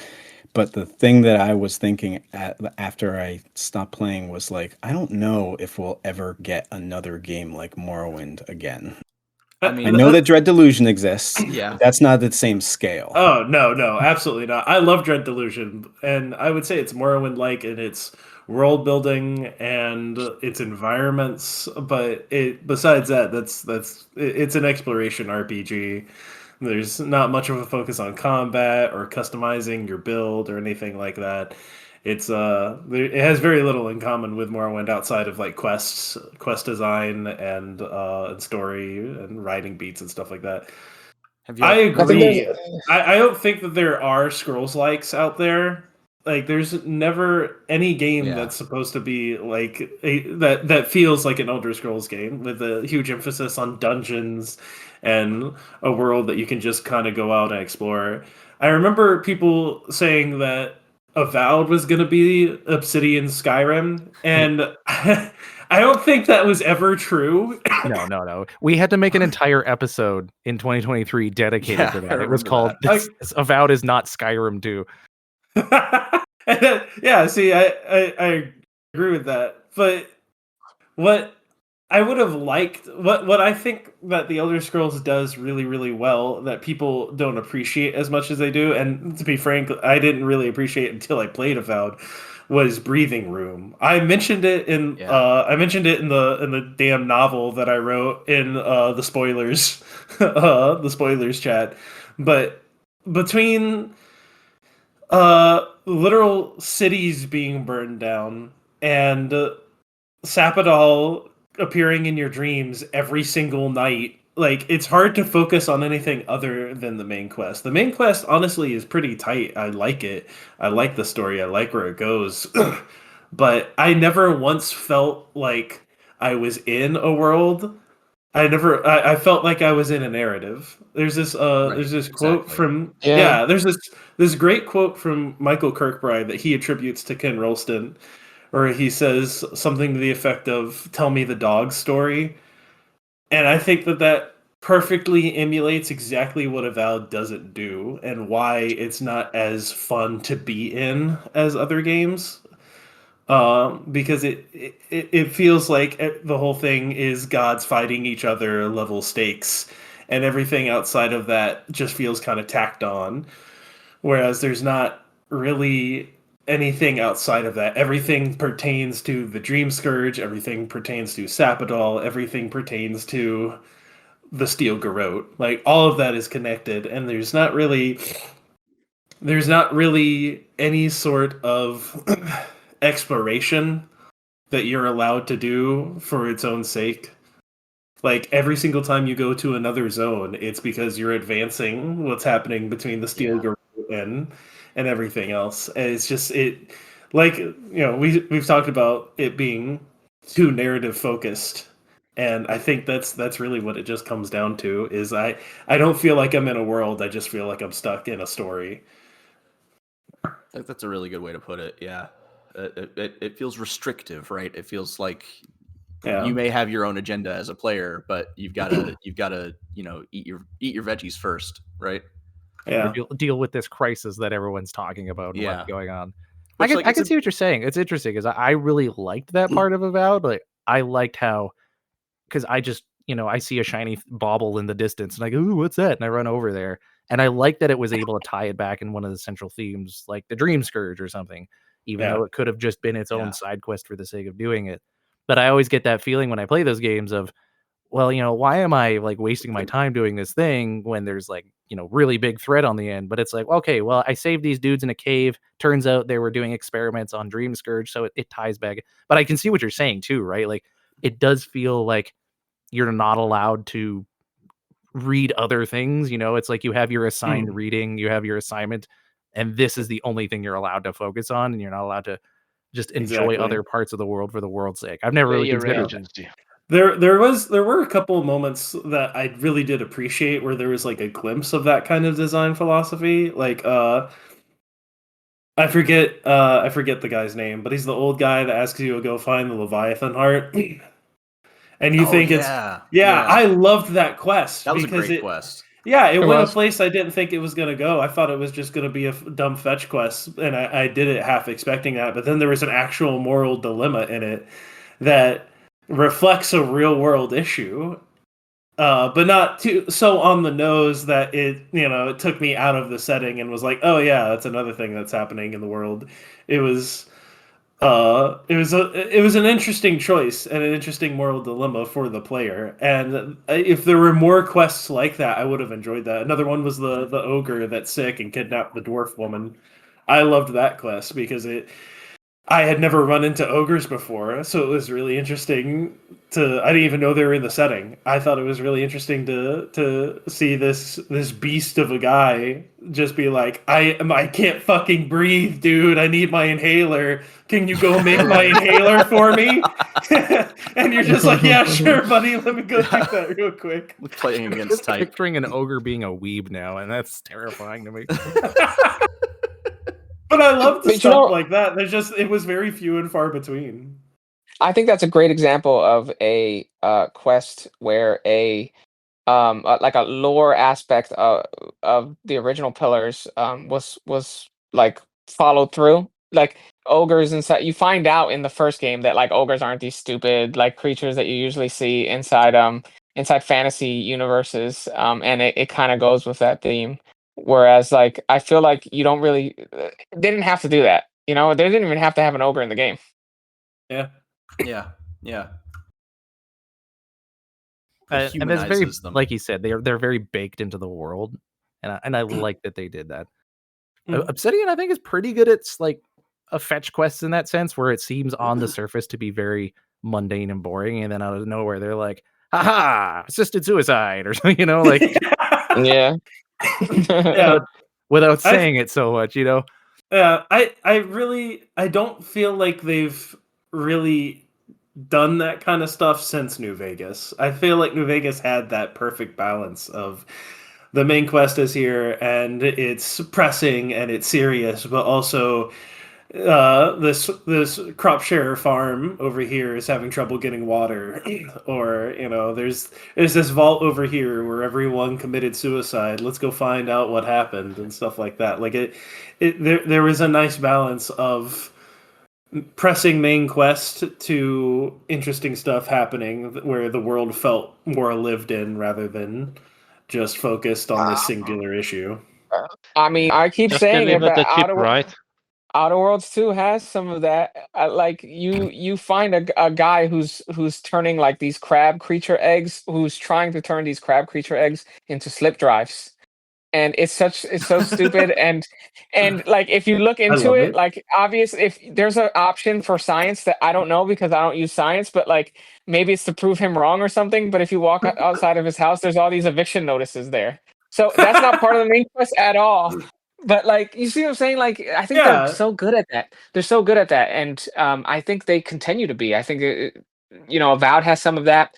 But the thing that I was thinking after I stopped playing was like, I don't know if we'll ever get another game like Morrowind again. I mean, I know that Dread Delusion exists, Yeah. but that's not the same scale. Oh, no, absolutely not. I love Dread Delusion, and I would say it's Morrowind-like in its world building and its environments, but besides that, it's an exploration RPG. There's not much of a focus on combat or customizing your build or anything like that. It has very little in common with Morrowind outside of like quests, quest design, and story and writing beats and stuff like that. I agree. I don't think that there are Scrolls likes out there. Like, there's never any game that's supposed to be like that feels like an Elder Scrolls game with a huge emphasis on dungeons and a world that you can just kind of go out and explore. I remember people saying that Avowed was going to be Obsidian Skyrim, and I don't think that was ever true. No. We had to make an entire episode in 2023 dedicated to that. It was called Avowed is not Skyrim 2. Yeah, see, I agree with that. But what I would have liked, what I think that the Elder Scrolls does really, really well that people don't appreciate as much as they do, and to be frank, I didn't really appreciate it until I played Avowed, was breathing room. I mentioned it in the damn novel that I wrote in the spoilers the spoilers chat. But between literal cities being burned down and Sapadal appearing in your dreams every single night, like, it's hard to focus on anything other than the main quest. The main quest honestly is pretty tight. I like it. I like the story. I like where it goes. But I never once felt like I was in a world. I felt like I was in a narrative. There's this quote from there's this great quote from Michael Kirkbride that he attributes to Ken Rolston, where he says something to the effect of "Tell me the dog story," and I think that perfectly emulates exactly what Avowed doesn't do, and why it's not as fun to be in as other games. Because it feels like the whole thing is gods fighting each other, level stakes, and everything outside of that just feels kind of tacked on. Whereas there's not really anything outside of that. Everything pertains to the Dream Scourge, everything pertains to Sapadal, everything pertains to the Steel Garrote. Like, all of that is connected, and there's not really any sort of exploration that you're allowed to do for its own sake. Like, every single time you go to another zone, it's because you're advancing what's happening between the Steel Garrote and everything else. And it's just we've talked about it being too narrative focused. And I think that's really what it just comes down to, is I don't feel like I'm in a world, I just feel like I'm stuck in a story. I think that's a really good way to put it. Yeah, it feels restrictive, right? It feels like you may have your own agenda as a player, but you've got to eat your veggies first, right? Yeah, deal with this crisis that everyone's talking about and what's going on. Which, I can see what you're saying. It's interesting because I really liked that part of Avowed. Like, I liked how, because I just, I see a shiny bauble in the distance and I go, ooh, what's that? And I run over there. And I like that it was able to tie it back in one of the central themes, like the Dream Scourge or something, even though it could have just been its own side quest for the sake of doing it. But I always get that feeling when I play those games of, well, why am I like wasting my time doing this thing when there's like, really big threat on the end? But it's like, okay, well, I saved these dudes in a cave. Turns out they were doing experiments on Dream Scourge, so it ties back. But I can see what you're saying too, right? Like, it does feel like you're not allowed to read other things. It's like you have your assigned reading, you have your assignment, and this is the only thing you're allowed to focus on, and you're not allowed to just enjoy Exactly. other parts of the world for the world's sake. I've never really Player considered that. agency. There were a couple of moments that I really did appreciate where there was like a glimpse of that kind of design philosophy. Like I forget the guy's name, but he's the old guy that asks you to go find the Leviathan heart. And you think it's I loved that quest. That was a because great quest. Yeah, it went a was. place I didn't think it was going to go. I thought it was just going to be a dumb fetch quest, and I did it half expecting that. But then there was an actual moral dilemma in it that reflects a real world issue, but not too so on the nose that it took me out of the setting and was like, oh yeah, that's another thing that's happening in the world. It was it was an interesting choice and an interesting moral dilemma for the player. And if there were more quests like that, I would have enjoyed that. Another one was the ogre that's sick and kidnapped the dwarf woman. I loved that quest because I had never run into ogres before, so it was really interesting I didn't even know they were in the setting. I thought it was really interesting to see this beast of a guy just be like, I can't fucking breathe, dude. I need my inhaler. Can you go make my inhaler for me? And you're just like, yeah, sure, buddy. Let me go do that real quick. Playing against type. Picturing an ogre being a weeb now, and that's terrifying to me. But I love the But stuff like that. It was very few and far between. I think that's a great example of a quest where like a lore aspect of the original pillars was like followed through. Like ogres inside, you find out in the first game that like ogres aren't these stupid like creatures that you usually see inside fantasy universes, and it kind of goes with that theme. Whereas like I feel like you don't really they didn't have to do that. They didn't even have to have an ogre in the game. Yeah. Yeah. And that's very, humanizes them. like you said, they're very baked into the world, and I like that they did that. Obsidian, I think, is pretty good at like a fetch quest in that sense, where it seems on the surface to be very mundane and boring, and then out of nowhere they're like, "Haha, assisted suicide," or something, like Yeah. Yeah. without saying it so much, Yeah, I don't feel like they've really done that kind of stuff since New Vegas. I feel like New Vegas had that perfect balance of the main quest is here and it's pressing and it's serious, but also this crop share farm over here is having trouble getting water, or there's this vault over here where everyone committed suicide. Let's go find out what happened and stuff like that. Like there was a nice balance of pressing main quest to interesting stuff happening where the world felt more lived in rather than just focused on this singular issue. I mean, I keep Just saying it, deliver but the chip, right? Outer Worlds 2 has some of that. Like you find a guy who's turning like these crab creature eggs, who's trying to turn these crab creature eggs into slip drives. And it's so stupid and like if you look into it, like obvious if there's an option for science that I don't know because I don't use science, but like maybe it's to prove him wrong or something. But if you walk outside of his house, there's all these eviction notices there. So that's not part of the main quest at all. But like you see what I'm saying? Like I think they're so good at that. They're so good at that, and I think they continue to be. I think Avowed has some of that.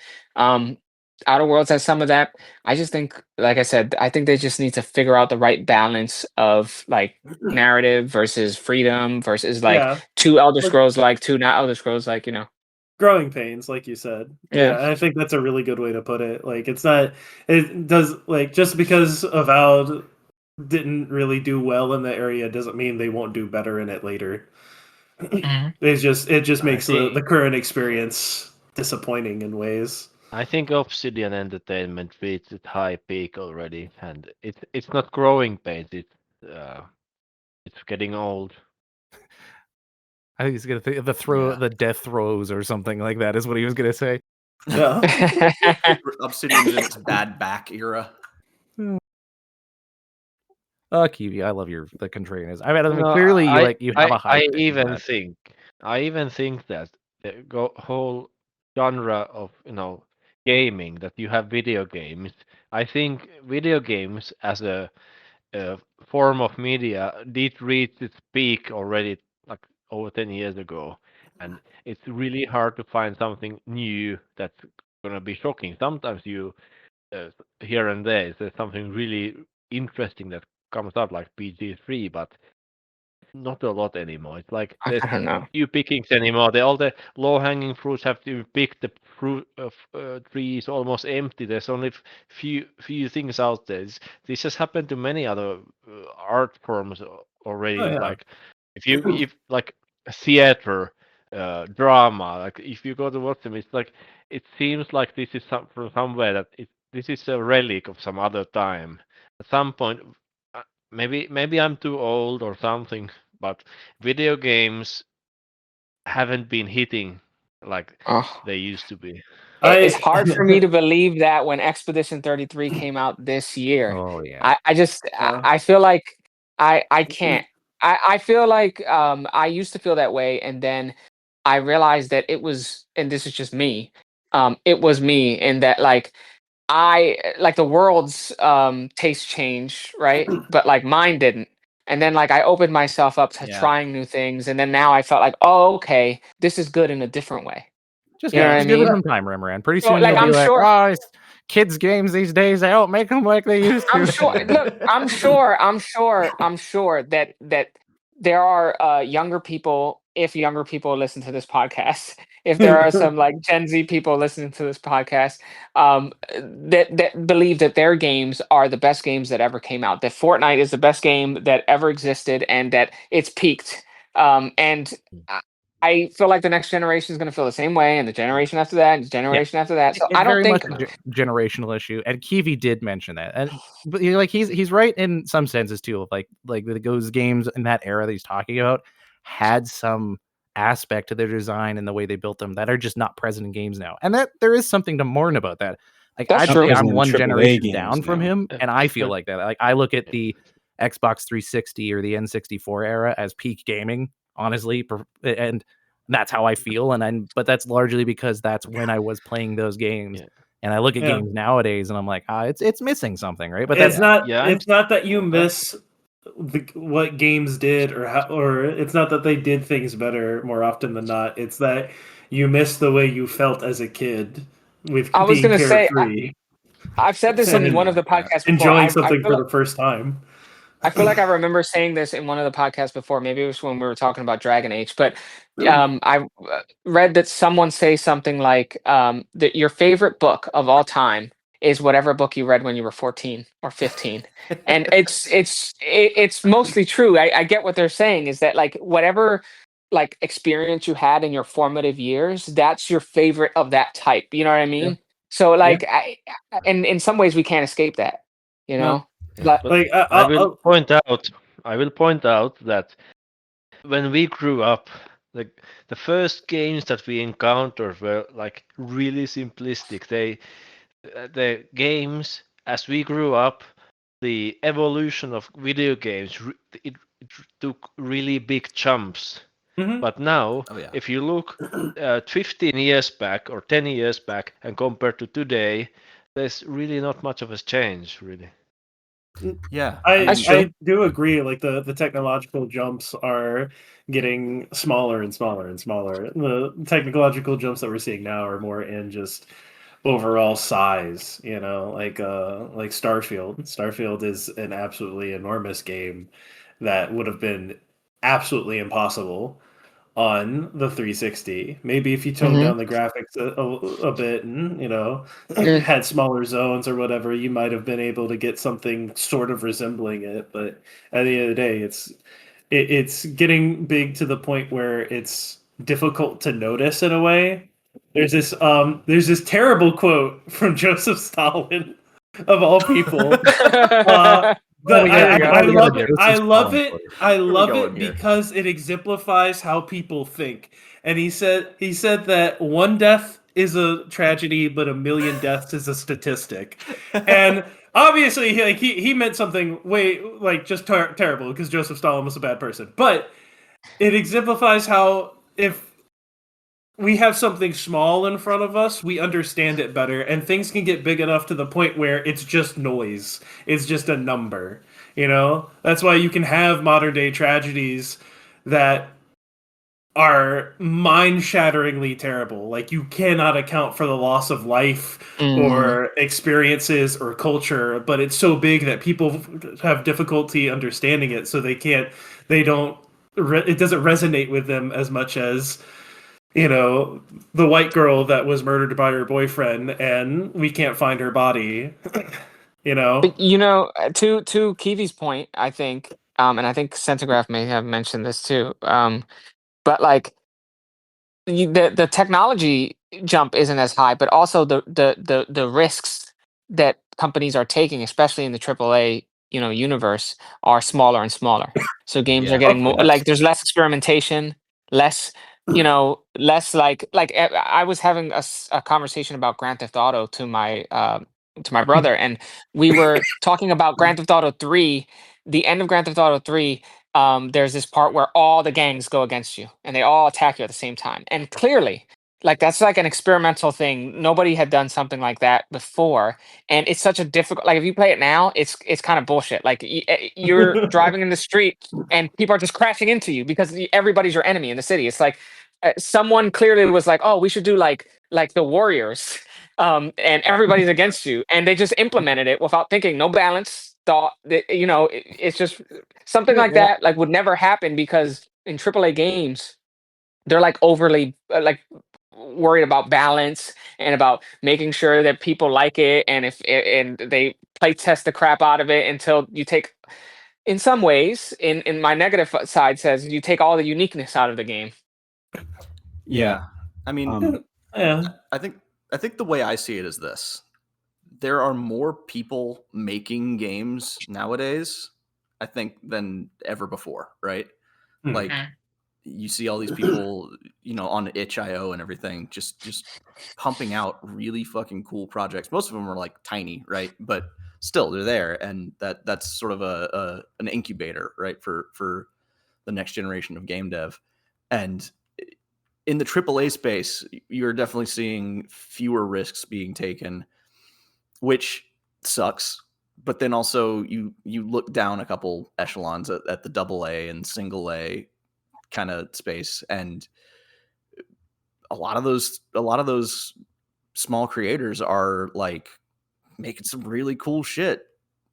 Outer Worlds has some of that. I just think, like I said, I think they just need to figure out the right balance of like narrative versus freedom versus like two Elder Scrolls like, two not Elder Scrolls like, Growing pains, like you said. Yeah, I think that's a really good way to put it. Like it does like just because Avowed didn't really do well in the area doesn't mean they won't do better in it later. It just makes the current experience disappointing in ways. I think Obsidian Entertainment reached its high peak already, and it's not growing pains. It's getting old. I think he's gonna think the death throes or something like that is what he was gonna say. Yeah. Obsidian's in its bad back era. Kiwi, I love the contrariness. I mean, clearly you have a high. I even think that the whole genre of gaming, that you have video games. I think video games as a form of media did reach its peak already, like over 10 years ago, and it's really hard to find something new that's gonna be shocking. Sometimes you here and there's something really interesting that comes out like PG3, but not a lot anymore. It's like I there's don't know. few pickings anymore. All the low-hanging fruits have to be picked. The fruit tree is almost empty. There's only few things out there. This has happened to many other art forms already. Oh, yeah. Like if like theater, drama. Like if you go to watch them, it's like it seems like this is from somewhere that this is a relic of some other time. At some point, maybe I'm too old or something, but video games haven't been hitting like Oh. they used to be. It's hard for me to believe that when Expedition 33 came out this year. Oh yeah. I just I feel like I can't. I feel like I used to feel that way, and then I realized that it was, and this is just me. It was me in that like I like the world's taste change, right? But like mine didn't. And then like I opened myself up to Yeah. trying new things, and then now I felt like, oh, okay, this is good in a different way. Just, You know what I just give it mean? some time, Rembrandt. Pretty So, soon like, you'll be I'm like, sure- oh, it's kids' games these days. They don't make them like they used to. I'm sure. Look, I'm sure that there are younger people. If younger people listen to this podcast, if there are some like Gen Z people listening to this podcast, that believe that their games are the best games that ever came out. That Fortnite is the best game that ever existed, and that it's peaked. And I feel like the next generation is going to feel the same way, and the generation after that, and the generation after that. So It's I don't very think. much a generational issue, and Kiwi did mention that, and but like he's right in some senses too. Like those games in that era that he's talking about had some aspect to their design and the way they built them that are just not present in games now, and that there is something to mourn about that. Like That's I'd true. say I'm Present in one AAA generation games down from now. him, and I feel But- like that. Like I look at the Xbox 360 or the N64 era as peak gaming, honestly, and that's how I feel, but that's largely because that's when I was playing those games. Yeah. And I look at Yeah. games nowadays and I'm like, it's missing something, right? But It's that's not. Yeah, It's not that you miss what games did, or it's not that they did things better more often than not. It's that you miss the way you felt as a kid with I was being gonna say, carefree, I've said this in one of the podcasts before. enjoying I something feel for the first time. I feel like I remember saying this in one of the podcasts before. Maybe it was when we were talking about Dragon Age. But I read that someone say something like that your favorite book of all time is whatever book you read when you were 14 or 15, and it's mostly true. I get what they're saying is that like whatever like experience you had in your formative years, that's your favorite of that type. You know what I mean? So like and in some ways we can't escape that. You know. But Like I will point out that when we grew up, the first games that we encountered were like really simplistic. The games as we grew up, the evolution of video games it took really big jumps. Mhm. But now, Oh, yeah. if you look 15 years back or 10 years back and compare to today, there's really not much of a change, really. Yeah. That's true. I do agree. Like the technological jumps are getting smaller and smaller and smaller. The technological jumps that we're seeing now are more in just overall size. Like Starfield. Starfield is an absolutely enormous game that would have been absolutely impossible on the 360. Maybe if you toned Mhm. down the graphics a bit and, Mm. had smaller zones or whatever, you might have been able to get something sort of resembling it. But at the end of the day, it's getting big to the point where it's difficult to notice in a way. There's this terrible quote from Joseph Stalin, of all people. But There we go. I love it. This I is love Stalin it. quote. I we love going it here? because it exemplifies how people think. And he said that one death is a tragedy, but a million deaths is a statistic. And obviously, he meant something way like just terrible because Joseph Stalin was a bad person. But it exemplifies how if we have something small in front of us, we understand it better, and things can get big enough to the point where it's just noise. It's just a number. That's why you can have modern day tragedies that are mind-shatteringly terrible. Like, you cannot account for the loss of life Mm. or experiences or culture, but it's so big that people have difficulty understanding it, so it doesn't resonate with them as much as, the white girl that was murdered by her boyfriend and we can't find her body. But to Kiwi's point, I think, and I think Centigraph may have mentioned this too. But like the technology jump isn't as high, but also the risks that companies are taking, especially in the AAA universe, are smaller and smaller. So games are Yeah. getting more Yes. like there's less experimentation, less less like I was having a conversation about Grand Theft Auto to my brother, and we were talking about Grand Theft Auto 3, the end of Grand Theft Auto 3. There's this part where all the gangs go against you and they all attack you at the same time. And clearly, like that's like an experimental thing. Nobody had done something like that before, and it's such a difficult. Like if you play it now, it's kind of bullshit. Like you're driving in the street and people are just crashing into you because everybody's your enemy in the city. It's like someone clearly was like, "Oh, we should do like the Warriors." And everybody's against you, and they just implemented it without thinking, no balance, thought. It's just something like Yeah. that like would never happen because in AAA games they're like overly like worried about balance and about making sure that people like it, and and they play test the crap out of it until you take, in some ways, in my negative side says, you take all the uniqueness out of the game. Yeah. I mean, Yeah. I think the way I see it is this. There are more people making games nowadays, I think, than ever before, right? Hmm. Like you see all these people, on itch.io and everything, just pumping out really fucking cool projects. Most of them are like tiny, right? But still, they're there, and that's sort of an incubator, right, for the next generation of game dev. And in the AAA space, you're definitely seeing fewer risks being taken, which sucks. But then also you look down a couple echelons at the AA and single A kind of space, and a lot of those small creators are like making some really cool shit.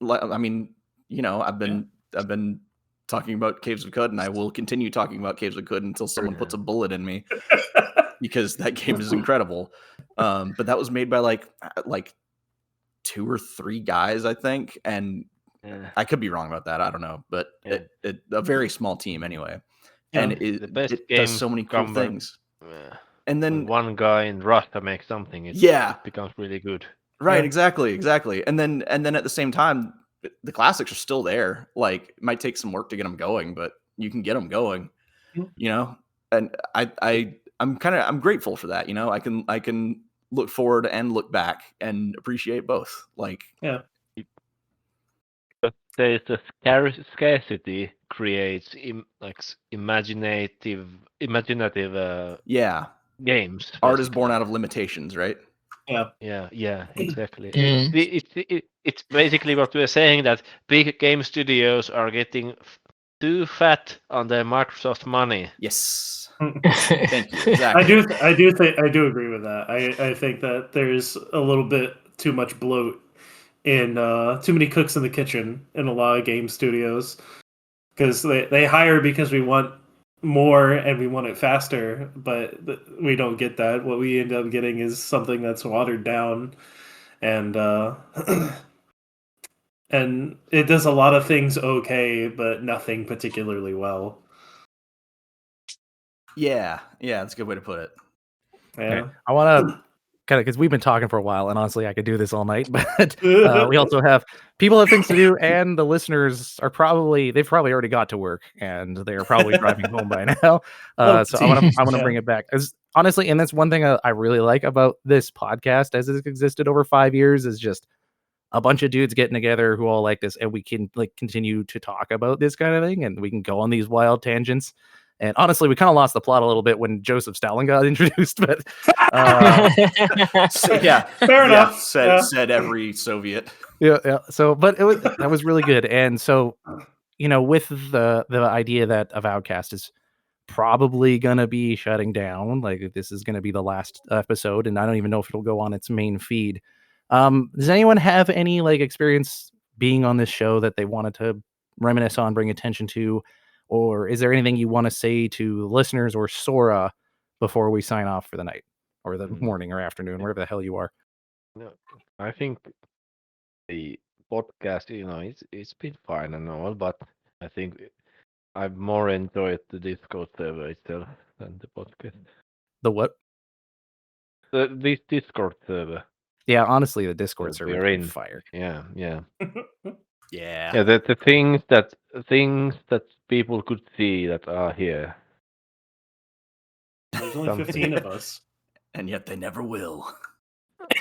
Like, I mean, I've been talking about Caves of Cud, and I will continue talking about Caves of Cud until someone puts a bullet in me, because that game is incredible. But that was made by like 2 or 3 guys, I think, and I could be wrong about that. I don't know, but a very small team anyway. Yeah. And The best it does games so many cool come things. when And then one guy in Russia makes something, it becomes really good. right, Yeah. exactly. And then at the same time, the classics are still there. Like, it might take some work to get them going, but you can get them going. And I'm grateful for that. I can look forward and look back and appreciate both. Like, Yeah. But there's a scarcity creates imaginative yeah, games. art is Basically. born out of limitations, right? Yeah. Yeah, exactly. Mm. It's basically what we're saying, that big game studios are getting too fat on their Microsoft money. Yes. Thank you. Exactly. I do agree with that. I think that there's a little bit too much bloat in too many cooks in the kitchen in a lot of game studios, because they hire because we want more and we want it faster, but we don't get that. What we end up getting is something that's watered down, and and it does a lot of things okay, but nothing particularly well. Yeah, that's a good way to put it. Yeah. Okay. I want to kind of, because we've been talking for a while, and honestly, I could do this all night. But we also have people have things to do, and the listeners they've probably already got to work, and they are probably driving home by now. So I want to bring it back, as honestly, and that's one thing I really like about this podcast, as it's existed over 5 years, is just a bunch of dudes getting together who all like this, and we can like continue to talk about this kind of thing, and we can go on these wild tangents. And honestly, we kind of lost the plot a little bit when Joseph Stalin got introduced, but So, yeah, Fair enough. Said every Soviet. yeah. So, but that was really good. And so, with the idea that Avowedcast is probably gonna be shutting down. Like this is gonna be the last episode, and I don't even know if it'll go on its main feed. Does anyone have any like experience being on this show that they wanted to reminisce on, bring attention to, or is there anything you want to say to listeners or Tsora before we sign off for the night or the morning or afternoon, wherever the hell you are? No, I think the podcast, it's been fine and all, but I think I've more enjoyed the Discord server itself than the podcast. The what? This Discord server. Yeah, honestly, the Discord that server we're is in. fire. Yeah. Yeah. Yeah, the things that people could see that are here. There's only 15 of us. And yet they never will.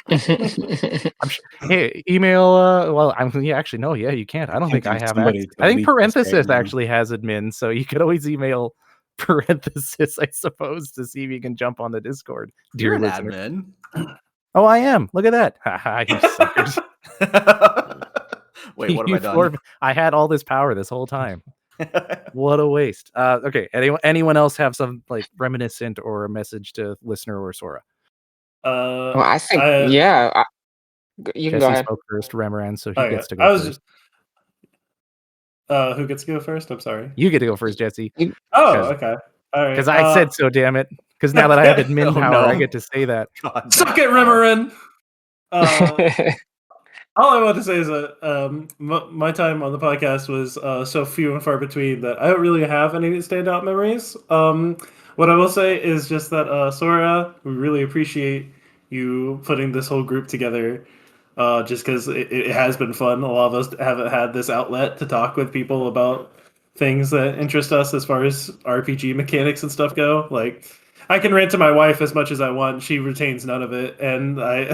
Hey, email. Well, actually no. Yeah, you can't. I don't think I have. Somebody to I think leak this right parenthesis now. actually has admin, so you could always email parenthesis, I suppose, to see if you can jump on the Discord. You're an listener. admin. Oh, I am. Look at that. Haha, you suckers. Wait, what have I done? I had all this power this whole time. What a waste. Okay. Anyone else have some like reminiscent or a message to listener or Tsora? Well, I think yeah. You can Jesse go ahead. spoke first, Remoran, so he Okay. gets to go first. Who gets to go first? I'm sorry. You get to go first, Jesse. Okay. All right. Because I said so, damn it. Because now that I have admin power, I get to say that. God, suck it, Remoran! All I want to say is that my time on the podcast was so few and far between that I don't really have any standout memories. What I will say is just that, Tsora, we really appreciate you putting this whole group together. Just because it has been fun. A lot of us haven't had this outlet to talk with people about things that interest us as far as RPG mechanics and stuff go. Like, I can rant to my wife as much as I want. She retains none of it, and I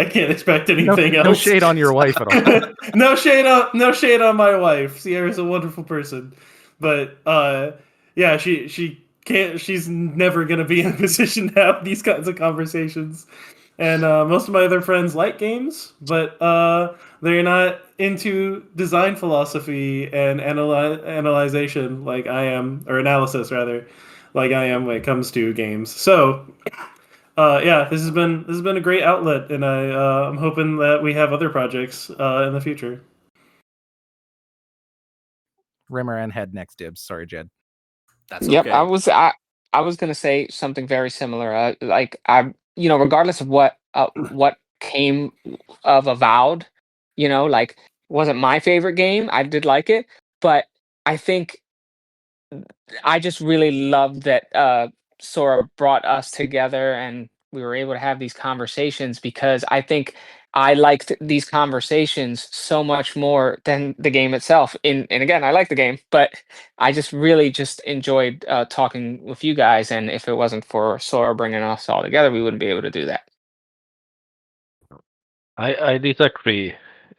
I can't expect anything else. No shade on your wife at all. No shade on my wife. Sierra's a wonderful person, but yeah, she can't. She's never gonna be in a position to have these kinds of conversations. And most of my other friends like games, but they're not into design philosophy and analyzation like I am, or analysis rather, like I am when it comes to games. So, yeah, this has been a great outlet, and I'm hoping that we have other projects in the future. Remoran had next dibs. Sorry, Jed. That's Yep, okay. I was gonna say something very similar. Regardless of what came of Avowed, like wasn't my favorite game. I did like it, but I think I just really loved that Sora brought us together and we were able to have these conversations because I think I liked these conversations so much more than the game itself. And again, I like the game, but I just really just enjoyed talking with you guys. And if it wasn't for Sora bringing us all together, we wouldn't be able to do that. I disagree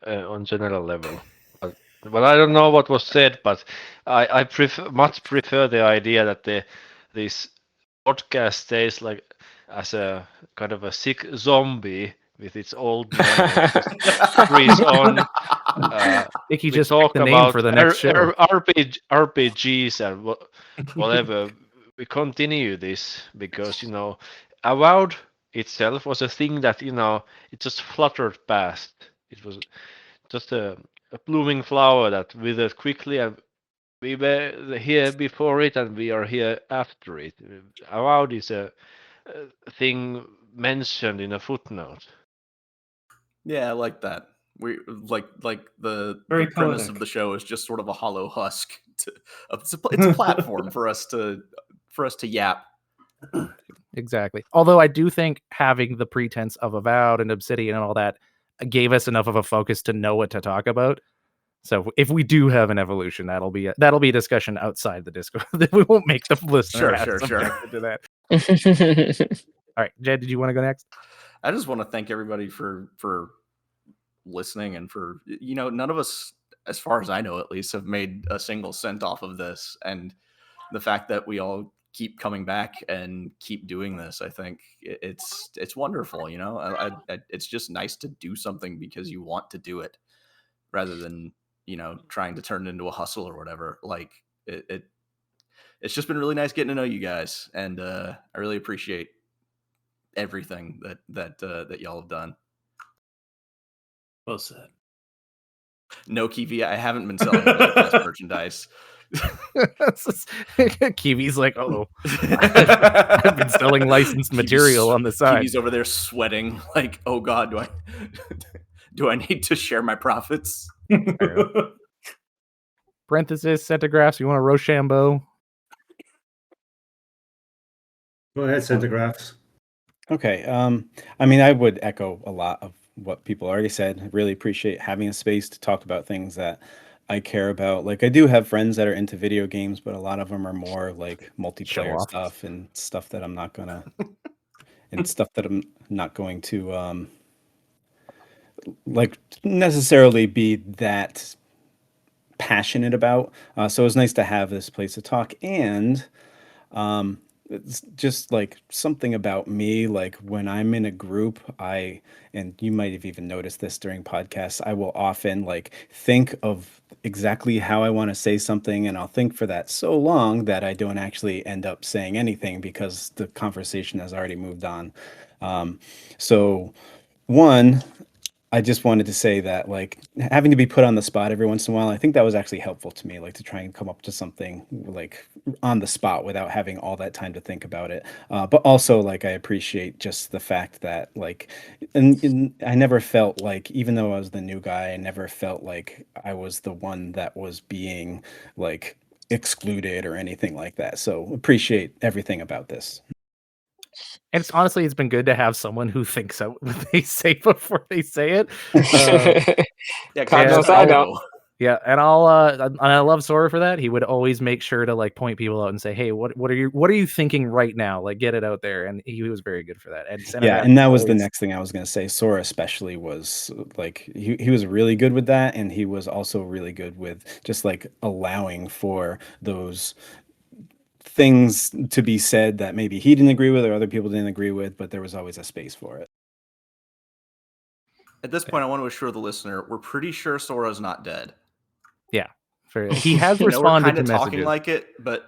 on general level, but I don't know what was said. But I much prefer the idea that this podcast stays like as a kind of a sick zombie with its old memories just freeze on. Icky We just talk picked the name about for the next show. RPGs and whatever. We continue this because Avowed itself was a thing that it just fluttered past. It was just a blooming flower that withered quickly, and we were here before it, and we are here after it. Avowed is a thing mentioned in a footnote. Yeah, I like that. We like the Very premise poetic. of the show is just sort of a hollow husk. It's a platform for us to yap. Exactly. Although I do think having the pretense of Avowed and Obsidian and all that gave us enough of a focus to know what to talk about. So if we do have an evolution, that'll be a discussion outside the Discord. We won't make the listener subjected to that. All right, Jed, did you want to go next? I just want to thank everybody for listening and for none of us, as far as I know at least, have made a single cent off of this, and the fact that we all keep coming back and keep doing this, I think it's wonderful. It's just nice to do something because you want to do it rather than trying to turn it into a hustle or whatever. Like it's just been really nice getting to know you guys, and I really appreciate everything that y'all have done. Well said. No, Kiwi, I haven't been selling Avowedcast merchandise. Kiwi's like, oh, I've been selling licensed material on the side. Kiwi's over there sweating, like, oh god, do I need to share my profits? Parenthesis, centigraphs, you want a Rochambeau? Go ahead, centigraphs. Okay. I mean, I would echo a lot of what people already said. I really appreciate having a space to talk about things that I care about. Like, I do have friends that are into video games, but a lot of them are more like multiplayer stuff and stuff that I'm not gonna, and stuff that I'm not going to, like necessarily be that passionate about. So it was nice to have this place to talk, and it's just like something about me, like when I'm in a group, and you might have even noticed this during podcasts, I will often like think of exactly how I want to say something, and I'll think for that so long that I don't actually end up saying anything because the conversation has already moved on. So one, I just wanted to say that, like, having to be put on the spot every once in a while, I think that was actually helpful to me, like to try and come up to something like on the spot without having all that time to think about it. But also, like, I appreciate just the fact that, like, and I never felt like, even though I was the new guy, I never felt like I was the one that was being, like, excluded or anything like that. So appreciate everything about this. And it's been good to have someone who thinks out what they say before they say it. Yeah, God knows I don't. Yeah, and I love Tsora for that. He would always make sure to like point people out and say, "Hey, what are you thinking right now? Like, get it out there." And he was very good for that. And Yeah, and that was the next thing I was going to say. Tsora especially was like he was really good with that, and he was also really good with just like allowing for those things to be said that maybe he didn't agree with or other people didn't agree with, but there was always a space for it. At this point, I want to assure the listener, we're pretty sure Tsora's not dead. Yeah, he has responded to messages. Talking like it, but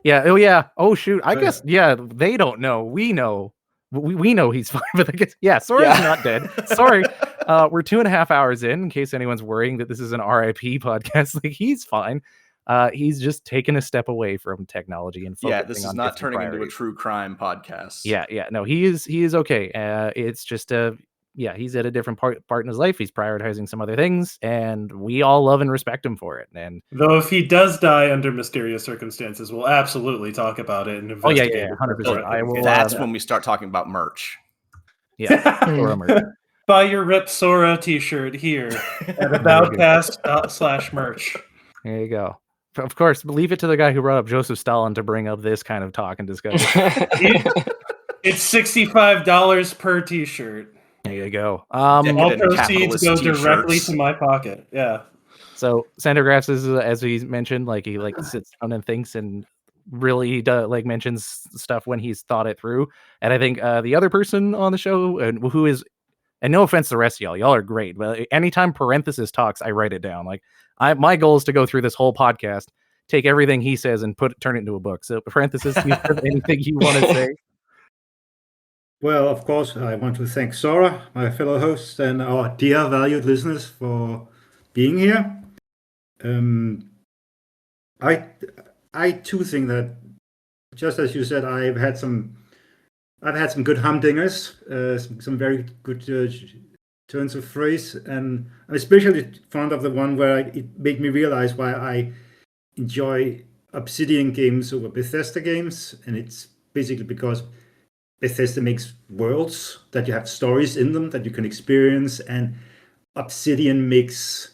yeah. Oh yeah. Oh shoot. I guess they don't know. We know. We know he's fine, but I guess Tsora's not dead. Sorry. We're 2.5 hours in case anyone's worrying that this is an RIP podcast. Like, he's fine. He's just taken a step away from technology and focusing this is on not turning priorities. into a true crime podcast. Yeah. No, he is okay. It's just he's at a different part in his life. He's prioritizing some other things, and we all love and respect him for it. And though if he does die under mysterious circumstances, we'll absolutely talk about it and investigate. 100%. That's when we start talking about merch. Yeah, Tsora merch. Buy your Rip Tsora t-shirt here at Avowedcast./merch. There you go. Of course, leave it to the guy who brought up Joseph Stalin to bring up this kind of talk and discussion. It's $65 per t-shirt. There you go. All proceeds go directly to my pocket. Yeah. So Sandergrass is, as he mentioned, like he like sits down and thinks and really like mentions stuff when he's thought it through. And I think the other person on the show, and who is, and no offense to the rest of y'all are great, but anytime parenthesis talks, I write it down. Like my goal is to go through this whole podcast, take everything he says and turn it into a book. So parenthesis, do you have anything you want to say? Well, of course, I want to thank Tsora, my fellow host, and our dear valued listeners for being here. I too think that, just as you said, I've had some good humdingers, some very good turns of phrase, and I'm especially fond of the one where it made me realize why I enjoy Obsidian games over Bethesda games, and it's basically because Bethesda makes worlds that you have stories in them that you can experience, and Obsidian makes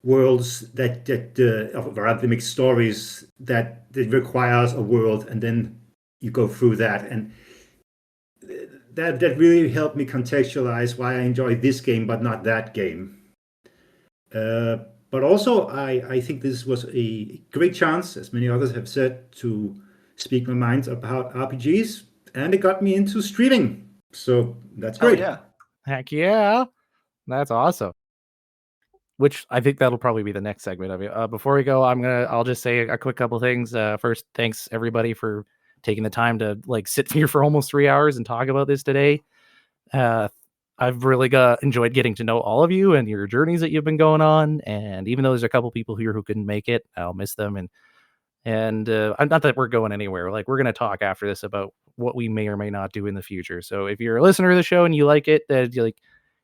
worlds that makes stories that requires a world, and then you go through that, and that really helped me contextualize why I enjoy this game but not that game. But also, I think this was a great chance, as many others have said, to speak my mind about RPGs. And it got me into streaming. So that's great. Oh, yeah. Heck yeah. That's awesome. which I think that'll probably be the next segment of it. Before we go, I'll just say a quick couple things. First, thanks everybody for taking the time to sit here for almost 3 hours and talk about this today. I've really enjoyed getting to know all of you and your journeys that you've been going on. And even though there's a couple people here who couldn't make it, I'll miss them. And not that we're going anywhere. We're going to talk after this about what we may or may not do in the future. So if you're a listener to the show and you like it, that you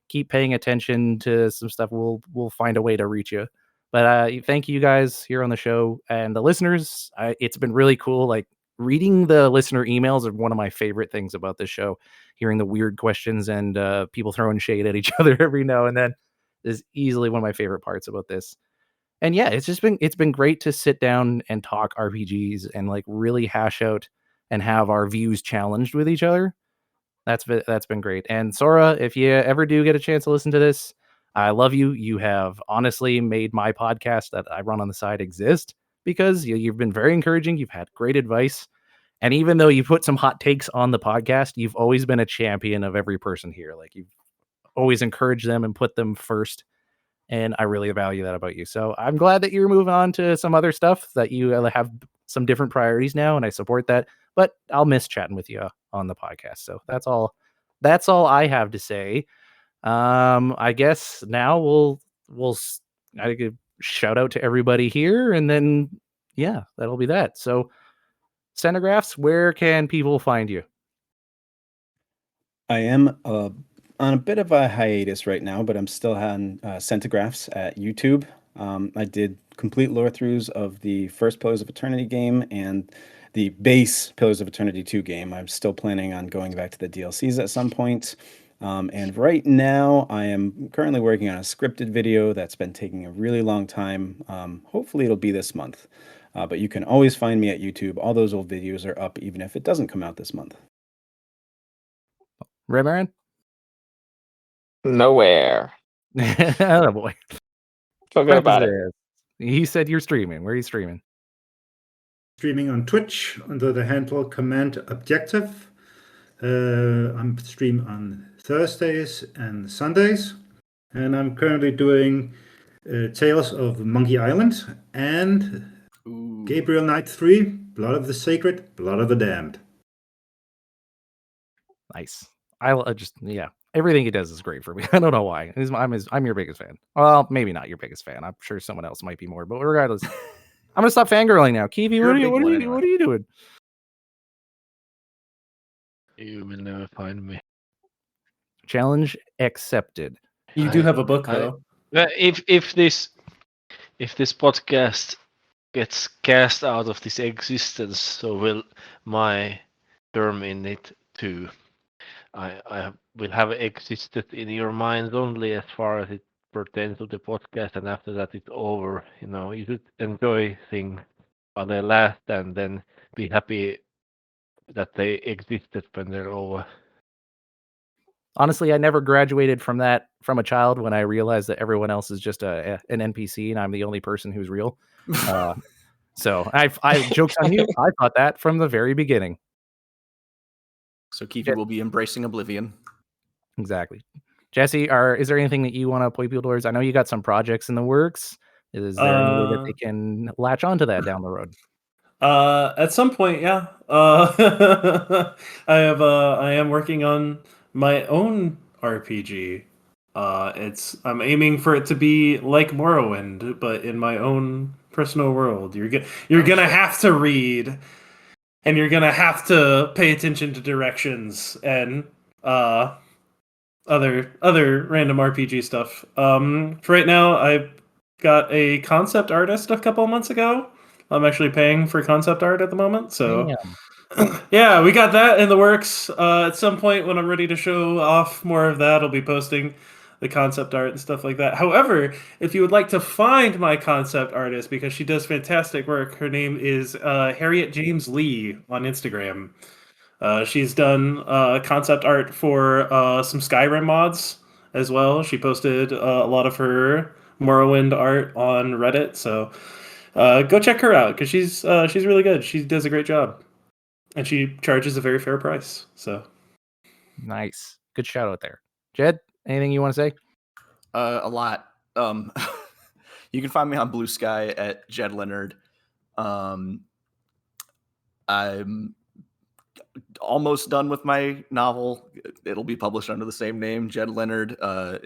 keep paying attention to some stuff, we'll find a way to reach you. But thank you guys here on the show and the listeners. It's been really cool. Reading the listener emails are one of my favorite things about this show. Hearing the weird questions and people throwing shade at each other every now and then is easily one of my favorite parts about this. And yeah, it's been great to sit down and talk RPGs and really hash out and have our views challenged with each other. That's been great. And Tsora, if you ever do get a chance to listen to this, I love you. You have honestly made my podcast that I run on the side exist because you've been very encouraging. You've had great advice. And even though you put some hot takes on the podcast, you've always been a champion of every person here. You've always encouraged them and put them first. And I really value that about you. So I'm glad that you're moving on to some other stuff, that you have some different priorities now, and I support that. But I'll miss chatting with you on the podcast. So that's all I have to say. I guess now I could shout out to everybody here, and then yeah, that'll be that. So Centigraphs, where can people find you? I am on a bit of a hiatus right now, but I'm still on Centigraphs at YouTube. I did complete lore throughs of the first Pillars of Eternity game and the base Pillars of Eternity 2 game. I'm still planning on going back to the DLCs at some point. And right now, I am currently working on a scripted video that's been taking a really long time. Hopefully, it'll be this month. But you can always find me at YouTube. All those old videos are up, even if it doesn't come out this month. Red Baron? Nowhere. Oh boy. Forget about it. He said you're streaming. Where are you streaming? Streaming on Twitch under the handle Command Objective. I'm stream on Thursdays and Sundays, and I'm currently doing Tales of Monkey Island and Gabriel Knight 3, Blood of the Sacred, Blood of the Damned. Nice. Everything he does is great for me. I don't know why. I'm your biggest fan. Well, maybe not your biggest fan. I'm sure someone else might be more, but regardless, I'm gonna stop fangirling now. Kiwi, what are you doing? You will never find me. Challenge accepted. You do have a book though. If this podcast gets cast out of this existence, so will my term in it too. I will have existed in your minds only as far as it pertains to the podcast, and after that it's over. You should enjoy things while they last, and then be happy that they existed when they're over. Honestly, I never graduated from a child when I realized that everyone else is just an NPC and I'm the only person who's real. So I jokes on you. I thought that from the very beginning. So Kifi will be embracing Oblivion. Exactly. Jesse, is there anything that you want to point people towards? I know you got some projects in the works. Is there any way that they can latch onto that down the road? At some point, yeah. I am working on my own RPG. I'm aiming for it to be like Morrowind, but in my own personal world. You're gonna have to read, and you're gonna have to pay attention to directions and other random RPG stuff. For right now, I got a concept artist a couple months ago. I'm actually paying for concept art at the moment, so yeah, we got that in the works. At some point when I'm ready to show off more of that, I'll be posting the concept art and stuff like that. However, if you would like to find my concept artist, because she does fantastic work, her name is Harriet James Lee on Instagram. She's done concept art for some Skyrim mods as well. She posted a lot of her Morrowind art on Reddit, so go check her out because she's really good. She does a great job, and she charges a very fair price. So nice, good shout out there, Jed. Anything you want to say? A lot. You can find me on Blue Sky at Jed Leonard. I'm almost done with my novel. It'll be published under the same name, Jed Leonard.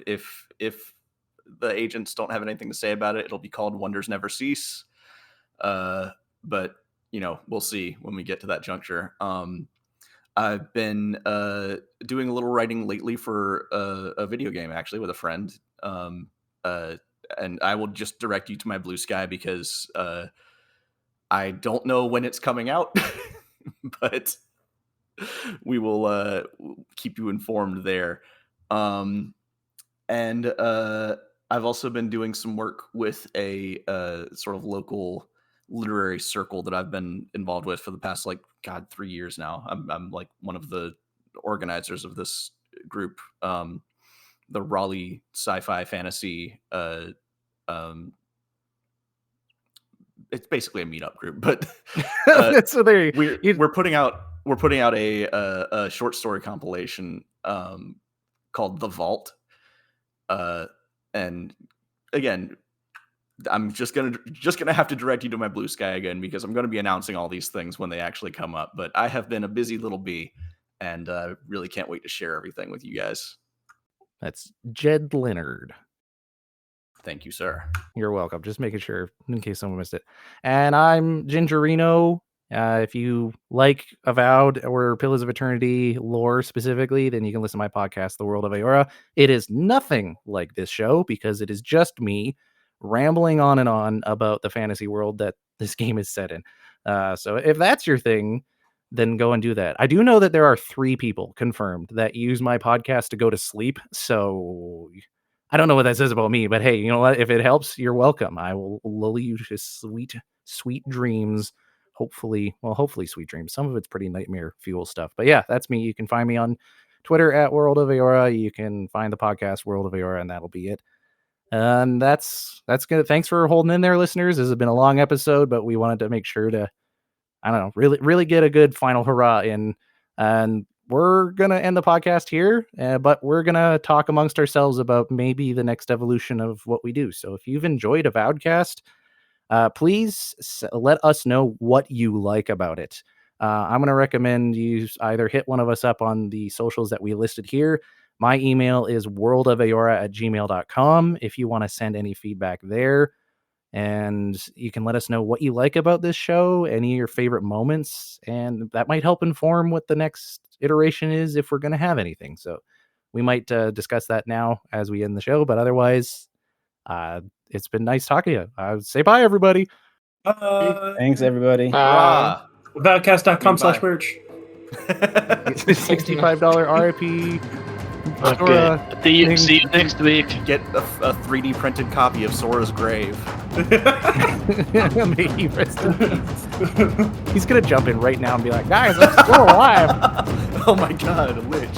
If the agents don't have anything to say about it, it'll be called Wonders Never Cease. But we'll see when we get to that juncture. I've been doing a little writing lately for a video game, actually, with a friend. And I will just direct you to my Blue Sky because I don't know when it's coming out, but we will keep you informed there. And I've also been doing some work with a sort of local literary circle that I've been involved with for the past 3 years now. I'm like one of the organizers of this group, the Raleigh Sci-Fi Fantasy. It's basically a meetup group, but so there we're putting out a short story compilation called The Vault. And again, I'm just gonna have to direct you to my Blue Sky again because I'm gonna be announcing all these things when they actually come up. But I have been a busy little bee, and really can't wait to share everything with you guys. That's Jed Leonard. Thank you, sir. You're welcome. Just making sure in case someone missed it. And I'm Gingerino. If you like Avowed or Pillars of Eternity lore specifically, then you can listen to my podcast, The World of Aora. It is nothing like this show because it is just me rambling on and on about the fantasy world that this game is set in. So if that's your thing, then go and do that. I do know that there are 3 people confirmed that use my podcast to go to sleep. So I don't know what that says about me, but hey, you know what? If it helps, you're welcome. I will lull you to sweet, sweet dreams. Hopefully sweet dreams. Some of it's pretty nightmare fuel stuff. But yeah, that's me. You can find me on Twitter at World of Aora. You can find the podcast World of Aora, and that'll be it. And that's good. Thanks for holding in there, listeners. This has been a long episode, but we wanted to make sure to, really get a good final hurrah in. And we're going to end the podcast here, but we're going to talk amongst ourselves about maybe the next evolution of what we do. So if you've enjoyed Avowedcast, please let us know what you like about it. I'm going to recommend you either hit one of us up on the socials that we listed here. My email is worldofaora@gmail.com if you want to send any feedback there. And you can let us know what you like about this show, any of your favorite moments, and that might help inform what the next iteration is if we're going to have anything. So we might discuss that now as we end the show, but otherwise, it's been nice talking to you. Say bye, everybody. Thanks, everybody. Avowedcast.com/merch. $65 RIP. Okay. See you next week. Get a 3D printed copy of Tsora's grave. May he rest in peace. He's gonna jump in right now and be like, guys, I'm still alive. Oh my god, a lich.